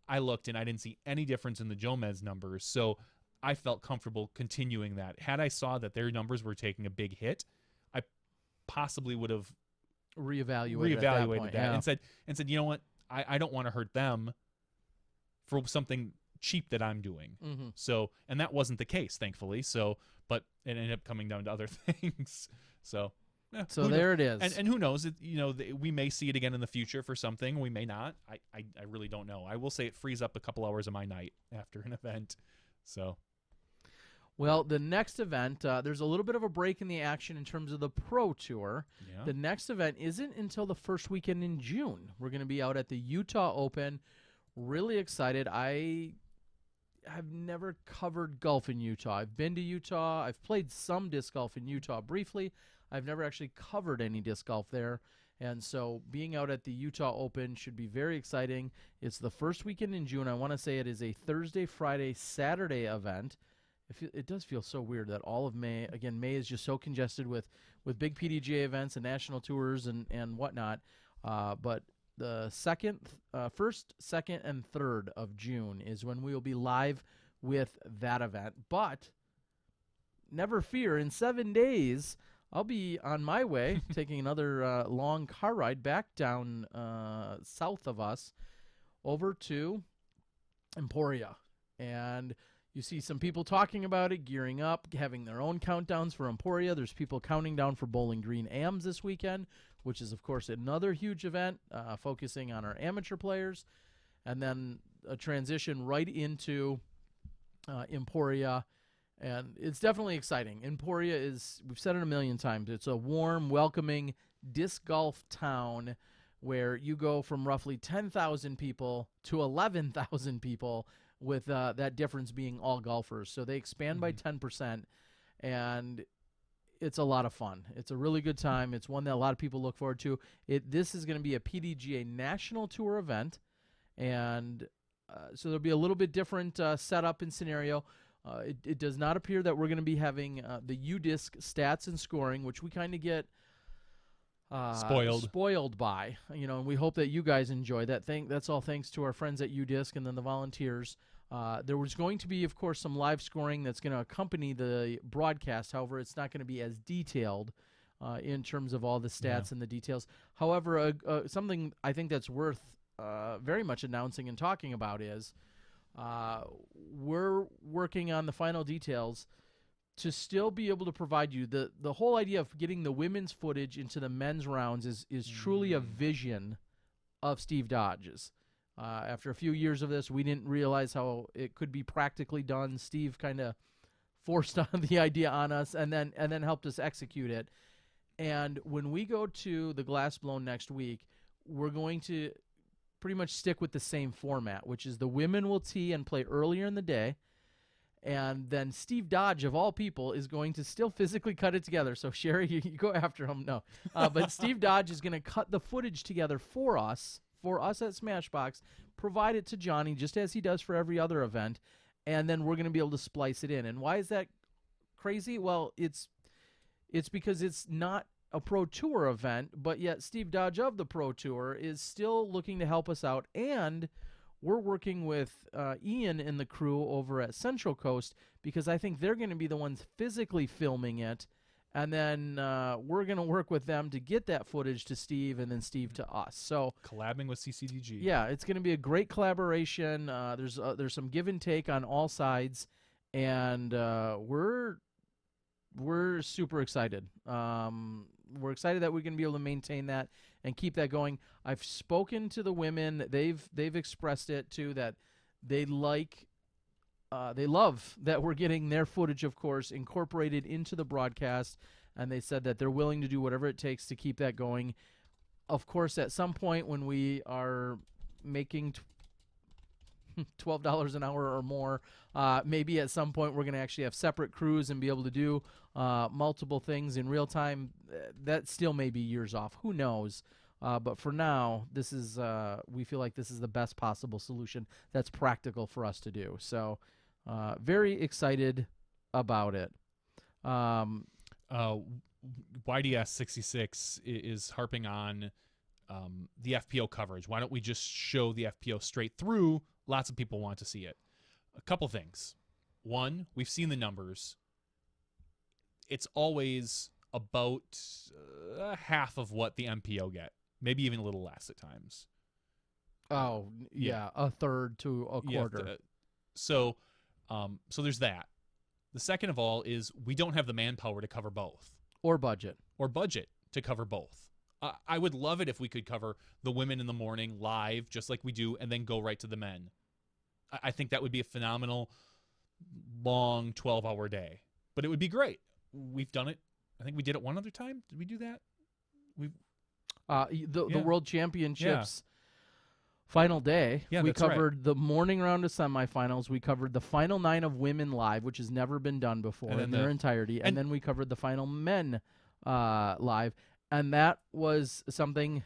I looked and I didn't see any difference in the Jomez numbers, so I felt comfortable continuing that. Had I saw that their numbers were taking a big hit, I possibly would have reevaluated that, and said, you know what, I don't want to hurt them for something cheap that I'm doing. Mm-hmm. So, and that wasn't the case, thankfully. So, but it ended up coming down to other things. So. Yeah, so there it is. And who knows? We may see it again in the future for something. We may not. I really don't know. I will say it frees up a couple hours of my night after an event. So, well, the next event, there's a little bit of a break in the action in terms of the Pro Tour. Yeah. The next event isn't until the first weekend in June. We're going to be out at the Utah Open. Really excited. I have never covered golf in Utah. I've been to Utah. I've played some disc golf in Utah briefly. I've never actually covered any disc golf there, and so being out at the Utah Open should be very exciting. It's the first weekend in June. I want to say it is a Thursday, Friday, Saturday event. It does feel so weird that all of May, again, May is just so congested with big PDGA events and national tours and whatnot, but the first, second, and third of June is when we will be live with that event. But never fear, in 7 days, I'll be on my way, taking another long car ride back down south of us, over to Emporia. And you see some people talking about it, gearing up, having their own countdowns for Emporia. There's people counting down for Bowling Green AMs this weekend, which is, of course, another huge event focusing on our amateur players. And then a transition right into Emporia. And it's definitely exciting. Emporia is, we've said it a million times, it's a warm, welcoming disc golf town where you go from roughly 10,000 people to 11,000 people, with that difference being all golfers. So they expand by 10%, and it's a lot of fun. It's a really good time. It's one that a lot of people look forward to. This is going to be a PDGA National Tour event, and so there'll be a little bit different setup and scenario. It does not appear that we're going to be having the UDisc stats and scoring, which we kind of get spoiled by, and we hope that you guys enjoy that thing. That's all thanks to our friends at UDisc and then the volunteers. There was going to be, of course, some live scoring that's going to accompany the broadcast. However, it's not going to be as detailed in terms of all the stats and the details. However, something I think that's worth very much announcing and talking about is we're working on the final details to still be able to provide you the whole idea of getting the women's footage into the men's rounds is truly a vision of Steve Dodge's. After a few years of this, we didn't realize how it could be practically done. Steve kind of forced on the idea on us and then helped us execute it. And when we go to the Glass Blown next week, we're going to pretty much stick with the same format, which is the women will tee and play earlier in the day. And then Steve Dodge, of all people, is going to still physically cut it together. So, Sherry, you go after him. No. But Steve Dodge is going to cut the footage together for us at SmashBoxx, provide it to Johnny just as he does for every other event, and then we're going to be able to splice it in. And why is that crazy? Well, it's because it's not a Pro Tour event, but yet Steve Dodge of the Pro Tour is still looking to help us out, and we're working with Ian and the crew over at Central Coast because I think they're going to be the ones physically filming it, and then we're going to work with them to get that footage to Steve and then Steve to us. So collabing with CCDG. Yeah, it's going to be a great collaboration. There's some give and take on all sides, and we're super excited. We're excited that we're going to be able to maintain that and keep that going. I've spoken to the women. They've expressed it too, that they love that we're getting their footage, of course, incorporated into the broadcast, and they said that they're willing to do whatever it takes to keep that going. Of course, at some point when we are making $12 an hour or more, maybe at some point we're going to actually have separate crews and be able to do multiple things in real time. That still may be years off. Who knows? But for now, this is we feel like this is the best possible solution that's practical for us to do. So very excited about it. YDS66 is harping on the FPO coverage. Why don't we just show the FPO straight through? Lots of people want to see it. A couple things. One, we've seen the numbers. It's always about half of what the MPO get. Maybe even a little less at times. Oh, yeah, a third to a quarter. So there's that. The second of all is we don't have the manpower to cover both. Or budget to cover both. I would love it if we could cover the women in the morning live, just like we do, and then go right to the men. I think that would be a phenomenal, long 12-hour day. But it would be great. We've done it. I think we did it one other time. Did we do that? The World Championships final day. Yeah, we that's covered the morning round of semifinals. We covered the final 9 of women live, which has never been done before in their entirety. And then we covered the final men live. And that was something,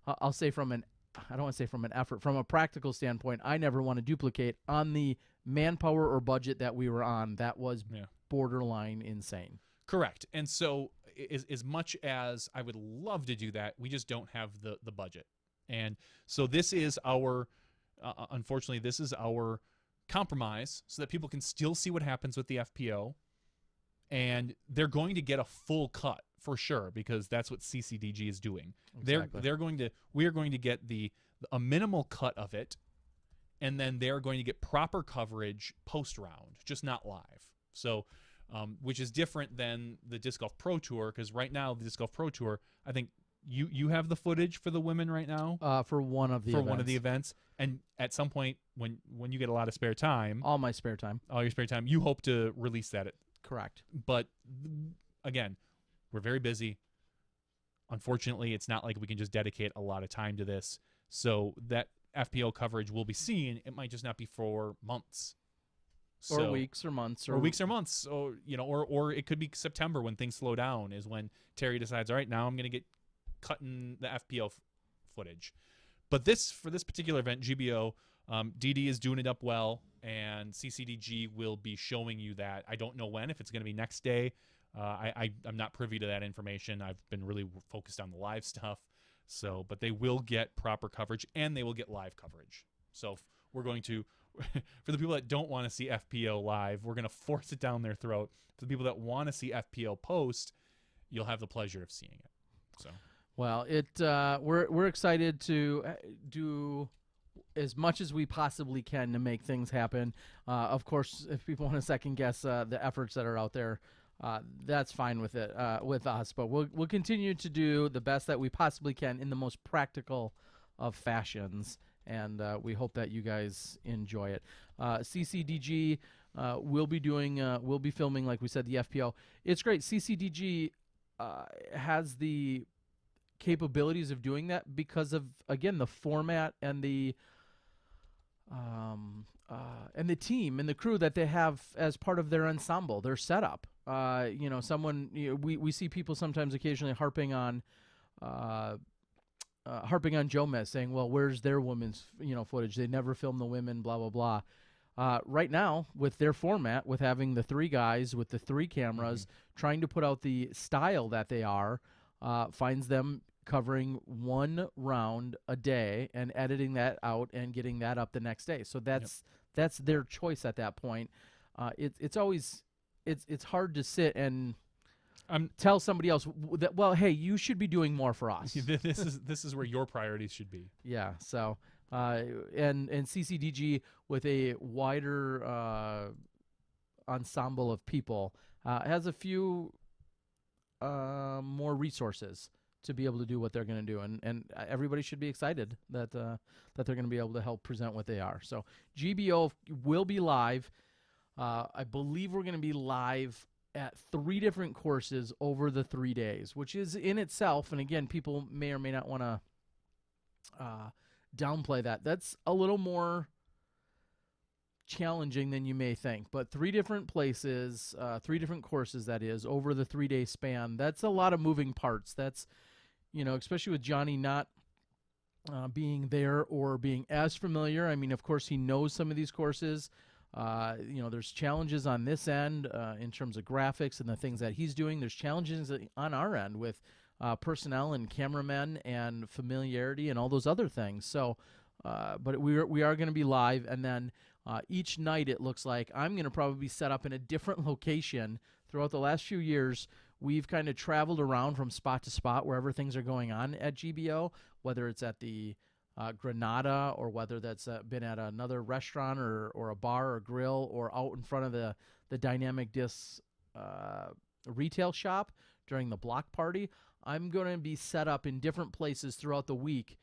I'll say I don't want to say from an effort, from a practical standpoint, I never want to duplicate on the manpower or budget that we were on. That was borderline insane. Correct. And so as much as I would love to do that, we just don't have the budget. And so this is our, unfortunately, this is our compromise so that people can still see what happens with the FPO. And they're going to get a full cut for sure, because that's what CCDG is doing. Exactly. We are going to get a minimal cut of it and then they're going to get proper coverage post-round, just not live. So, which is different than the Disc Golf Pro Tour, because right now the Disc Golf Pro Tour, I think you have the footage for the women right now for one of the events, and at some point when you get a lot of spare time, all your spare time, you hope to release that. Correct. But again, we're very busy. Unfortunately, it's not like we can just dedicate a lot of time to this. So that FPO coverage will be seen. It might just not be for months. Or weeks or months. Or weeks or months. Or, or it could be September when things slow down is when Terry decides, all right, now I'm going to get cutting the FPO footage. But for this particular event, GBO, DD is doing it up well, and CCDG will be showing you that. I don't know when, if it's going to be next day. I'm not privy to that information. I've been really focused on the live stuff. So, but they will get proper coverage, and they will get live coverage. So we're going to, for the people that don't want to see FPO live, we're going to force it down their throat. For the people that want to see FPO post, you'll have the pleasure of seeing it. So, well, we're excited to do as much as we possibly can to make things happen. Of course, if people want to second guess the efforts that are out there, that's fine with it, with us. But we'll continue to do the best that we possibly can in the most practical of fashions, and we hope that you guys enjoy it. CCDG will be filming, like we said, the FPO. It's great. CCDG has the capabilities of doing that because of, again, the format and the team and the crew that they have as part of their ensemble, their setup. We see people sometimes occasionally harping on Jomez, saying, well, where's their women's footage? They never film the women, blah blah blah. Right now, with their format, with having the three guys with the three cameras, trying to put out the style that they are, finds them covering one round a day and editing that out and getting that up the next day. So that's their choice at that point. It's always hard to sit and tell somebody else that, well, hey, you should be doing more for us. This is where your priorities should be. Yeah. So and CCDG with a wider ensemble of people has a few more resources to be able to do what they're going to do, and everybody should be excited that they're going to be able to help present what they are. So GBO will be live. I believe we're going to be live at 3 different courses over the 3 days, which is in itself, and again, people may or may not want to downplay that. That's a little more challenging than you may think, but 3 different places, 3 different courses, that is, over the 3-day span. That's a lot of moving parts. That's, especially with Johnny not being there or being as familiar. I mean, of course, he knows some of these courses. There's challenges on this end in terms of graphics and the things that he's doing. There's challenges on our end with personnel and cameramen and familiarity and all those other things. So, but we are going to be live, and then each night it looks like I'm going to probably be set up in a different location. Throughout the last few years, we've kind of traveled around from spot to spot wherever things are going on at GBO, whether it's at the Granada or whether that's been at another restaurant or a bar or grill or out in front of the Dynamic Discs retail shop during the block party. I'm going to be set up in different places throughout the week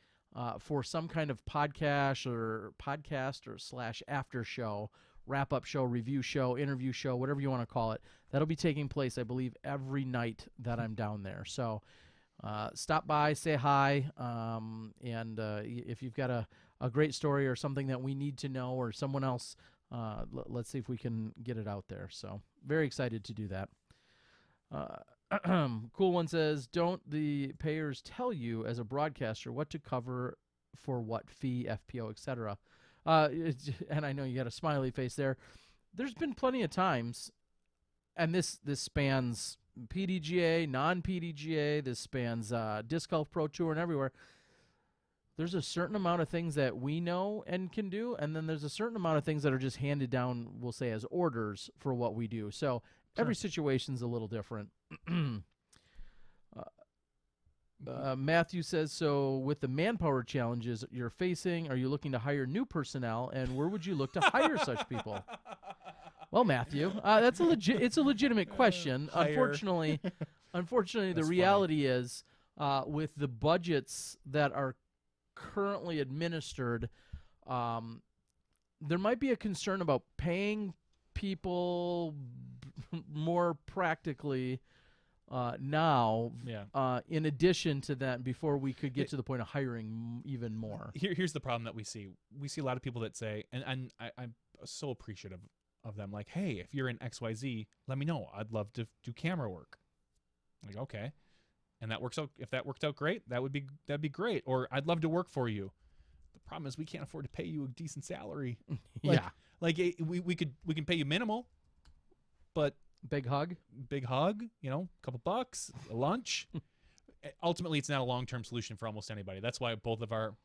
for some kind of podcast or / after show, wrap-up show, review show, interview show, whatever you want to call it. That'll be taking place, I believe, every night that I'm down there. So stop by, say hi, and if you've got a great story or something that we need to know or someone else, let's see if we can get it out there. So very excited to do that. Cool One says, don't the payers tell you as a broadcaster what to cover for what fee, FPO, etc.? And I know you got a smiley face there. There's been plenty of times, and this spans PDGA, non-PDGA, this spans Disc Golf Pro Tour and everywhere. There's a certain amount of things that we know and can do, and then there's a certain amount of things that are just handed down, we'll say, as orders for what we do. So every situation's a little different. Matthew says, so with the manpower challenges you're facing, are you looking to hire new personnel, and where would you look to hire such people? Well, Matthew, it's a legitimate question. Hire. Unfortunately, the That's reality is with the budgets that are currently administered, there might be a concern about paying people more practically now, in addition to that, before we could get to the point of hiring even more. Here's the problem that we see. We see a lot of people that say, and I'm so appreciative of them, like, hey, if you're in XYZ, let me know. I'd love to do camera work. Like, okay. And that works out. If that worked out great, that'd be great. Or I'd love to work for you. The problem is we can't afford to pay you a decent salary. Like we can pay you minimal, but big hug, a couple bucks, a lunch. Ultimately, it's not a long-term solution for almost anybody. That's why both of our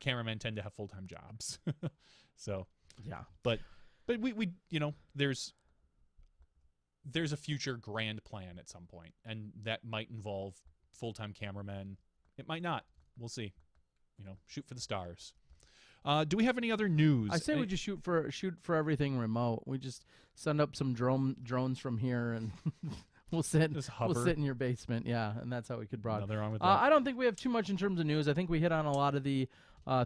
cameramen tend to have full-time jobs. So yeah, but we there's a future grand plan at some point, and that might involve full-time cameramen. It might not. We'll see. Shoot for the stars. Do we have any other news? I say we just shoot for everything remote. We just send up some drones from here, and we'll sit in your basement. Yeah, and that's how we could broaden. Nothing wrong with that. I don't think we have too much in terms of news. I think we hit on a lot of the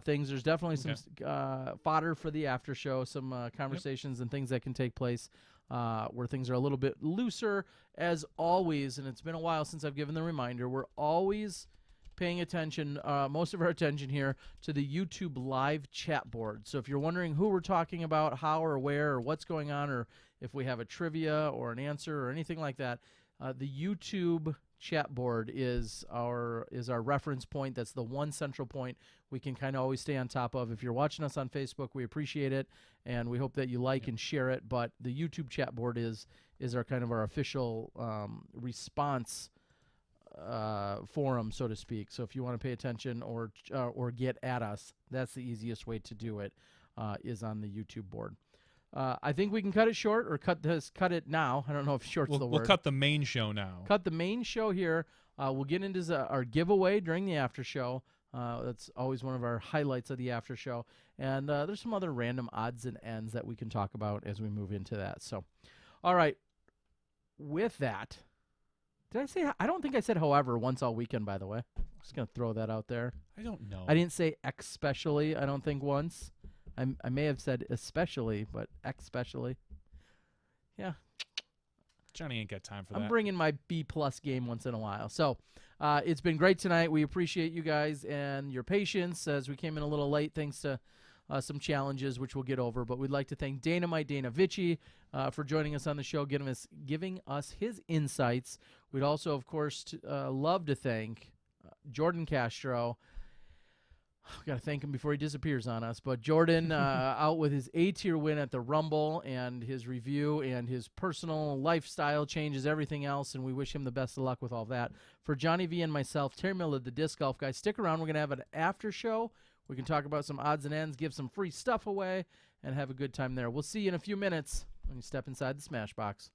things. There's definitely some fodder for the after show, some conversations and things that can take place where things are a little bit looser, as always. And it's been a while since I've given the reminder. We're always paying attention, most of our attention here, to the YouTube live chat board. So if you're wondering who we're talking about, how or where or what's going on, or if we have a trivia or an answer or anything like that, the YouTube chat board is our reference point. That's the one central point we can kind of always stay on top of. If you're watching us on Facebook, we appreciate it, and we hope that you like and share it. But the YouTube chat board is our kind of our official response forum, so to speak. So if you want to pay attention or get at us, that's the easiest way to do it, is on the YouTube board. I think we can cut it short, or cut it now. I don't know if short's the word. We'll cut the main show now. Cut the main show here. We'll get into our giveaway during the after show. That's always one of our highlights of the after show. And there's some other random odds and ends that we can talk about as we move into that. So, all right. With that, did I say? I don't think I said however once all weekend, by the way. I'm just going to throw that out there. I don't know. I didn't say especially, I don't think, once. I may have said especially, but especially. Yeah. Johnny ain't got time for that. I'm bringing my B-plus game once in a while. So it's been great tonight. We appreciate you guys and your patience as we came in a little late thanks to some challenges, which we'll get over. But we'd like to thank Dana Vici for joining us on the show, giving us his insights. We'd also, of course, love to thank Jordan Castro. We've got to thank him before he disappears on us. But Jordan, out with his A-tier win at the Rumble, and his review and his personal lifestyle changes, everything else, and we wish him the best of luck with all that. For Johnny V and myself, Terry Miller, the Disc Golf Guy, stick around. We're going to have an after show. We can talk about some odds and ends, give some free stuff away, and have a good time there. We'll see you in a few minutes when you step inside the SmashBoxx.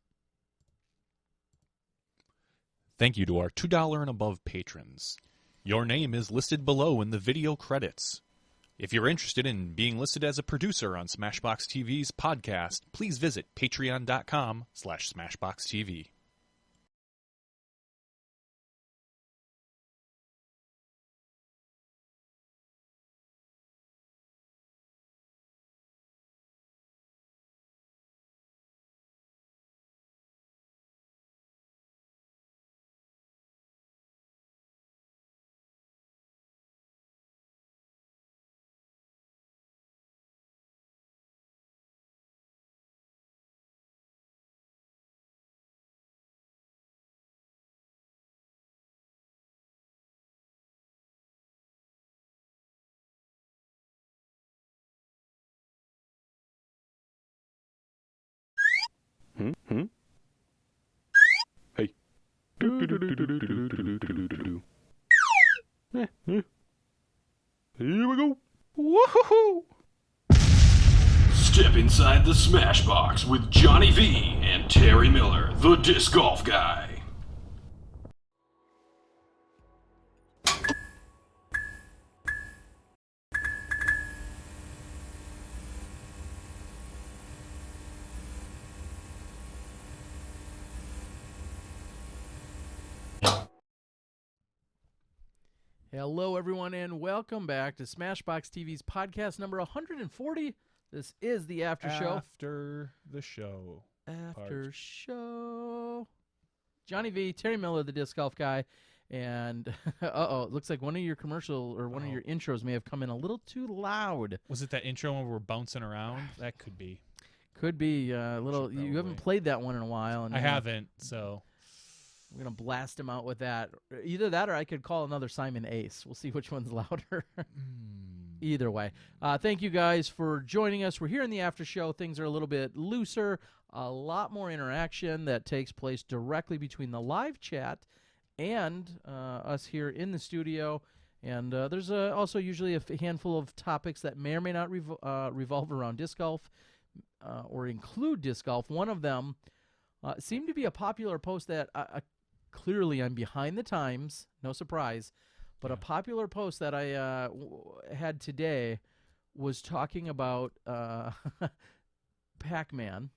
Thank you to our $2 and above patrons. Your name is listed below in the video credits. If you're interested in being listed as a producer on SmashBoxxTV's podcast, please visit patreon.com/SmashBoxxTV. Hey. Here we go. Woohoo! Step inside the SmashBoxx with Johnny V and Terry Miller, the Disc Golf Guy. Hello, everyone, and welcome back to SmashBox TV's podcast number 140. This is the after show. After the show. After show. Johnny V, Terry Miller, the disc golf guy, and it looks like one of your commercial or one of your intros may have come in a little too loud. Was it that intro when we're bouncing around? That could be. Could be a little. You haven't played that one in a while. And I haven't, so. We're going to blast him out with that. Either that or I could call another Simon Ace. We'll see which one's louder. Either way. Thank you guys for joining us. We're here in the after show. Things are a little bit looser. A lot more interaction that takes place directly between the live chat and us here in the studio. And there's also usually a handful of topics that may or may not revolve around disc golf or include disc golf. One of them seemed to be a popular post that clearly I'm behind the times, no surprise, but a popular post that I had today was talking about Pac-Man,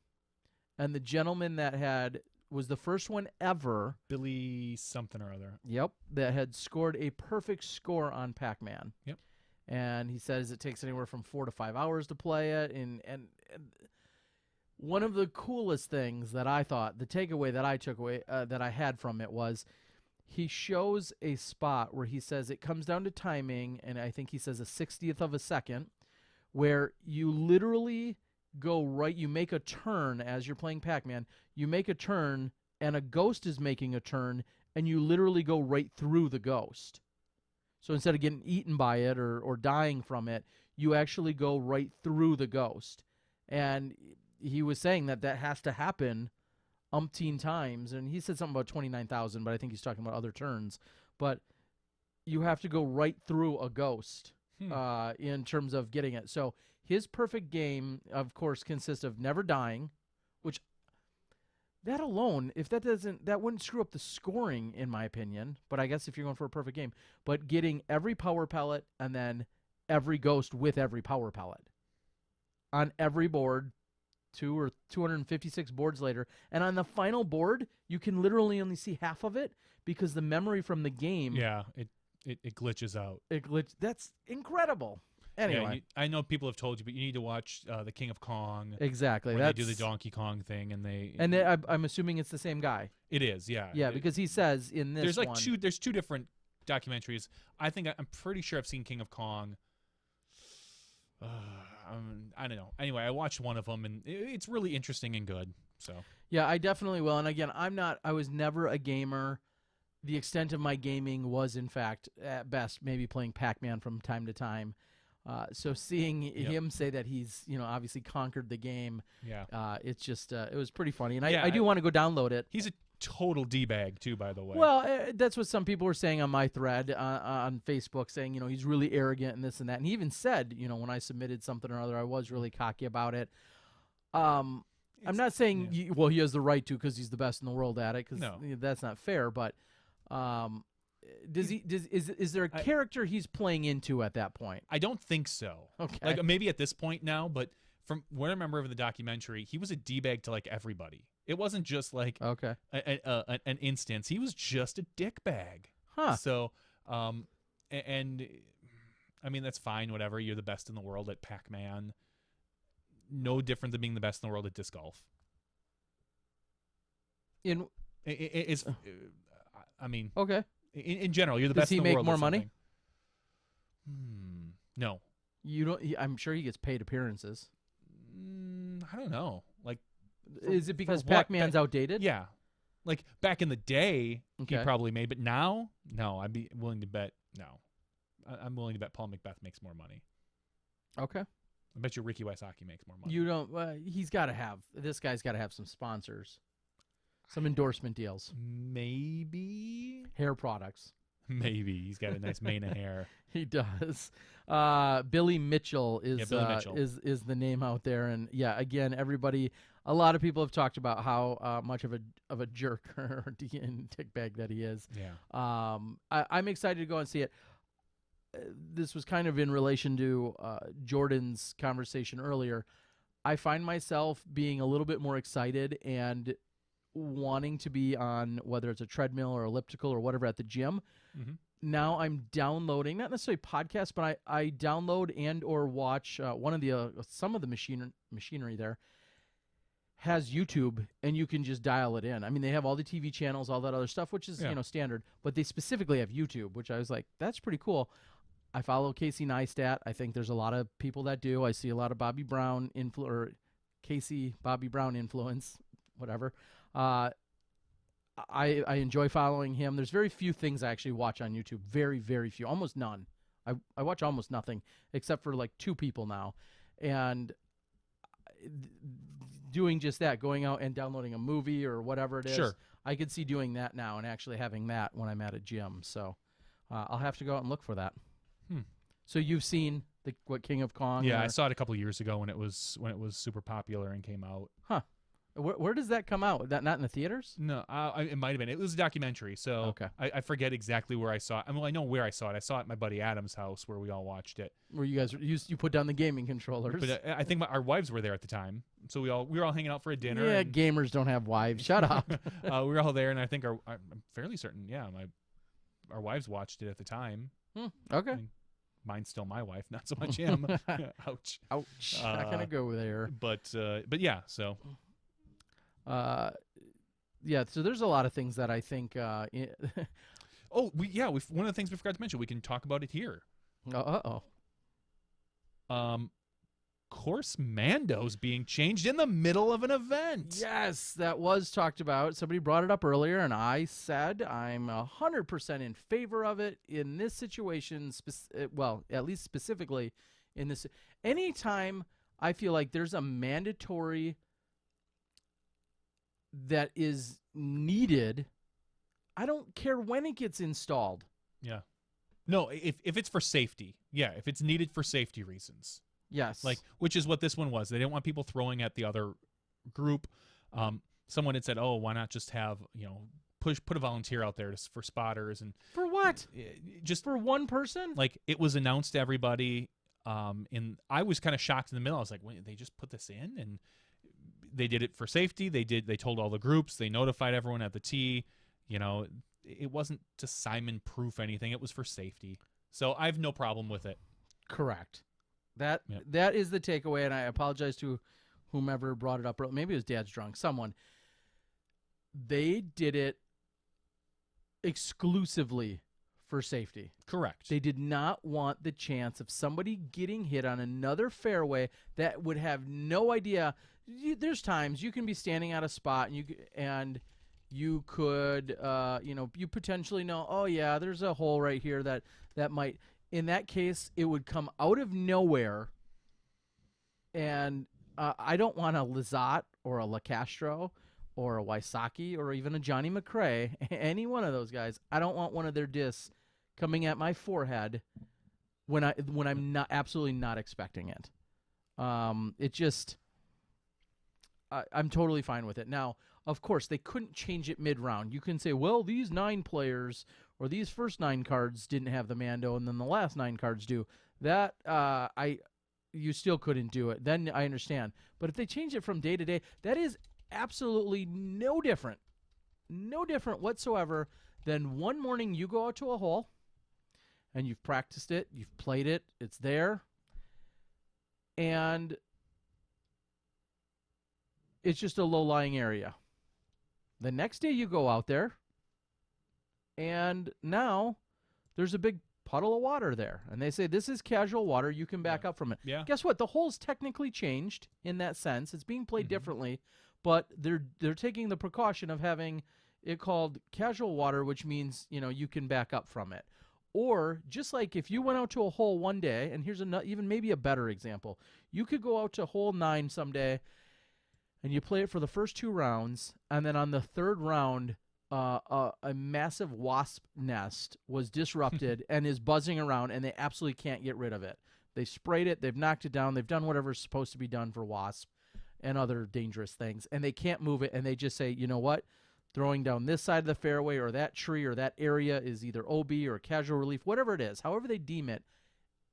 and the gentleman that was the first one ever, Billy something or other. Yep, that had scored a perfect score on Pac-Man. Yep. And he says it takes anywhere from 4 to 5 hours to play it, and one of the coolest things that I thought, the takeaway that I took away, that I had from it was he shows a spot where he says it comes down to timing, and I think he says a 60th of a second, where you literally go right, you make a turn as you're playing Pac-Man, you make a turn, and a ghost is making a turn, and you literally go right through the ghost. So instead of getting eaten by it or dying from it, you actually go right through the ghost. And he was saying that has to happen umpteen times, and he said something about 29,000, but I think he's talking about other turns. But you have to go right through a ghost in terms of getting it. So his perfect game, of course, consists of never dying, which that alone, if that wouldn't screw up the scoring, in my opinion. But I guess if you're going for a perfect game, but getting every power pellet and then every ghost with every power pellet on every board. 256 boards later, and on the final board you can literally only see half of it because the memory from the game it glitches out. That's incredible. Anyway, I know people have told you, but you need to watch the King of Kong. Exactly. They do the Donkey Kong thing, and I'm assuming it's the same guy. It is, yeah. Because he says in this there's two different documentaries. I'm pretty sure I've seen King of Kong. I don't know. Anyway, I watched one of them, and it's really interesting and good. So yeah, I definitely will. And again, I was never a gamer. The extent of my gaming was, in fact, at best, maybe playing Pac-Man from time to time. So seeing him say that he's, obviously conquered the game, it's just, it was pretty funny. And I do want to go download it. He's a total D-bag, too, by the way. Well, that's what some people were saying on my thread on Facebook, saying, he's really arrogant and this and that. And he even said, when I submitted something or other, I was really cocky about it. I'm not saying, he has the right to because he's the best in the world at it, because that's not fair. But is there a character he's playing into at that point? I don't think so. Okay. Like maybe at this point now, but from what I remember of the documentary, he was a D-bag to like everybody. It wasn't just like an instance. He was just a dick bag. Huh. So, and I mean, that's fine. Whatever. You're the best in the world at Pac-Man. No different than being the best in the world at disc golf. I mean, okay. In general, you're the best in the world. Does he make more money? No. You don't. I'm sure he gets paid appearances. I don't know. Like, is it because Pac-Man's outdated? Yeah. Like back in the day, he probably made, but now, no. I'd be willing to bet no. I'm willing to bet Paul McBeth makes more money. Okay. I bet you Ricky Wysocki makes more money. You don't. He's got to have. This guy's got to have some sponsors, some endorsement deals. Maybe hair products. Maybe he's got a nice mane of hair. He does. Billy Mitchell is is the name out there, and again, everybody. A lot of people have talked about how much of a jerk or dickbag that he is. Yeah. I'm excited to go and see it. This was kind of in relation to Jordan's conversation earlier. I find myself being a little bit more excited and wanting to be on whether it's a treadmill or elliptical or whatever at the gym. Mm-hmm. now I'm downloading, not necessarily podcasts, but I download and or watch one of the some of the machinery there has YouTube, and you can just dial it in. I mean, they have all the TV channels, all that other stuff, which is standard, but they specifically have YouTube, which I was like, that's pretty cool. I follow Casey Neistat. I think there's a lot of people that do. I see a lot of Bobby Brown Bobby Brown influence, whatever. I enjoy following him. There's very few things I actually watch on YouTube. Very, very few. Almost none. I watch almost nothing except for like 2 people now. And doing just that, going out and downloading a movie or whatever it is, Sure. I could see doing that now and actually having that when I'm at a gym. So I'll have to go out and look for that. So you've seen what King of Kong? Yeah, I saw it a couple years ago when it was super popular and came out. Huh. Where does that come out? That not in the theaters? No, it might have been. It was a documentary, so okay. I forget exactly where I saw it. I know where I saw it. I saw it at my buddy Adam's house where we all watched it. Where you guys you put down the gaming controllers? But I think our wives were there at the time, so we were all hanging out for a dinner. Yeah, and, gamers don't have wives. Shut up. we were all there, and I think I'm fairly certain. Yeah, our wives watched it at the time. Okay. I mean, mine's still my wife, not so much him. Ouch. Ouch. Not gonna go there. But yeah, so. Yeah. So there's a lot of things that I think. Oh, one of the things we forgot to mention. We can talk about it here. Course Mando's being changed in the middle of an event. Yes, that was talked about. Somebody brought it up earlier, and I said I'm 100% in favor of it in this situation. Well, at least specifically in this. Anytime I feel like there's a mandatory that is needed, I don't care when it gets installed. Yeah. No, if it's for safety. Yeah, if it's needed for safety reasons. Yes. Like, which is what this one was. They didn't want people throwing at the other group. Someone had said, "Oh, why not just have, put a volunteer out there for spotters and for what? Just for one person?" Like, it was announced to everybody. And I was kind of shocked in the middle. I was like, "Wait, they just put this in?" And they did it for safety. They told all the groups. They notified everyone at the tee. It wasn't to Simon-proof anything. It was for safety. So I have no problem with it. Correct. That is the takeaway, and I apologize to whomever brought it up. Maybe it was Dad's drunk. Someone. They did it exclusively for safety. Correct. They did not want the chance of somebody getting hit on another fairway that would have no idea. There's times you can be standing at a spot and you could, you potentially know, oh yeah, there's a hole right here that might. In that case, it would come out of nowhere, and I don't want a Lizotte or a Castro or a Wysocki or even a Johnny McRae, any one of those guys. I don't want one of their discs coming at my forehead when I'm not absolutely not expecting it. It just I'm totally fine with it. Now, of course, they couldn't change it mid-round. You can say, well, these 9 players or these first 9 cards didn't have the Mando, and then the last 9 cards do. That you still couldn't do it. Then I understand. But if they change it from day to day, that is absolutely no different whatsoever than one morning you go out to a hole, and you've practiced it, you've played it, it's there, and it's just a low-lying area. The next day you go out there, and now there's a big puddle of water there. And they say, this is casual water. You can back up from it. Yeah. Guess what? The hole's technically changed in that sense. It's being played differently, but they're taking the precaution of having it called casual water, which means, you can back up from it. Or just like if you went out to a hole one day, and here's even maybe a better example. You could go out to hole 9 someday, and you play it for the first 2 rounds, and then on the 3rd round, a massive wasp nest was disrupted and is buzzing around, and they absolutely can't get rid of it. They sprayed it, they've knocked it down, they've done whatever's supposed to be done for wasp and other dangerous things, and they can't move it, and they just say, you know what? Throwing down this side of the fairway or that tree or that area is either OB or casual relief, whatever it is, however they deem it,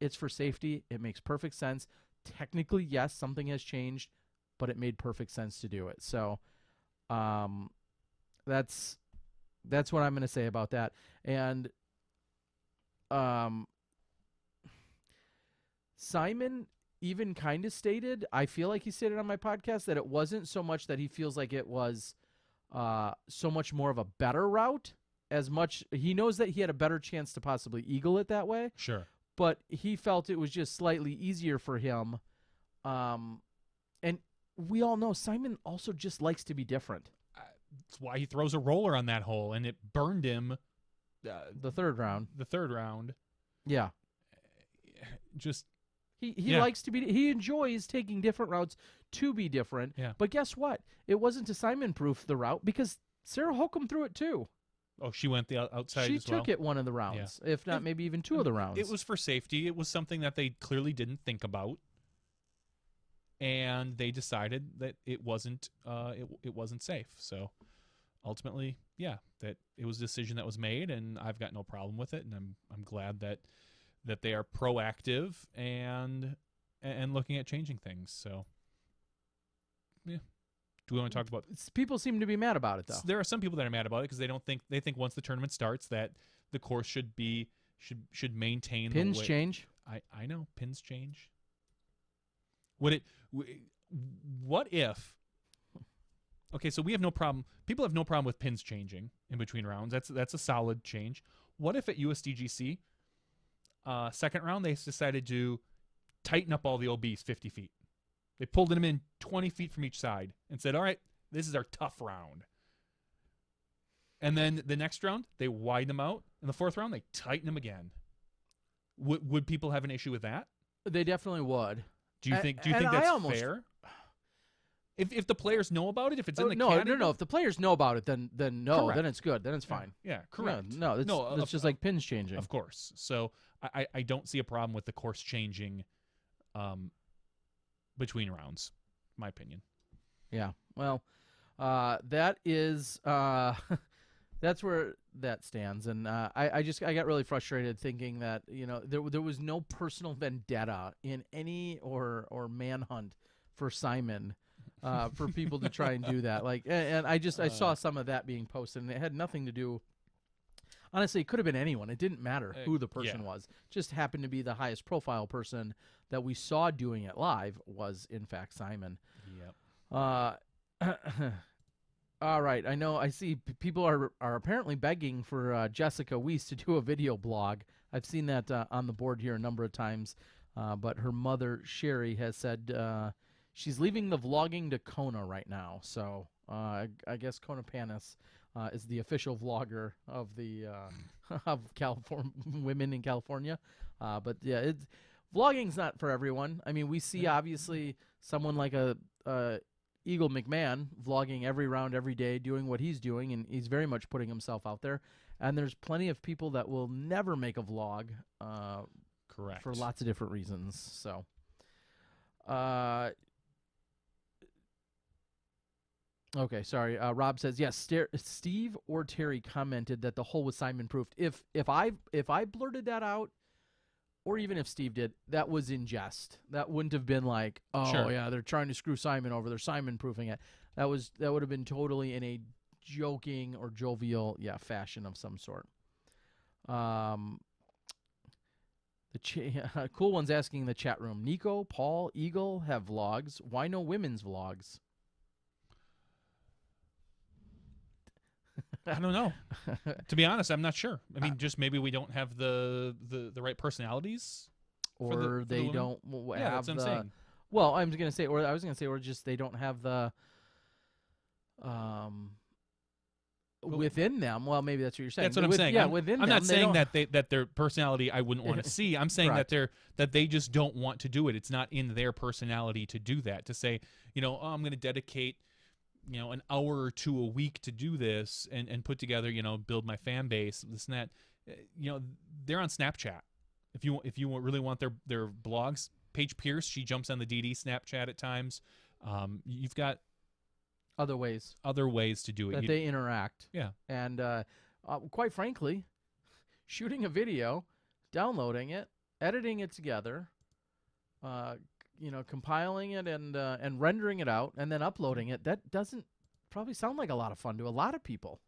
it's for safety. It makes perfect sense. Technically, yes, something has changed, but it made perfect sense to do it. So that's what I'm going to say about that. And Simon even kind of stated, I feel like he stated on my podcast, that it wasn't so much that he feels like it was so much more of a better route, as much he knows that he had a better chance to possibly eagle it that way. Sure. But he felt it was just slightly easier for him. And we all know Simon also just likes to be different. That's why he throws a roller on that hole, and it burned him. The third round. The third round. Yeah. Just he likes to be. He enjoys taking different routes to be different. Yeah. But guess what? It wasn't to Simon proof the route, because Sarah Holcomb threw it too. Oh, she went the outside She as well? took it one of the rounds, if not maybe even two of the rounds. It was for safety. It was something that they clearly didn't think about, and they decided that it wasn't it wasn't safe. So ultimately, yeah, that it was a decision that was made, and I've got no problem with it, and I'm glad that they are proactive and looking at changing things. So yeah. Do we want to talk about? People seem to be mad about it, though. There are some people that are mad about it because they think once the tournament starts that the course should maintain Pins the way. change. I know pins change. What if? Okay, so we have no problem. People have no problem with pins changing in between rounds. That's a solid change. What if at USDGC, second round they decided to tighten up all the OBs 50 feet? They pulled them in 20 feet from each side and said, all right, this is our tough round. And then the next round, they widen them out. In the fourth round, they tighten them again. Would people have an issue with that? They definitely would. Do you think that's fair? If the players know about it, if it's in the category? No. If the players know about it, then no, Correct. then it's good. Then it's fine. Yeah, correct. No, it's just like pins changing. Of course. So I don't see a problem with the course changing between rounds, my opinion. Yeah. Well, that is that's where that stands, and I got really frustrated thinking that there was no personal vendetta in any or manhunt for Simon. For people to try and do that, and I saw some of that being posted, and it had nothing to do. Honestly, it could have been anyone. It didn't matter who the person was. Just happened to be the highest profile person that we saw doing it live was, in fact, Simon. Yep. All right. I see people are apparently begging for Jessica Weiss to do a video blog. I've seen that on the board here a number of times, but her mother, Sherry, has said she's leaving the vlogging to Kona right now. So I guess Kona Panis is the official vlogger of the of California women in California. But yeah, vlogging's not for everyone. I mean, we see obviously someone like a Eagle McMahon vlogging every round, every day, doing what he's doing, and he's very much putting himself out there. And there's plenty of people that will never make a vlog, correct, for lots of different reasons. So, okay, sorry. Rob says yes. Steve or Terry commented that the hole was Simon proofed. If I blurted that out, or even if Steve did, that was in jest. That wouldn't have been like, oh Sure. yeah, they're trying to screw Simon over. They're Simon proofing it. That would have been totally in a joking or jovial fashion of some sort. The cool one's asking in the chat room. Nico, Paul, Eagle have vlogs. Why no women's vlogs? I don't know. To be honest, I'm not sure. I mean, just maybe we don't have the right personalities, or they women. don't Yeah, have that's what I'm the. saying. Well, I was gonna say, or just they don't have the. Within them, well, maybe that's what you're saying. That's what I'm saying. Yeah, I'm within I'm them. not they saying don't- that their personality I wouldn't want to see. I'm saying Correct. that they just don't want to do it. It's not in their personality to do that. To say, I'm going to dedicate, an hour or two a week to do this and put together, build my fan base, this and that. They're on Snapchat. If you really want their blogs, Paige Pierce, she jumps on the DD Snapchat at times. You've got other ways to do it. that they interact. Yeah. And quite frankly, shooting a video, downloading it, editing it together, compiling it and rendering it out and then uploading it, that doesn't probably sound like a lot of fun to a lot of people.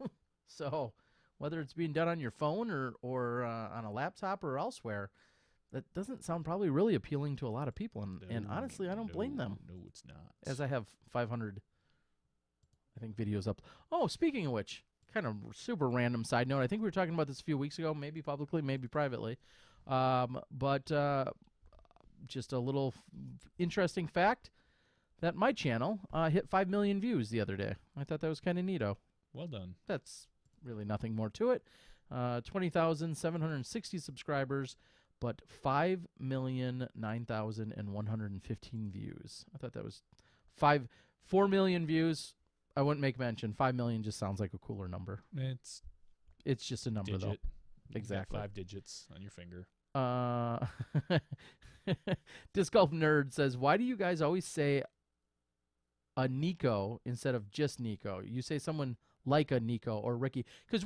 So whether it's being done on your phone or on a laptop or elsewhere, that doesn't sound probably really appealing to a lot of people. And honestly, I don't blame them. No, it's not. As I have 500, I think, videos up. Oh, speaking of which, kind of super random side note. I think we were talking about this a few weeks ago, maybe publicly, maybe privately. But just a little interesting fact that my channel hit 5 million views the other day. I thought that was kind of neato. Well done. That's really nothing more to it. 20,760 subscribers, but 5,009,115 views. I thought that was 4 million views. I wouldn't make mention. 5 million just sounds like a cooler number. It's just a number, digit. though. You Exactly. got 5 digits on your finger. Disc Golf Nerd says, why do you guys always say a Nico instead of just Nico? You say someone like a Nico or Ricky. Because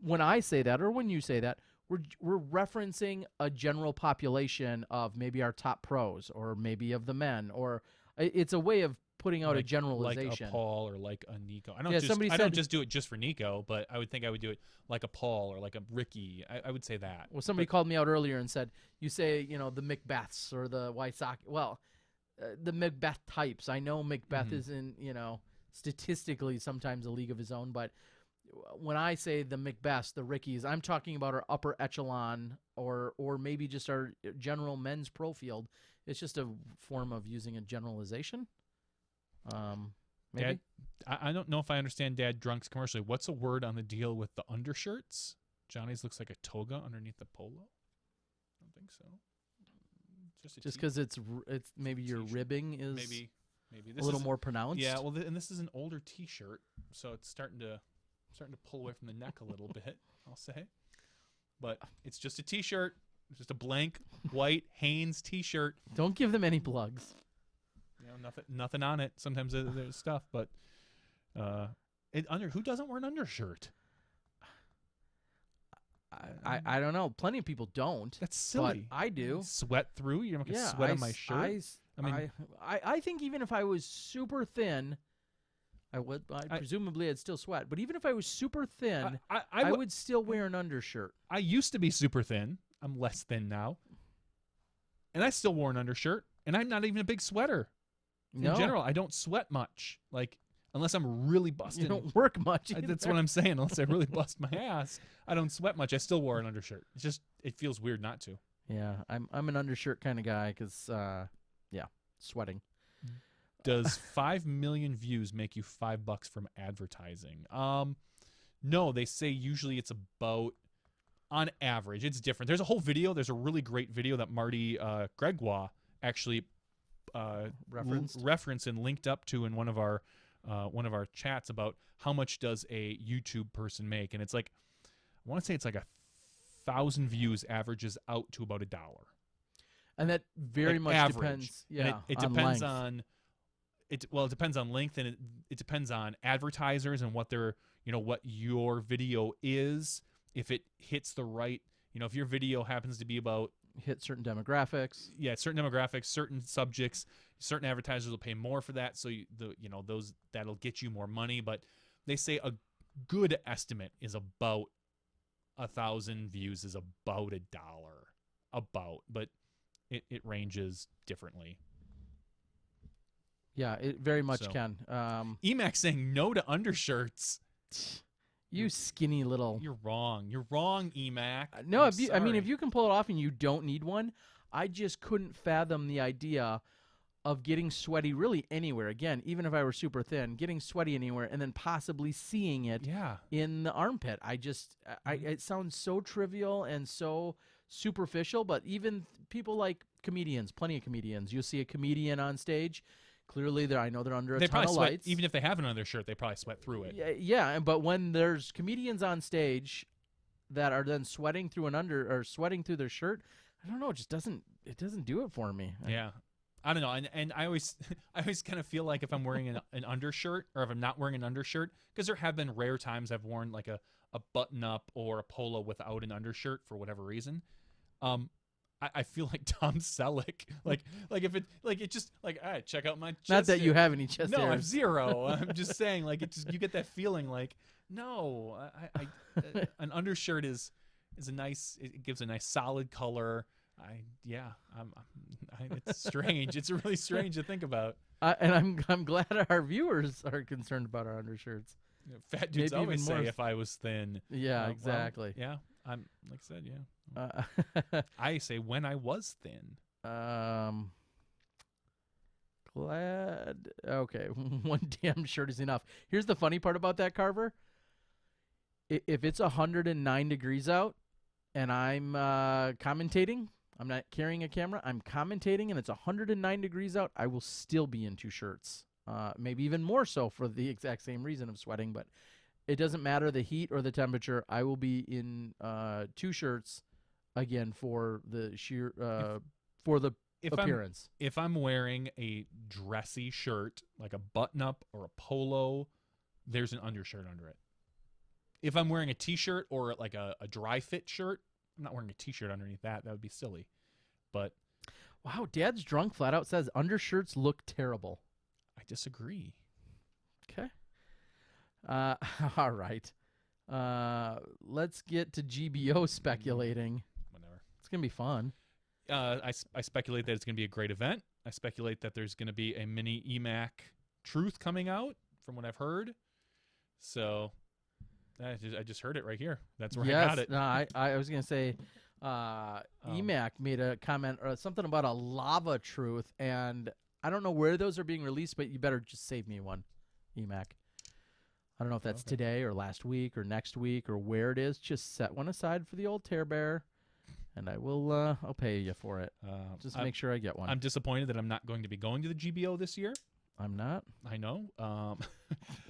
when I say that or when you say that, we're referencing a general population of maybe our top pros or maybe of the men. Or it's a way of putting out a generalization. Like a Paul or like a Nico. I Yeah, don't just do it just for Nico, but I would think I would do it like a Paul or like a Ricky. I would say that. Well, somebody called me out earlier and said, you say, the Macbeths or the Wysocki. Well, the Macbeth types. I know Macbeth is in, statistically sometimes a league of his own, but when I say the Macbeths, the Rickies, I'm talking about our upper echelon or maybe just our general men's pro field. It's just a form of using a generalization. Maybe. Dad, I don't know if I understand Dad Drunk's commercially. What's a word on the deal with the undershirts? Johnny's looks like a toga underneath the polo. I don't think so. Just because it's maybe your ribbing is maybe a little more pronounced. Yeah, well, and this is an older T-shirt, so it's starting to pull away from the neck a little bit. I'll say, but it's just a T-shirt. It's just a blank white Hanes T-shirt. Don't give them any plugs. Nothing on it. Sometimes there's stuff, but who doesn't wear an undershirt? I don't know. Plenty of people don't. That's silly. But I do. Sweat through? You're not gonna sweat on my shirt. I think even if I was super thin, presumably I'd still sweat. But even if I was super thin, I would still wear an undershirt. I used to be super thin. I'm less thin now, and I still wore an undershirt. And I'm not even a big sweater. In general, I don't sweat much. Like, unless I'm really busting. You don't work much either. That's what I'm saying. Unless I really bust my ass, I don't sweat much. I still wore an undershirt. It's just, it feels weird not to. Yeah, I'm an undershirt kind of guy because, sweating. Does 5 million views make you $5 from advertising? No, they say usually it's about, on average, it's different. There's a whole video. There's a really great video that Marty Gregoire actually referenced and linked up to in one of our chats about how much does a YouTube person make, and it's like, I want to say it's like 1,000 views averages out to about $1. And that very much average. Depends. Yeah, and it depends on it. Well, it depends on length, and it depends on advertisers and what their what your video is. If it hits the right, if your video happens to be about hit certain demographics. Yeah, certain demographics, certain subjects, certain advertisers will pay more for that. So those that'll get you more money. But they say a good estimate is about 1,000 views is about $1. But it ranges differently. Yeah, it very much can. Emac saying no to undershirts. You skinny little. You're wrong. You're wrong, Emac. No, if you can pull it off and you don't need one, I just couldn't fathom the idea of getting sweaty really anywhere. Again, even if I were super thin, getting sweaty anywhere and then possibly seeing it in the armpit. It sounds so trivial and so superficial, but even people like comedians, plenty of comedians, you'll see a comedian on stage. Clearly, I know they're under a ton of lights. Even if they have an undershirt, they probably sweat through it. Yeah, but when there's comedians on stage that are then sweating through sweating through their shirt, I don't know. It doesn't do it for me. Yeah, I don't know. And I always kind of feel like if I'm wearing an undershirt or if I'm not wearing an undershirt, because there have been rare times I've worn like a button up or a polo without an undershirt for whatever reason. I feel like Tom Selleck, like if it just like, all right, check out my chest. Not that you have any chest No, I hairs. have zero. I'm just saying, like, you get that feeling like No, an undershirt is a nice. It gives a nice solid color. It's strange. It's really strange to think about. And I'm glad our viewers are concerned about our undershirts. Fat dudes Maybe always even say more. if I was thin. Yeah, Well, exactly. yeah, I'm like I said. Yeah, I say when I was thin. Glad. Okay, one damn shirt is enough. Here's the funny part about that, Carver. If it's 109 degrees out and I'm commentating, I'm not carrying a camera, I'm commentating, and it's 109 degrees out, I will still be in 2 shirts. Maybe even more so for the exact same reason of sweating, but it doesn't matter the heat or the temperature. I will be in 2 shirts again for the sheer for the appearance. If I'm wearing a dressy shirt, like a button-up or a polo, there's an undershirt under it. If I'm wearing a t-shirt or like a dry fit shirt, I'm not wearing a t-shirt underneath that. That would be silly. But wow, Dad's drunk flat out says undershirts look terrible. I disagree. Okay. All right. Let's get to GBO speculating. Whatever. It's going to be fun. I speculate that it's going to be a great event. I speculate that there's going to be a mini EMAC truth coming out from what I've heard. So I just heard it right here. That's where I got it. No, I was going to say EMAC made a comment or something about a lava truth, and I don't know where those are being released, but you better just save me one, EMAC. I don't know if that's today or last week or next week or where it is. Just set one aside for the old Tear Bear, and I will I'll pay you for it. Just make sure I get one. I'm disappointed that I'm not going to be going to the GBO this year. I'm not. I know.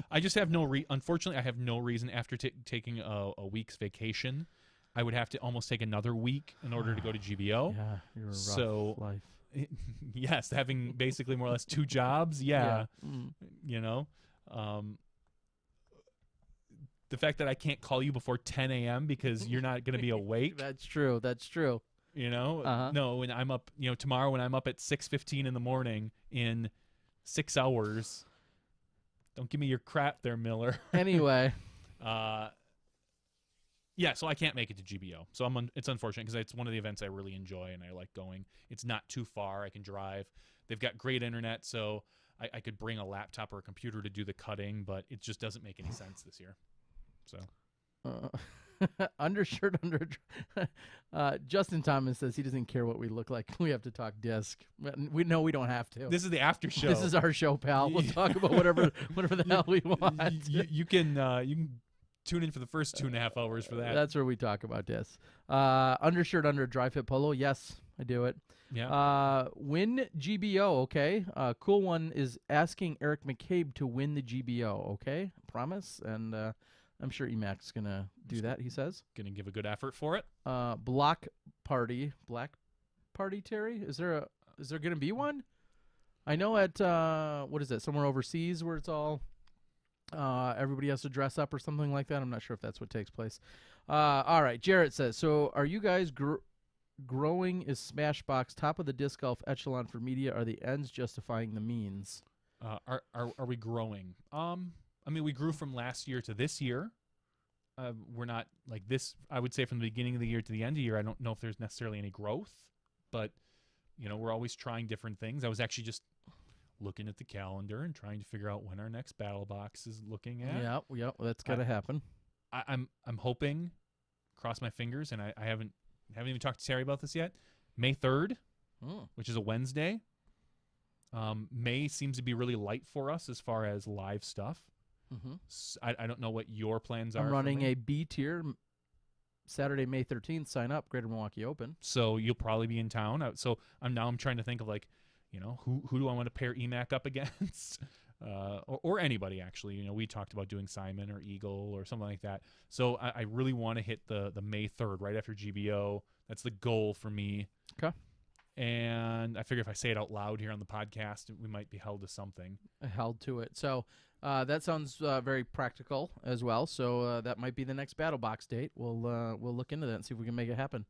I just have unfortunately, I have no reason after taking a week's vacation. I would have to almost take another week in order to go to GBO. Yeah, you're a rough life. Yes, having basically more or less 2 jobs. Yeah. You know. The fact that I can't call you before 10 a.m. because you're not going to be awake. That's true. That's true. You know. No, when I'm up, tomorrow when I'm up at 6:15 in the morning in 6 hours. Don't give me your crap there, Miller. Anyway. Yeah, so I can't make it to GBO. So it's unfortunate because it's one of the events I really enjoy and I like going. It's not too far. I can drive. They've got great internet, so I could bring a laptop or a computer to do the cutting, but it just doesn't make any sense this year. So. Undershirt under. Justin Thomas says he doesn't care what we look like. We have to talk disc. We know we don't have to. This is the after show. This is our show, pal. We'll talk about whatever the hell we want. You can tune in for the first 2.5 hours for that. That's where we talk about disc. Undershirt under dry fit polo. Yes, I do it. Yeah. Win GBO. Okay. Cool one is asking Eric McCabe to win the GBO. Okay, promise. And I'm sure EMAC's gonna do that. He says. Gonna give a good effort for it. Black Party, Terry. Is there gonna be one? I know at what is it? Somewhere overseas where it's all everybody has to dress up or something like that. I'm not sure if that's what takes place. All right. Jarrett says. So are you guys growing? Is SmashBoxx top of the disc golf echelon for media? Are the ends justifying the means? Are we growing? I mean, we grew from last year to this year. We're not like this. I would say from the beginning of the year to the end of the year, I don't know if there's necessarily any growth, but we're always trying different things. I was actually just looking at the calendar and trying to figure out when our next battle box is looking at. Yeah, that's got to happen. I'm hoping, cross my fingers, and I haven't even talked to Terry about this yet. May 3rd, which is a Wednesday. May seems to be really light for us as far as live stuff. I don't know what your plans are. I'm running a B tier Saturday, May 13th. Sign up, Greater Milwaukee Open. So you'll probably be in town. So I'm trying to think of who do I want to pair EMAC up against, or anybody actually. We talked about doing Simon or Eagle or something like that. So I really want to hit the May 3rd right after GBO. That's the goal for me. Okay. And I figure if I say it out loud here on the podcast, we might be held to something. Held to it. So that sounds very practical as well. So that might be the next battle box date. We'll look into that and see if we can make it happen.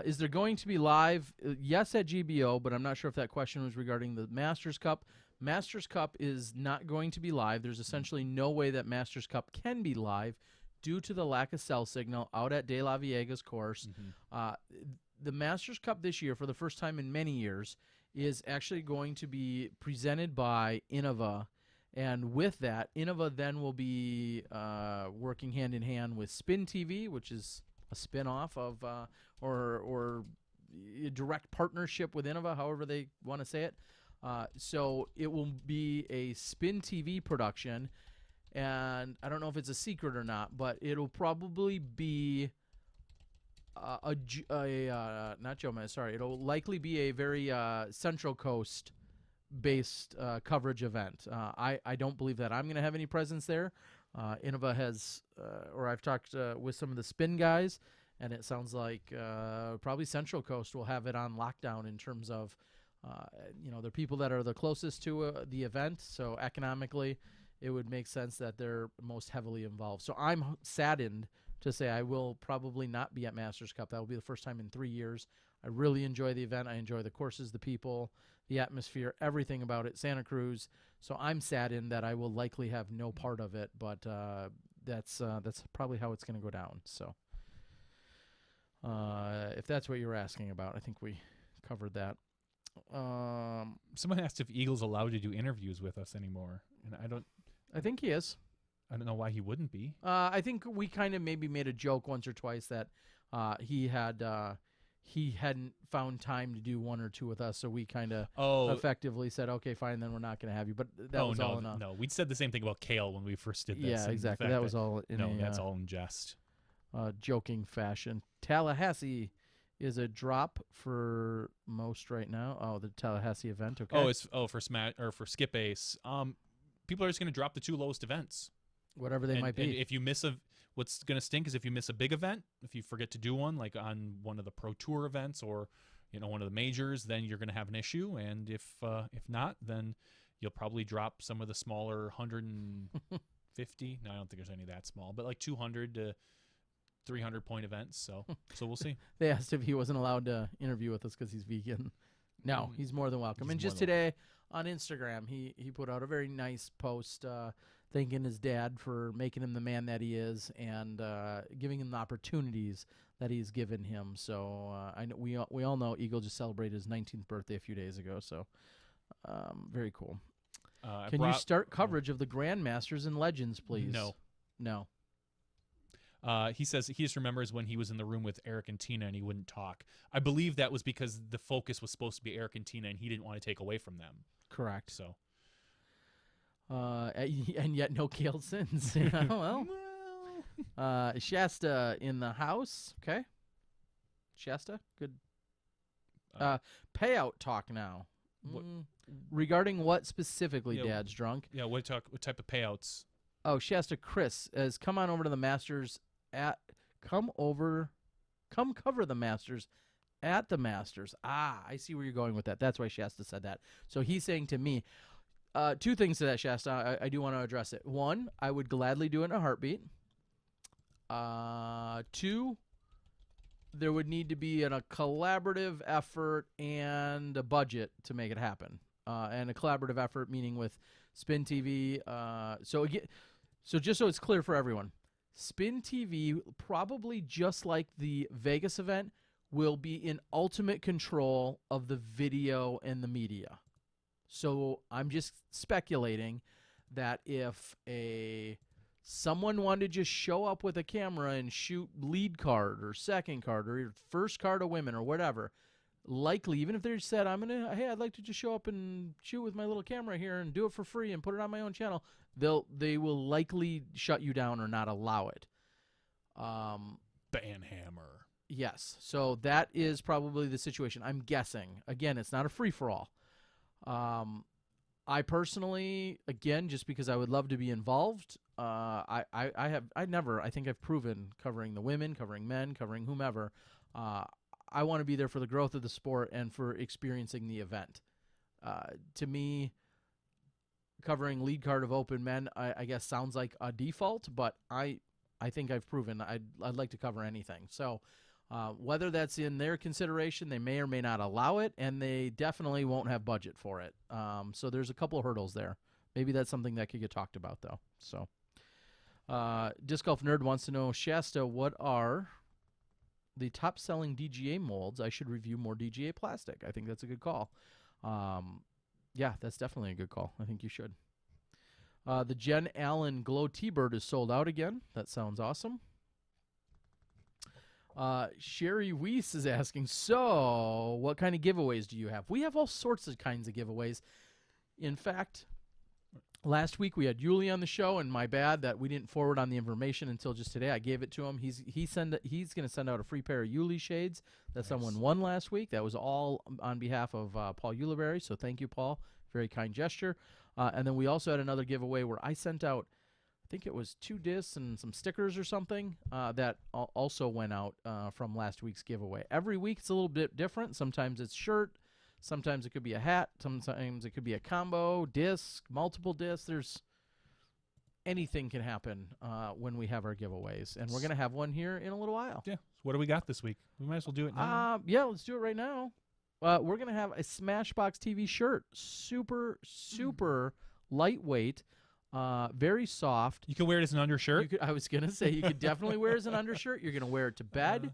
Is there going to be live? Yes, at GBO, but I'm not sure if that question was regarding the Masters Cup. Masters Cup is not going to be live. There's essentially no way that Masters Cup can be live due to the lack of cell signal out at De La Viega's course. The Masters Cup this year, for the first time in many years, is actually going to be presented by Innova. And with that, Innova then will be working hand in hand with Spin TV, which is a spin-off of or a direct partnership with Innova, however they want to say it. So it will be a Spin TV production, and I don't know if it's a secret or not, but it'll probably be not Joe Mez, sorry. It'll likely be a very Central Coast based coverage event. I don't believe that I'm going to have any presence there. Innova has, or I've talked with some of the Spin guys, and it sounds like probably Central Coast will have it on lockdown in terms of, the people that are the closest to the event. So economically, it would make sense that they're most heavily involved. So I'm saddened to say I will probably not be at Masters Cup. That will be the first time in 3 years. I really enjoy the event. I enjoy the courses, the people, the atmosphere, everything about it, Santa Cruz. So I'm saddened that I will likely have no part of it, but that's probably how it's going to go down. So if that's what you were asking about, I think we covered that. Someone asked if Eagle's allowed to do interviews with us anymore, and I think he is. I don't know why he wouldn't be. I think we kind of maybe made a joke once or twice that he hadn't found time to do one or two with us, so we kind of effectively said, okay, fine, then we're not going to have you. But that was all enough. No, we'd said the same thing about Kale when we first did this. Yeah, exactly. That was all in that's all in jest. Joking fashion. Tallahassee is a drop for most right now. Oh, the Tallahassee event. Okay. For Smash or for Skip Ace. People are just going to drop the two lowest events. Whatever they might be. And if you miss what's going to stink is if you miss a big event, if you forget to do one, like on one of the Pro Tour events or, one of the majors, then you're going to have an issue. And if not, then you'll probably drop some of the smaller 150. No, I don't think there's any that small, but like 200 to 300 point events. So we'll see. They asked if he wasn't allowed to interview with us because he's vegan. No, he's more than welcome. And just today on Instagram, he put out a very nice post thanking his dad for making him the man that he is and giving him the opportunities that he's given him. So I know we all know Eagle just celebrated his 19th birthday a few days ago. So very cool. Can you start coverage of the Grandmasters and Legends, please? No. He says he just remembers when he was in the room with Eric and Tina and he wouldn't talk. I believe that was because the focus was supposed to be Eric and Tina and he didn't want to take away from them. Correct. So. And yet no Kale Sins. Shasta in the house. Okay. Shasta, good. Payout talk now. Regarding what specifically, Dad's drunk? Yeah, what type of payouts? Oh, Shasta Chris has come on over to the Masters come cover the Masters at the Masters. I see where you're going with that. That's why Shasta said that. So he's saying to me, two things to that, Shasta. I do want to address it. One, I would gladly do it in a heartbeat. Two, there would need to be a collaborative effort and a budget to make it happen. And a collaborative effort, meaning with Spin TV. So just so it's clear for everyone, Spin TV, probably just like the Vegas event, will be in ultimate control of the video and the media. So I'm just speculating that if someone wanted to just show up with a camera and shoot lead card or second card or first card of women or whatever, likely, even if they said, I'd like to just show up and shoot with my little camera here and do it for free and put it on my own channel, they will likely shut you down or not allow it. Banhammer. Yes. So that is probably the situation. I'm guessing. Again, it's not a free-for-all. I personally, again, just because I would love to be involved, I think I've proven covering the women, covering men, covering whomever, I want to be there for the growth of the sport and for experiencing the event. To me, covering lead card of open men, I guess sounds like a default, but I think I've proven I'd like to cover anything. So Whether that's in their consideration, they may or may not allow it, and they definitely won't have budget for it. So there's a couple of hurdles there. Maybe that's something that could get talked about, though. So Disc Golf Nerd wants to know, Shasta, what are the top-selling DGA molds? I should review more DGA plastic. I think that's a good call. Yeah, that's definitely a good call. I think you should. The Jen Allen Glow T-Bird is sold out again. That sounds awesome. Sherry Weiss is asking, so what kind of giveaways do you have? We have all sorts of kinds of giveaways. In fact, last week we had Yuli on the show, and my bad that we didn't forward on the information until just today. I gave it to him. He's going to send out a free pair of Yuli shades that someone won last week. That was all on behalf of Paul Uliberry, so thank you, Paul. Very kind gesture. And then we also had another giveaway where I sent out, I think it was 2 discs and some stickers or something that also went out from last week's giveaway. Every week it's a little bit different. Sometimes it's shirt. Sometimes it could be a hat. Sometimes it could be a combo, disc, multiple discs. There's anything can happen when we have our giveaways. And we're going to have one here in a little while. Yeah. So what do we got this week? We might as well do it now. Yeah, let's do it right now. We're going to have a SmashBoxxTV shirt. Super, super lightweight. Very soft. You can wear it as an undershirt. I was going to say, you could definitely wear it as an undershirt. You're going to wear it to bed.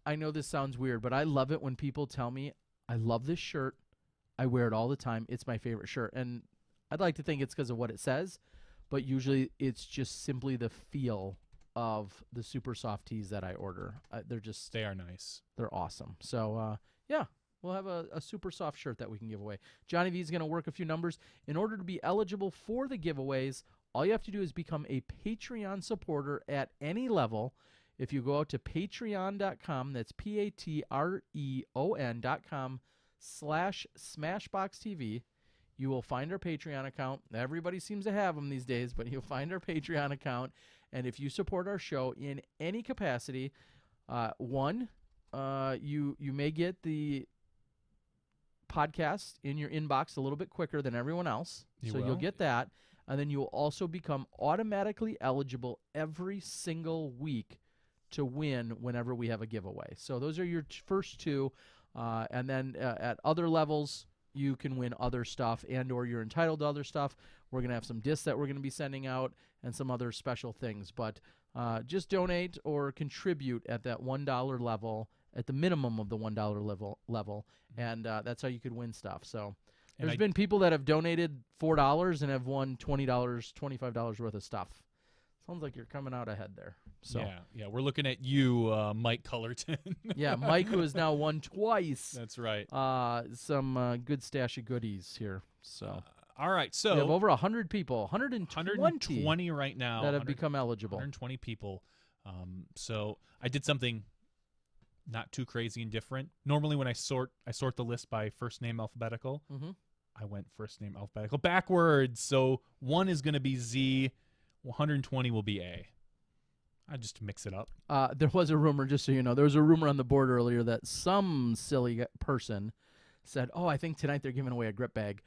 I know this sounds weird, but I love it when people tell me, I love this shirt. I wear it all the time. It's my favorite shirt. And I'd like to think it's because of what it says, but usually it's just simply the feel of the super soft tees that I order. They are nice. They're awesome. So, yeah. We'll have a super soft shirt that we can give away. Johnny V is going to work a few numbers. In order to be eligible for the giveaways, all you have to do is become a Patreon supporter at any level. If you go out to patreon.com, that's patreon.com/SmashBoxxTV, you will find our Patreon account. Everybody seems to have them these days, but you'll find our Patreon account. And if you support our show in any capacity, you may get the podcast in your inbox a little bit quicker than everyone else. You'll get that. And then you'll also become automatically eligible every single week to win whenever we have a giveaway. So those are your first two. And then at other levels, you can win other stuff and or you're entitled to other stuff. We're going to have some discs that we're going to be sending out and some other special things. But just donate or contribute at that $1 level, at the minimum of the $1 level, and that's how you could win stuff. So there's been people that have donated $4 and have won $20, $25 worth of stuff. Sounds like you're coming out ahead there. So yeah, we're looking at you, Mike Cullerton. Yeah, Mike, who has now won twice. That's right. Some good stash of goodies here. So all right, so we have over 100 people, 120 right now that have become eligible. 120 people. So I did something not too crazy and different. Normally when I sort the list by first name alphabetical. Mm-hmm. I went first name alphabetical backwards. So 1 is going to be Z, 120 will be A. I just mix it up. There was a rumor, just so you know, there was a rumor on the board earlier that some silly person said, I think tonight they're giving away a grip bag.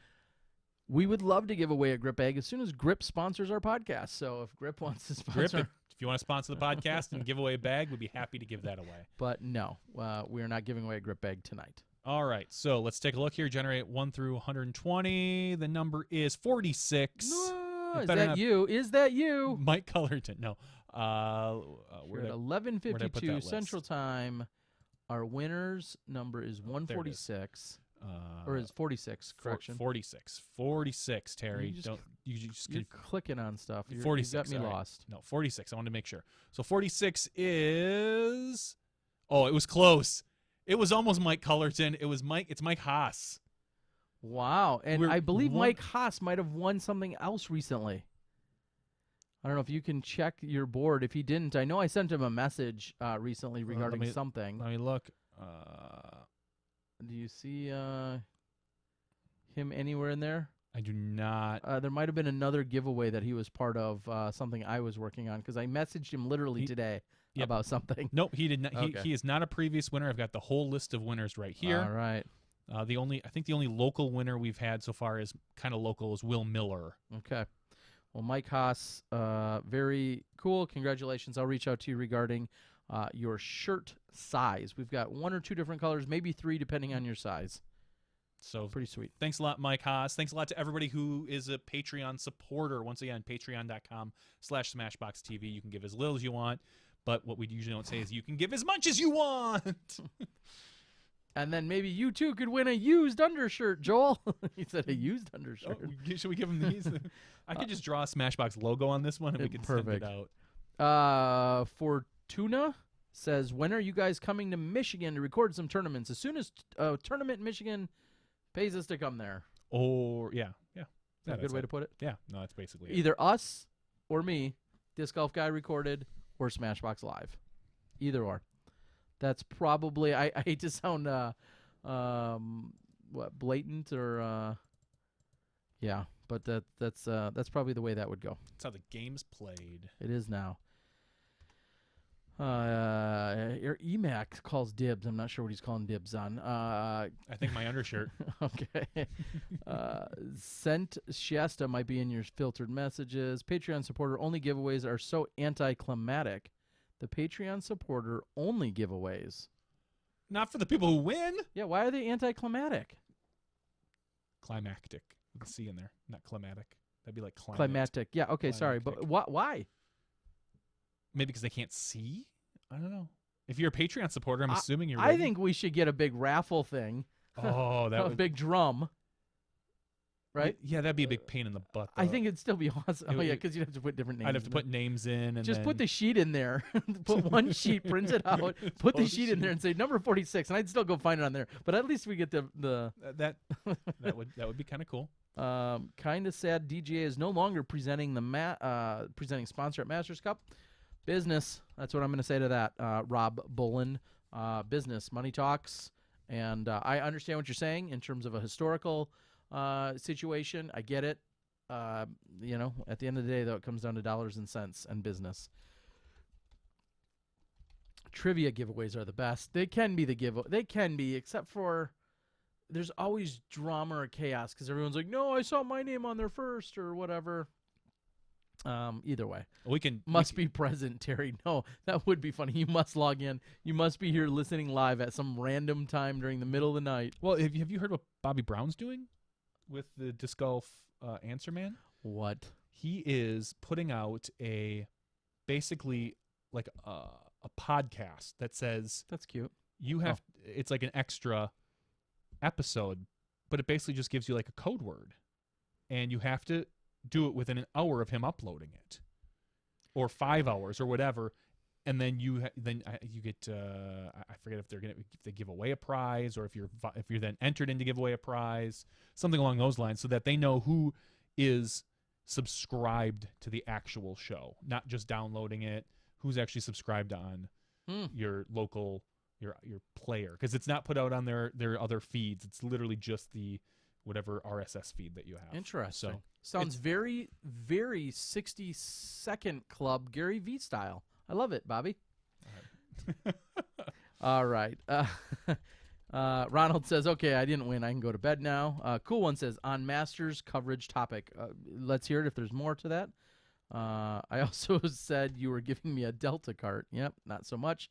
We would love to give away a grip bag as soon as Grip sponsors our podcast. So if Grip wants to sponsor... Grip, if you want to sponsor the podcast and give away a bag, we'd be happy to give that away. But no, we are not giving away a grip bag tonight. All right, so let's take a look here. Generate 1 through 120. The number is 46. No, is that you? Mike Cullerton. No. We're at 11:52 Central Time. Our winner's number is 146. Or is 46, correction. 46, Terry. You're clicking on stuff. 46. You got me lost. No, 46. I wanted to make sure. So 46 is... Oh, it was close. It was almost Mike Cullerton. It's Mike Haas. Wow. And I believe Mike Haas might have won something else recently. I don't know if you can check your board. If he didn't, I know I sent him a message recently regarding something. Let me look. Do you see him anywhere in there? I do not. There might have been another giveaway that he was part of, something I was working on, because I messaged him literally today about something. Nope, he did not. Okay. He is not a previous winner. I've got the whole list of winners right here. All right. I think the only local winner we've had so far is kind of local is Will Miller. Okay. Well, Mike Haas, very cool. Congratulations. I'll reach out to you regarding your shirt size. We've got 1 or 2 different colors, maybe 3 depending on your size. So Pretty sweet. thanks a lot, Mike Haas. Thanks a lot to everybody who is a Patreon supporter. Once again, patreon.com/SmashBoxxTV. You can give as little as you want, but what we usually don't say is you can give as much as you want. And then maybe you too could win a used undershirt, Joel. He said a used undershirt. Oh, should we give him these? I could just draw a Smashbox logo on this one and we can send it Perfect. out. Fortuna says, when are you guys coming to Michigan to record some tournaments? As soon as a tournament in Michigan pays us to come there. Or, yeah. Is that a good way to put it? Yeah, no, that's basically it. Either us or me, Disc Golf Guy recorded, or Smashbox Live. Either or. That's probably, I hate to sound, blatant or, yeah, but that's probably the way that would go. That's how the game's played. It is now. Your Emac calls dibs. I'm not sure what he's calling dibs on. I think my undershirt. Okay. Sent Shasta might be in your filtered messages. Patreon supporter only giveaways are so anticlimactic. The Patreon supporter only giveaways. Not for the people who win. Yeah, why are they anticlimactic? Climactic. You can see in there. Not climatic. That'd be like climate. Climactic. Yeah, okay, sorry. But why? Maybe because they can't see? I don't know. If you're a Patreon supporter, I'm assuming you're I ready. think we should get a big raffle thing. Oh, that a would big drum. Right? Yeah, that'd be a big pain in the butt. I though. think it'd still be awesome. It Oh, would- yeah, because you'd have to put different names. I'd have to put names in and Just then put the sheet in there. Put one sheet, print it out, put the Post sheet in there, and say number 46, and I'd still go find it on there. But at least we get the that would be kind of cool. kind of sad. DGA is no longer presenting the presenting sponsor at Masters Cup. Business. That's what I'm going to say to that. Rob Bullen. Business. Money talks. And I understand what you're saying in terms of a historical situation. I get it. At the end of the day, though, it comes down to dollars and cents and business. Trivia giveaways are the best. They can be They can be, except for there's always drama or chaos because everyone's like, "No, I saw my name on there first," or whatever. Either way, We can be present, Terry. No, that would be funny. You must log in. You must be here listening live at some random time during the middle of the night. Well, have you heard what Bobby Brown's doing with the disc golf answer man? What? He is putting out basically like a podcast that says That's cute. you have it's like an extra episode, but it basically just gives you like a code word, and you have to do it within an hour of him uploading it, or 5 hours or whatever, and then you get I forget if they give away a prize, or if you're then entered in to give away a prize, something along those lines, so that they know who is subscribed to the actual show, not just downloading it, who's actually subscribed on your local your player, because it's not put out on their other feeds. It's literally just the whatever RSS feed that you have. Interesting. So Sounds very, very 60-second club Gary V style. I love it, Bobby. All right. Ronald says, okay, I didn't win. I can go to bed now. Cool One says, on Masters coverage topic. Let's hear it if there's more to that. I also said you were giving me a Delta cart. Yep, not so much.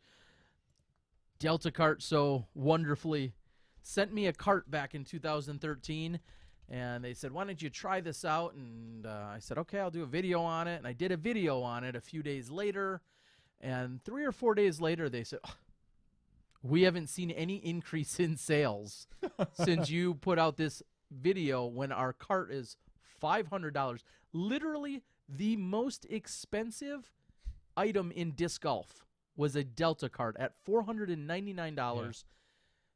Delta cart so wonderfully sent me a cart back in 2013, and they said, why don't you try this out? And I said, okay, I'll do a video on it. And I did a video on it a few days later, and 3 or 4 days later, they said, oh, we haven't seen any increase in sales since you put out this video when our cart is $500. Literally the most expensive item in disc golf was a Delta cart at $499. Yeah.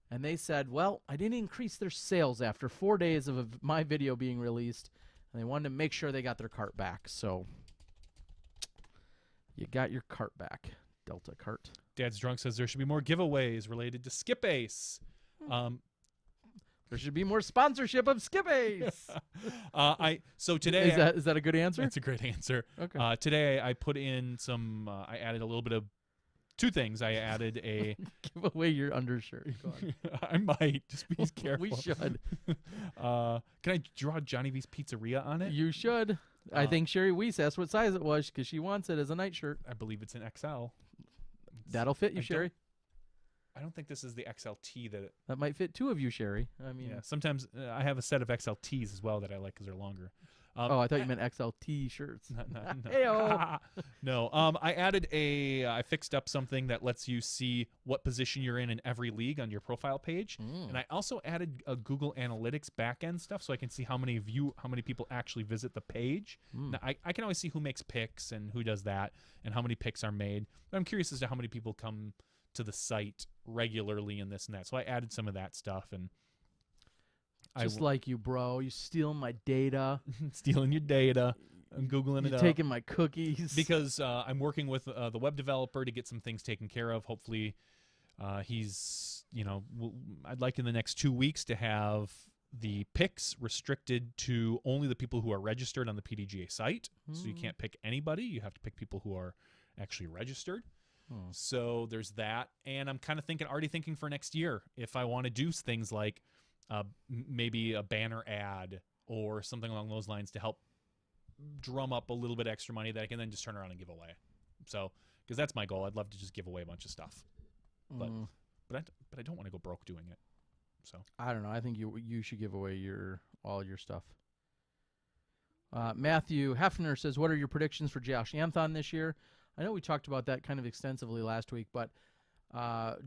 And they said, well, I didn't increase their sales after 4 days of my video being released, and they wanted to make sure they got their cart back. So you got your cart back, Delta cart. Dad's Drunk says there should be more giveaways related to Skip Ace. There should be more sponsorship of Skip Ace. So today is that a good answer? That's a great answer. Okay. Today I put in some. I added a little bit of 2 things. I added a give away your undershirt. Go on. I might just be careful. We should. Can I draw Johnny V's Pizzeria on it? You should. I think Sherry Weiss asked what size it was because she wants it as a nightshirt. I believe it's an XL. That'll fit you, Sherry. I don't think this is the XLT that might fit 2 of you, Sherry. I mean, yeah. Sometimes I have a set of XLTs as well that I like because they're longer. I thought you meant XLT shirts. No. No. I fixed up something that lets you see what position you're in every league on your profile page, and I also added a Google Analytics backend stuff so I can see how many people actually visit the page. Now, I can always see who makes picks and who does that, and how many picks are made. But I'm curious as to how many people come to the site regularly and this and that. So I added some of that stuff and. Just like you, bro. You stealing my data. Stealing your data. I'm Googling it up. Taking my cookies. Because I'm working with the web developer to get some things taken care of. Hopefully he's, I'd like in the next 2 weeks to have the picks restricted to only the people who are registered on the PDGA site. So you can't pick anybody. You have to pick people who are actually registered. So there's that. And I'm kind of already thinking for next year if I want to do things like maybe a banner ad or something along those lines to help drum up a little bit extra money that I can then just turn around and give away. So, because that's my goal. I'd love to just give away a bunch of stuff, but I don't want to go broke doing it. So I don't know. I think you should give away all your stuff. Matthew Hefner says, "What are your predictions for Josh Anthon this year?" I know we talked about that kind of extensively last week, but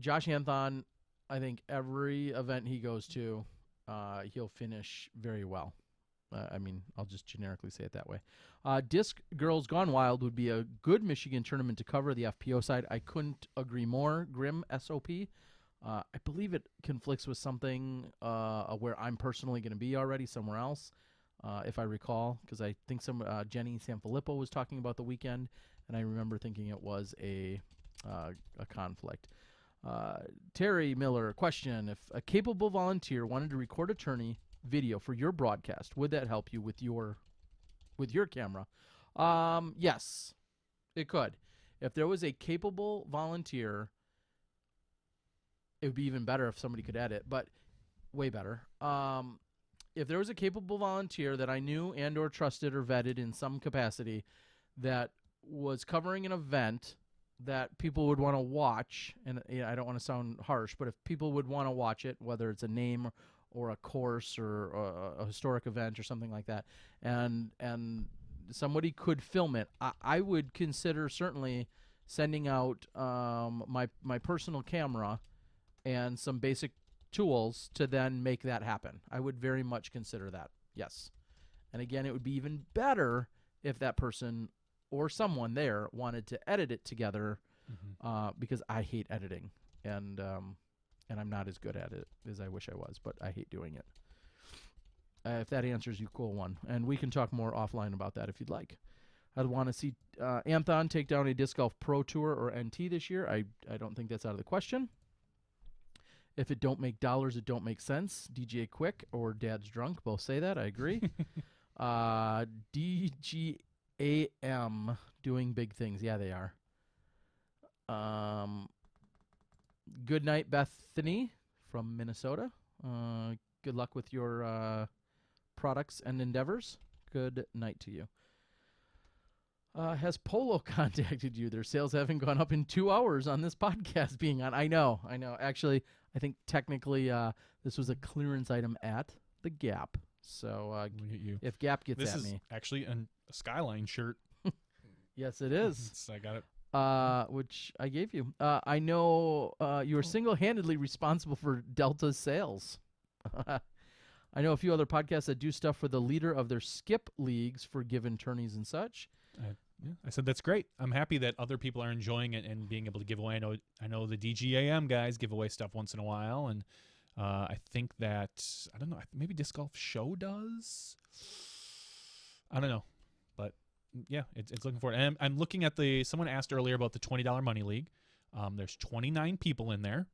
Josh Anthon, I think every event he goes to, he'll finish very well. I mean, I'll just generically say it that way. Disc Girls Gone Wild would be a good Michigan tournament to cover the FPO side. I couldn't agree more. Grim SOP. I believe it conflicts with something where I'm personally going to be already somewhere else, if I recall, because I think Jenny Sanfilippo was talking about the weekend, and I remember thinking it was a conflict. Terry Miller, question: if a capable volunteer wanted to record a tourney video for your broadcast, would that help you with your camera? Yes, it could. If there was a capable volunteer, it would be even better if somebody could edit, but way better. If there was a capable volunteer that I knew and or trusted or vetted in some capacity that was covering an event that people would want to watch, and I don't want to sound harsh, but if people would want to watch it, whether it's a name or a course or a historic event or something like that, and somebody could film it, I would consider certainly sending out my personal camera and some basic tools to then make that happen. I would very much consider that, yes. And again, it would be even better if that person or someone there wanted to edit it together, because I hate editing, and I'm not as good at it as I wish I was, but I hate doing it. If that answers you, cool one. And we can talk more offline about that if you'd like. I'd want to see Anthon take down a Disc Golf Pro Tour or NT this year. I don't think that's out of the question. If it don't make dollars, it don't make sense. DJ Quick or Dad's Drunk both say that. I agree. DGAM doing big things. Yeah, they are. Good night, Bethany from Minnesota. Good luck with your products and endeavors. Good night to you. Has Polo contacted you? Their sales haven't gone up in 2 hours on this podcast being on. I know. Actually, I think technically this was a clearance item at the Gap. So look at you. If Gap gets this at is me. Actually a Skyline shirt. Yes, it is. So I got it. Which I gave you. I know you are single-handedly responsible for Delta's sales. I know a few other podcasts that do stuff for the leader of their skip leagues for given tourneys and such. I said that's great. I'm happy that other people are enjoying it and being able to give away. I know the DGAM guys give away stuff once in a while, and I think that I don't know. Maybe Disc Golf Show does. I don't know, but yeah, it's looking for it. And I'm looking at someone asked earlier about the $20 money league. There's 29 people in there.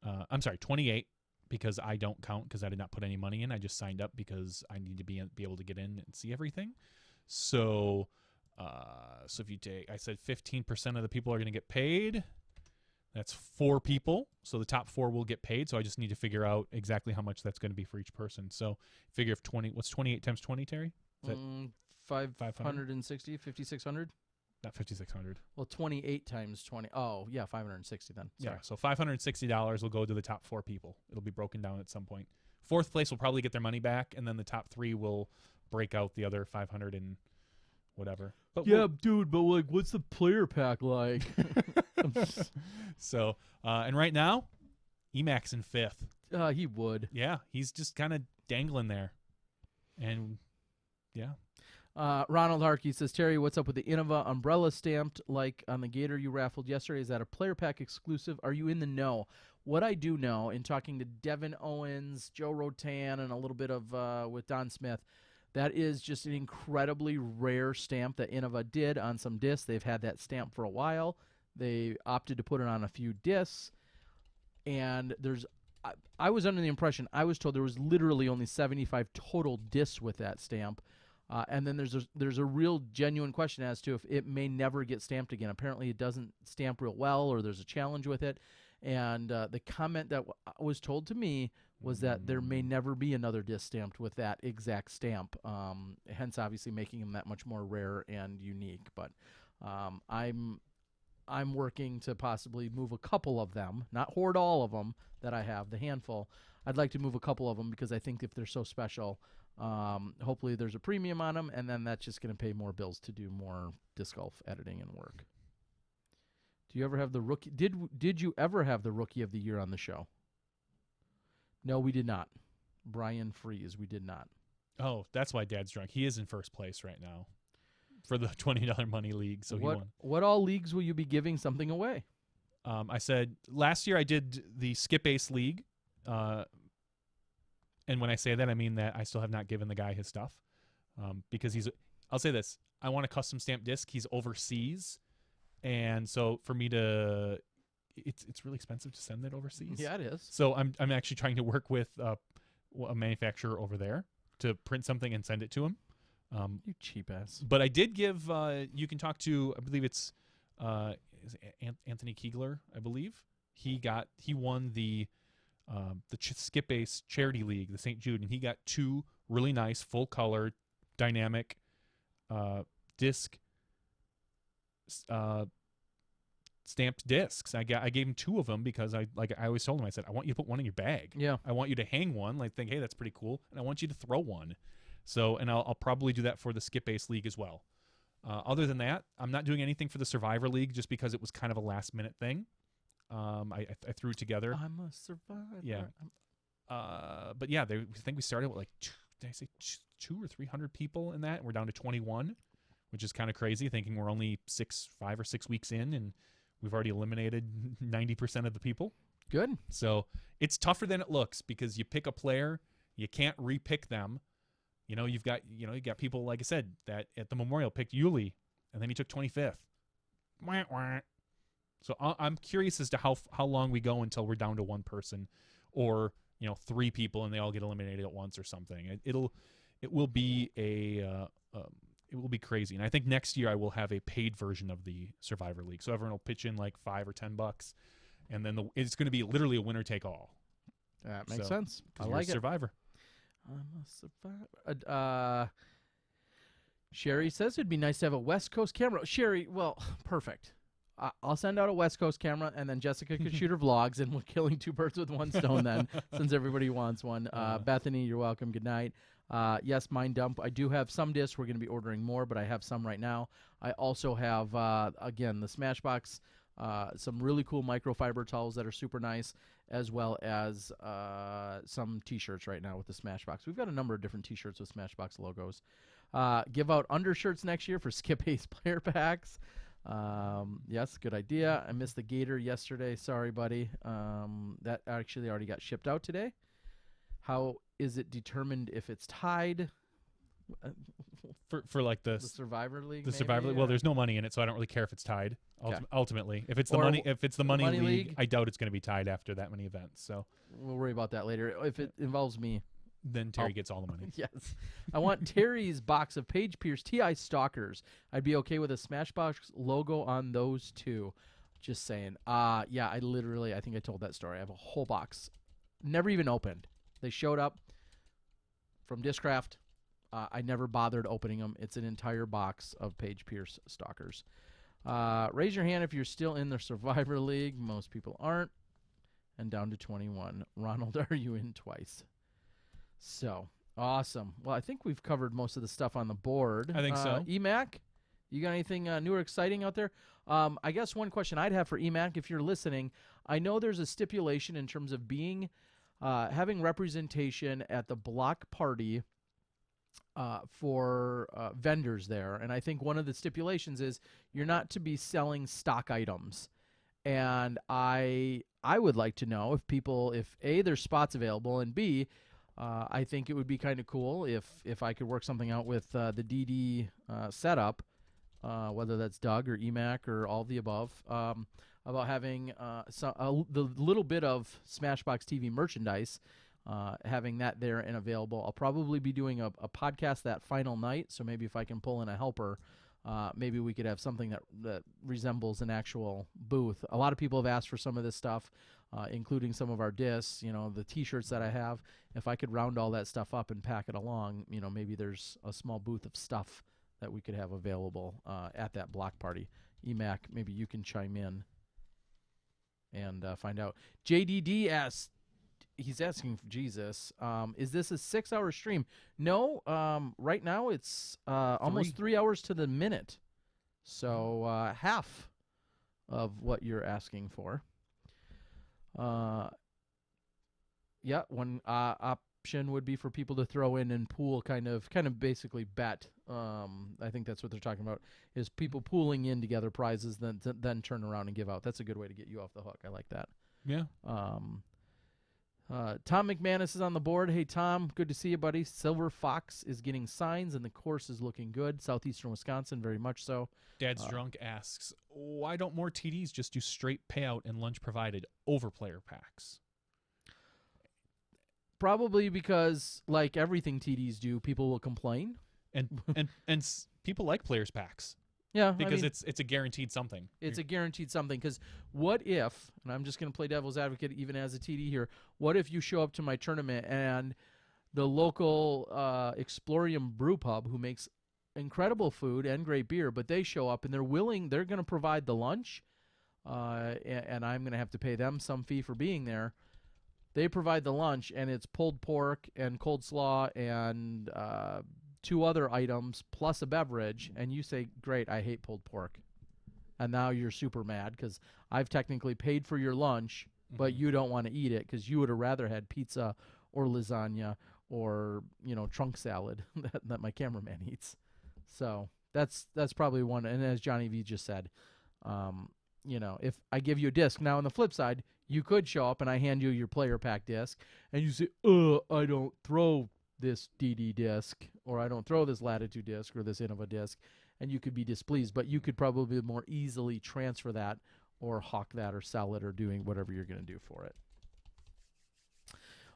I'm sorry, 28, because I don't count because I did not put any money in. I just signed up because I need to be able to get in and see everything. So if you take, I said 15% of the people are going to get paid. That's 4 people. So the top 4 will get paid. So I just need to figure out exactly how much that's going to be for each person. So figure if 20, what's 28 times 20, Terry? Is that 560, 5,600. Not 5,600. Well, 28 times 20. Oh, yeah, 560 then. Sorry. Yeah, so $560 will go to the top 4 people. It'll be broken down at some point. 4th place will probably get their money back, and then the top 3 will break out the other 500 and whatever. But dude, but like, what's the player pack like? So, and right now, Emacs in 5th. He would. Yeah, he's just kind of dangling there. And, yeah. Ronald Harkey says, Terry, what's up with the Innova umbrella stamped like on the Gator you raffled yesterday? Is that a player pack exclusive? Are you in the know? What I do know, in talking to Devin Owens, Joe Rotan, and a little bit of with Don Smith, that is just an incredibly rare stamp that Innova did on some discs. They've had that stamp for a while. They opted to put it on a few discs. And I was under the impression, I was told there was literally only 75 total discs with that stamp. And then there's a real genuine question as to if it may never get stamped again. Apparently it doesn't stamp real well, or there's a challenge with it. And the comment that was told to me was that there may never be another disc stamped with that exact stamp, hence obviously making them that much more rare and unique. But I'm working to possibly move a couple of them, not hoard all of them that I have, the handful. I'd like to move a couple of them because I think if they're so special, hopefully there's a premium on them, and then that's just going to pay more bills to do more disc golf editing and work. Do you ever have the rookie? Did you ever have the Rookie of the Year on the show? No, we did not. Brian Freeze, we did not. Oh, that's why Dad's drunk. He is in first place right now for the $20 money league, so he won. What all leagues will you be giving something away? I said last year I did the Skip Ace League, and when I say that, I mean that I still have not given the guy his stuff because I'll say this. I want a custom stamp disc. He's overseas, and so for me to it's really expensive to send it overseas. Yeah, it is. So I'm actually trying to work with a manufacturer over there to print something and send it to him. You cheap ass. But I did give. You can talk to. I believe it's Anthony Keegler. I believe he won the Skip Ace Charity League, the St. Jude, and he got 2 really nice full color dynamic disc stamped discs. I gave him 2 of them because I always told him, I said, I want you to put one in your bag. Yeah. I want you to hang one, like think, hey, that's pretty cool, and I want you to throw one. So, and I'll probably do that for the Skip Ace League as well. Other than that, I'm not doing anything for the Survivor League just because it was kind of a last minute thing. I threw it together. I'm a survivor. Yeah. But yeah, I think we started with like 200 or 300 people in that, and we're down to 21, which is kind of crazy, thinking we're only 5 or 6 weeks in, and we've already eliminated 90% of the people. Good. So it's tougher than it looks because you pick a player, you can't repick them. You've got people, like I said, that at the Memorial picked Yuli, and then he took 25th. Wah, wah. So I'm curious as to how long we go until we're down to 1 person, or 3 people and they all get eliminated at once or something. It will be it will be crazy. And I think next year I will have a paid version of the Survivor League, so everyone will pitch in like $5 or $10, and then it's going to be literally a winner take all. That makes sense. I you're like a survivor. I'm a survivor. Sherry says it'd be nice to have a West Coast camera. Sherry, well, perfect. I'll send out a West Coast camera, and then Jessica could shoot her vlogs, and we're killing 2 birds with 1 stone then, since everybody wants one. Bethany, you're welcome. Good night. Yes, Mind Dump. I do have some discs. We're going to be ordering more, but I have some right now. I also have, again, the Smashbox, some really cool microfiber towels that are super nice, as well as some T-shirts right now with the Smashbox. We've got a number of different T-shirts with Smashbox logos. Give out undershirts next year for Skip Ace player packs. Yes, good idea. I missed the Gator yesterday. Sorry, buddy. That actually already got shipped out today. How is it determined if it's tied? For like the Survivor League. The maybe, Survivor League. Well, there's no money in it, so I don't really care if it's tied. Okay. Ultimately, if it's the money money league, league, I doubt it's going to be tied after that many events. So we'll worry about that later. If it involves me, then Terry gets all the money. Yes. I want Terry's box of Page Pierce TI Stalkers. I'd be okay with a Smashbox logo on those too. Just saying. Yeah, I think I told that story. I have a whole box. Never even opened. They showed up from Discraft. I never bothered opening them. It's an entire box of Paige Pierce stalkers. Raise your hand if you're still in the Survivor League. Most people aren't. And down to 21. Ronald, are you in twice? So, awesome. Well, I think we've covered most of the stuff on the board. I think so. EMAC, you got anything new or exciting out there? I guess one question I'd have for EMAC, if you're listening, I know there's a stipulation in terms of being having representation at the block party for vendors there. And I think one of the stipulations is you're not to be selling stock items. And I would like to know if A, there's spots available, and B, I think it would be kind of cool if I could work something out with the DD setup, whether that's Doug or EMAC or all of the above, about having the little bit of SmashBox TV merchandise, having that there and available. I'll probably be doing a podcast that final night, so maybe if I can pull in a helper, maybe we could have something that resembles an actual booth. A lot of people have asked for some of this stuff, including some of our discs, the T-shirts that I have. If I could round all that stuff up and pack it along, maybe there's a small booth of stuff that we could have available at that block party. EMAC, maybe you can chime in and find out. JDD asks, he's asking for Jesus, is this a 6-hour stream? No, right now it's almost 3 hours to the minute. So half of what you're asking for. Yeah, one option would be for people to throw in and pool, kind of basically bet. I think that's what they're talking about, is people pooling in together prizes, then turn around and give out. That's a good way to get you off the hook. I like that. Yeah. Tom McManus is on the board. Hey, Tom, good to see you, buddy. Silver Fox is getting signs, and the course is looking good. Southeastern Wisconsin, very much so. Dad's Drunk asks, why don't more TDs just do straight payout and lunch provided over player packs? Probably because, like everything TDs do, people will complain. And people like players packs. Yeah, because it's a guaranteed something. It's a guaranteed something. Because what if, and I'm just going to play devil's advocate even as a TD here, what if you show up to my tournament and the local Explorium Brew Pub, who makes incredible food and great beer, but they show up and they're going to provide the lunch, and I'm going to have to pay them some fee for being there. They provide the lunch, and it's pulled pork and cold slaw and 2 other items plus a beverage, and you say, great, I hate pulled pork. And now you're super mad because I've technically paid for your lunch, but you don't want to eat it because you would have rather had pizza or lasagna or, trunk salad that my cameraman eats. So that's probably one. And as Johnny V just said, if I give you a disc, now on the flip side, you could show up and I hand you your player pack disc and you say, I don't throw this DD disc, or I don't throw this Latitude disc or this Innova disc, and you could be displeased, but you could probably more easily transfer that or hawk that or sell it or doing whatever you're going to do for it.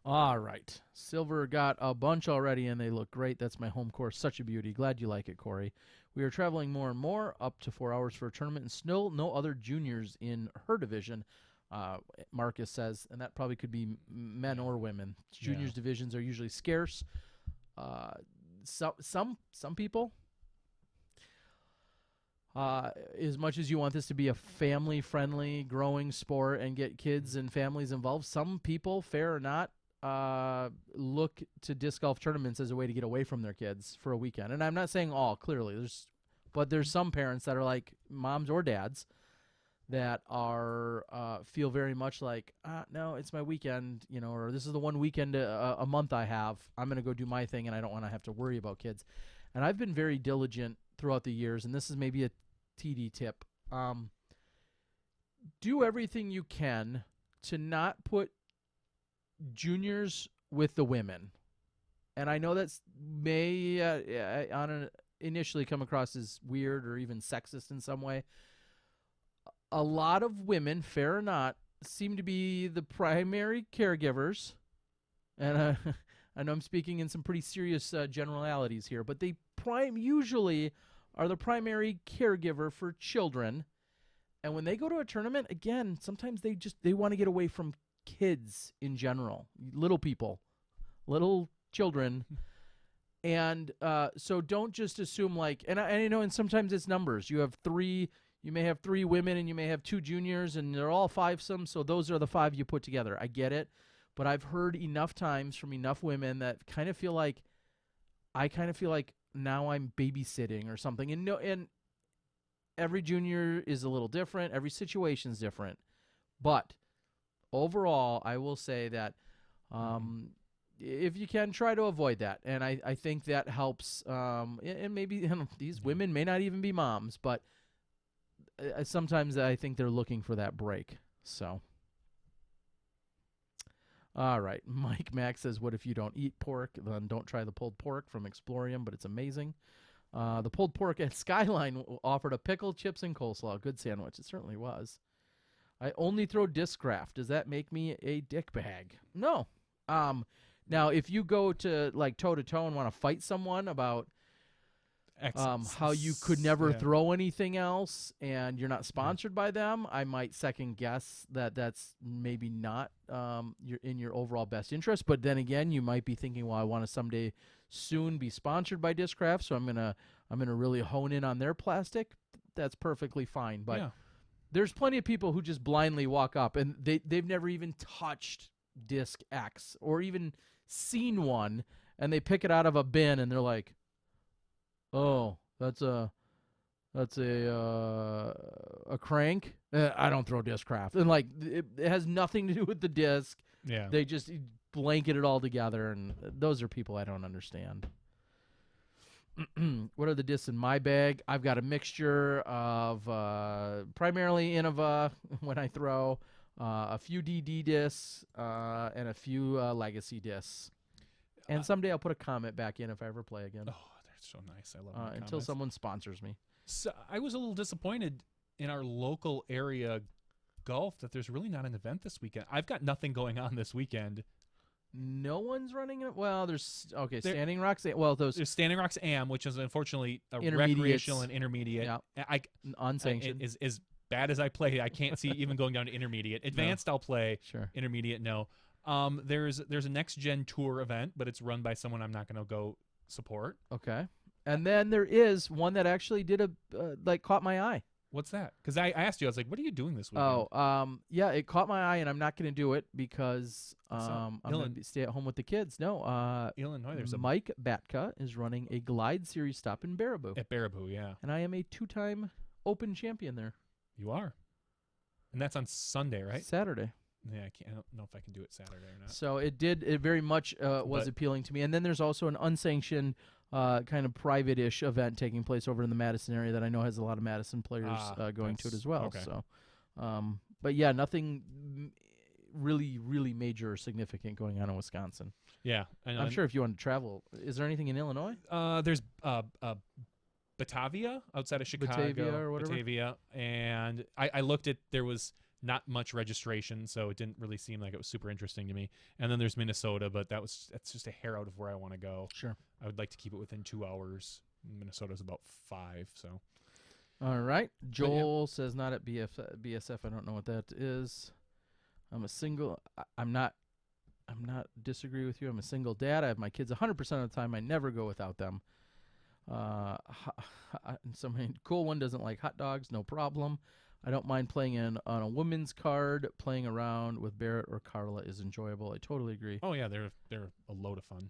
All right. Silver got a bunch already, and they look great. That's my home course. Such a beauty. Glad you like it, Corey. We are traveling more and more, up to 4 hours for a tournament, and still no other juniors in her division. Marcus says, and that probably could be men or women. Juniors divisions are usually scarce. Some people, as much as you want this to be a family-friendly, growing sport and get kids and families involved, some people, fair or not, look to disc golf tournaments as a way to get away from their kids for a weekend. And I'm not saying all, clearly, but there's some parents that are like moms or dads that are feel very much like, no, it's my weekend, or this is the one weekend a month I have. I'm going to go do my thing, and I don't want to have to worry about kids. And I've been very diligent throughout the years, and this is maybe a TD tip. Do everything you can to not put juniors with the women. And I know that's may initially come across as weird or even sexist in some way. A lot of women, fair or not, seem to be the primary caregivers. And I know I'm speaking in some pretty serious generalities here, but they usually are the primary caregiver for children. And when they go to a tournament, again, sometimes they want to get away from kids in general, little people, little children. And so don't just assume like, and I know, and sometimes it's numbers. You may have 3 women and you may have 2 juniors, and they're all fivesome. So those are the 5 you put together. I get it, but I've heard enough times from enough women that I kind of feel like now I'm babysitting or something. And every junior is a little different. Every situation's different, but overall, I will say that. If you can, try to avoid that. And I think that helps. And maybe these women may not even be moms, but sometimes I think they're looking for that break. So, all right. Mike Mack says, what if you don't eat pork? Then don't try the pulled pork from Explorium, but it's amazing. The pulled pork at Skyline offered a pickle, chips, and coleslaw. Good sandwich. It certainly was. I only throw discraft. Does that make me a dickbag? No. Now, if you go to like toe-to-toe and want to fight someone about how you could never throw anything else and you're not sponsored by them, I might second guess that's maybe not in your overall best interest. But then again, you might be thinking, well, I want to someday soon be sponsored by Discraft, so I'm gonna really hone in on their plastic. That's perfectly fine. But there's plenty of people who just blindly walk up and they've never even touched Disc X or even seen one, and they pick it out of a bin and they're like, oh, that's a crank. I don't throw Discraft. And like it has nothing to do with the disc. Yeah, they just blanket it all together, and those are people I don't understand. What are the discs in my bag? I've got a mixture of primarily Innova when I throw, a few DD discs, and a few legacy discs. And someday I'll put a Comet back in if I ever play again. Oh, they're so nice. I love until someone sponsors me. So I was a little disappointed in our local area golf that there's really not an event this weekend. I've got nothing going on this weekend. No one's running it. Well, there's Standing Rocks. Well, there's Standing Rocks Am, which is unfortunately a Intermediates. recreational and intermediate. Yeah. Unsanctioned. Is bad as I play, I can't see even going down to intermediate. Advanced, I'll play. Sure. Intermediate, no. There's a next gen tour event, but it's run by someone I'm not going to go support. Okay. And then there is one that actually did caught my eye. What's that? Because I asked you, I was like, what are you doing this weekend? Oh, yeah, it caught my eye, and I'm not going to do it because I'm going to stay at home with the kids. No, Illinois, there's Mike Batka is running a Glide Series stop in Baraboo. At Baraboo, yeah. And I am a 2-time Open champion there. You are. And that's on Sunday, right? Saturday. Yeah, I don't know if I can do it Saturday or not. So it very much was appealing to me. And then there's also an unsanctioned kind of private-ish event taking place over in the Madison area that I know has a lot of Madison players going to it as well. Okay. So, but yeah, nothing really, really major or significant going on in Wisconsin. Yeah. I'm sure if you want to travel, is there anything in Illinois? There's Batavia outside of Chicago. Batavia or whatever. Batavia. And I looked at, there was not much registration, so it didn't really seem like it was super interesting to me. And then there's Minnesota, but that's just a hair out of where I want to go. Sure. I would like to keep it within 2 hours. Minnesota's about 5, so. All right. Joel says not at BSF. I don't know what that is. I'm a single. I'm not disagree with you. I'm a single dad. I have my kids 100% of the time. I never go without them. Some cool one doesn't like hot dogs. No problem. I don't mind playing on a women's card. Playing around with Barrett or Carla is enjoyable. I totally agree. Oh yeah, they're a load of fun.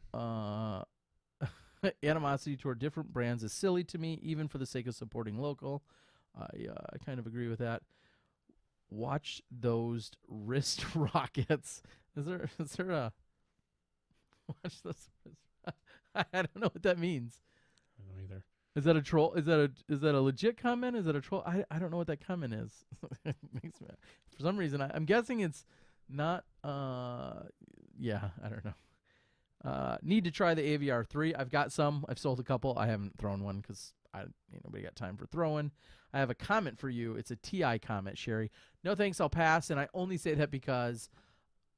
Animosity toward different brands is silly to me, even for the sake of supporting local. I kind of agree with that. Watch those wrist rockets. Is there a watch those? I don't know what that means. I don't know either. Is that a troll? Is that a legit comment? Is that a troll? I don't know what that comment is. It makes me, for some reason I'm guessing it's not. Yeah, I don't know. Need to try the AVR 3. I've got some. I've sold a couple. I haven't thrown one because nobody got time for throwing. I have a comment for you. It's a TI comment, Sherry. No thanks. I'll pass. And I only say that because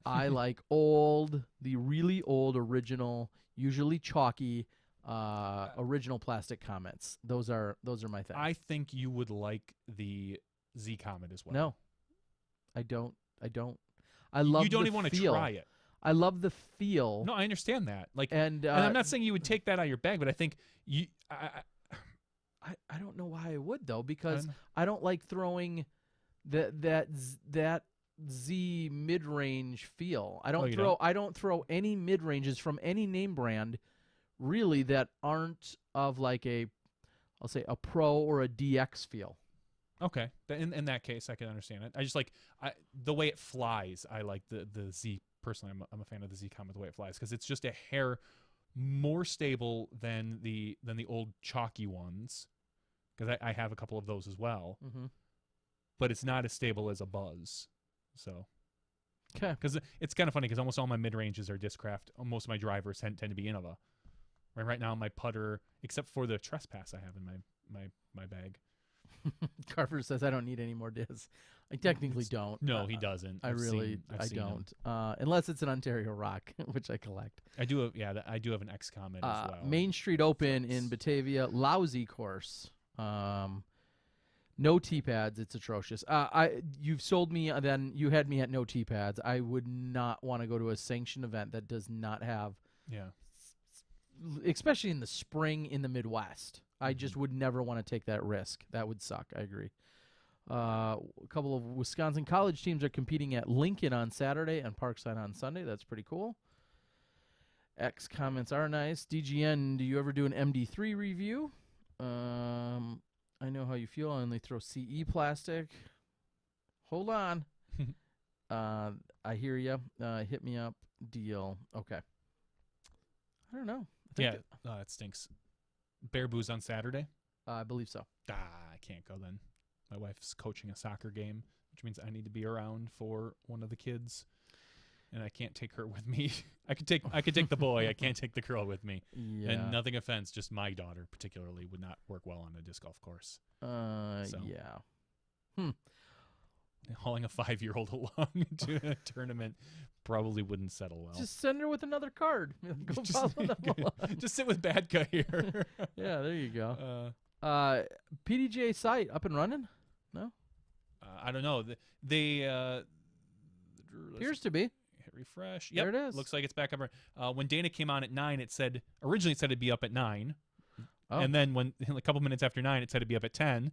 I like the really old original, usually chalky. Original plastic comments. Those are my thing. I think you would like the Z Comet as well. No, I don't. I love. You don't the even want to feel. try it. I love the feel. No, I understand that. Like, and I'm not saying you would take that out of your bag, but I think you. I don't know why I would though, because I don't like throwing that Z mid-range feel. I don't throw any mid-ranges from any name brand really that aren't of like I'll say a Pro or a DX feel. Okay, in that case, I can understand it. I just like the way it flies. I like the Z personally. I'm a fan of the Z Comet, the way it flies, because it's just a hair more stable than the old chalky ones. Because I have a couple of those as well, but it's not as stable as a Buzz. So, okay, because it's kind of funny because almost all my mid ranges are Discraft. Most of my drivers tend to be Innova. Right now, my putter, except for the Trespass, I have in my bag. Carver says I don't need any more Diz. I technically don't. No, he doesn't. I don't. Unless it's an Ontario Rock, which I collect. I do have. I do have an X Comet as well. Main Street Open in Batavia, lousy course. No tee pads. It's atrocious. You've sold me. Then you had me at no tee pads. I would not want to go to a sanctioned event that does not have. Yeah. Especially in the spring in the Midwest. I just would never want to take that risk. That would suck. I agree. A couple of Wisconsin college teams are competing at Lincoln on Saturday and Parkside on Sunday. That's pretty cool. X comments are nice. DGN, do you ever do an MD3 review? I know how you feel. I only throw CE plastic. Hold on. I hear you. Hit me up. Deal. Okay. I don't know. It stinks. Bear Booze on Saturday? I believe so. I can't go then. My wife's coaching a soccer game, which means I need to be around for one of the kids, and I can't take her with me. I could take the boy. I can't take the girl with me. Yeah. And nothing offense, just my daughter particularly would not work well on a disc golf course. Yeah. Hauling a 5-year-old along to a tournament probably wouldn't settle well. Just send her with another card. Go follow them along. Just sit with bad guy here. Yeah, there you go. PDGA site up and running? No? I don't know. They appears to be. Hit refresh. Yep, there it is. Looks like it's back up. When Dana came on at 9, originally it said it'd be up at 9. Oh. And then when a couple minutes after 9, it said it'd be up at 10.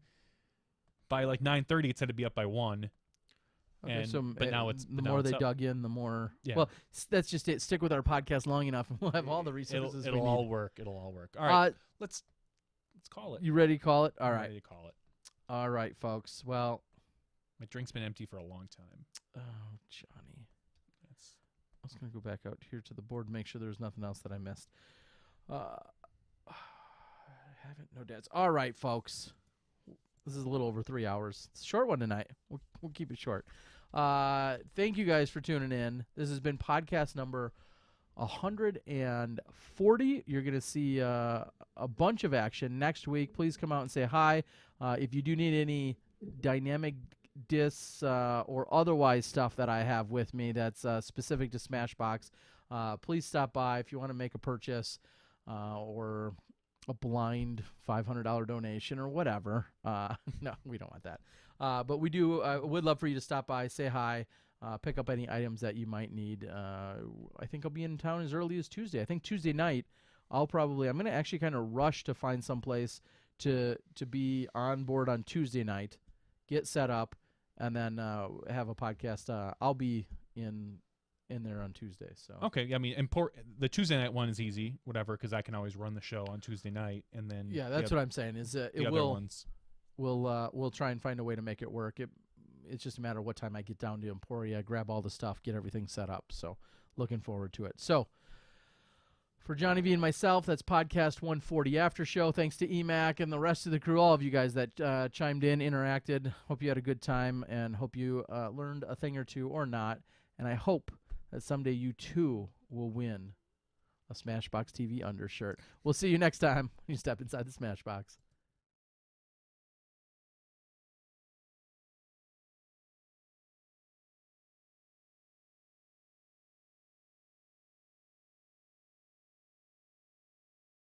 By like 9:30, it said it'd be up by 1. Okay, But now it's the more they dug in, the more. Yeah. Well, that's just it. Stick with our podcast long enough, and we'll have all the resources. It'll all work. It'll all work. All right, let's call it. You ready to call it? All I'm right. ready to call it. All right, folks. Well, my drink's been empty for a long time. Oh, Johnny. I was going to go back out here to the board and make sure there's nothing else that I missed. No dads. All right, folks. This is a little over 3 hours. It's a short one tonight. We'll keep it short. Thank you guys for tuning in. This has been podcast number 140. You're going to see a bunch of action next week. Please come out and say hi. If you do need any dynamic discs or otherwise stuff that I have with me that's specific to Smashbox, please stop by if you want to make a purchase or a blind $500 donation or whatever. No, we don't want that. But we do. Would love for you to stop by, say hi, pick up any items that you might need. I think I'll be in town as early as Tuesday. I think Tuesday night, I'm going to actually kind of rush to find some place to be on board on Tuesday night, get set up, and then have a podcast. I'll be in there on Tuesday. So okay, I mean, the Tuesday night one is easy, whatever, because I can always run the show on Tuesday night, and then that's what I'm saying. Is we'll try and find a way to make it work. It's just a matter of what time I get down to Emporia, grab all the stuff, get everything set up. So looking forward to it. So for Johnny V and myself, that's podcast 140 after show. Thanks to EMAC and the rest of the crew, all of you guys that chimed in, interacted. Hope you had a good time and hope you learned a thing or two or not. And I hope that someday you too will win a SmashBoxx TV undershirt. We'll see you next time when you step inside the SmashBoxx.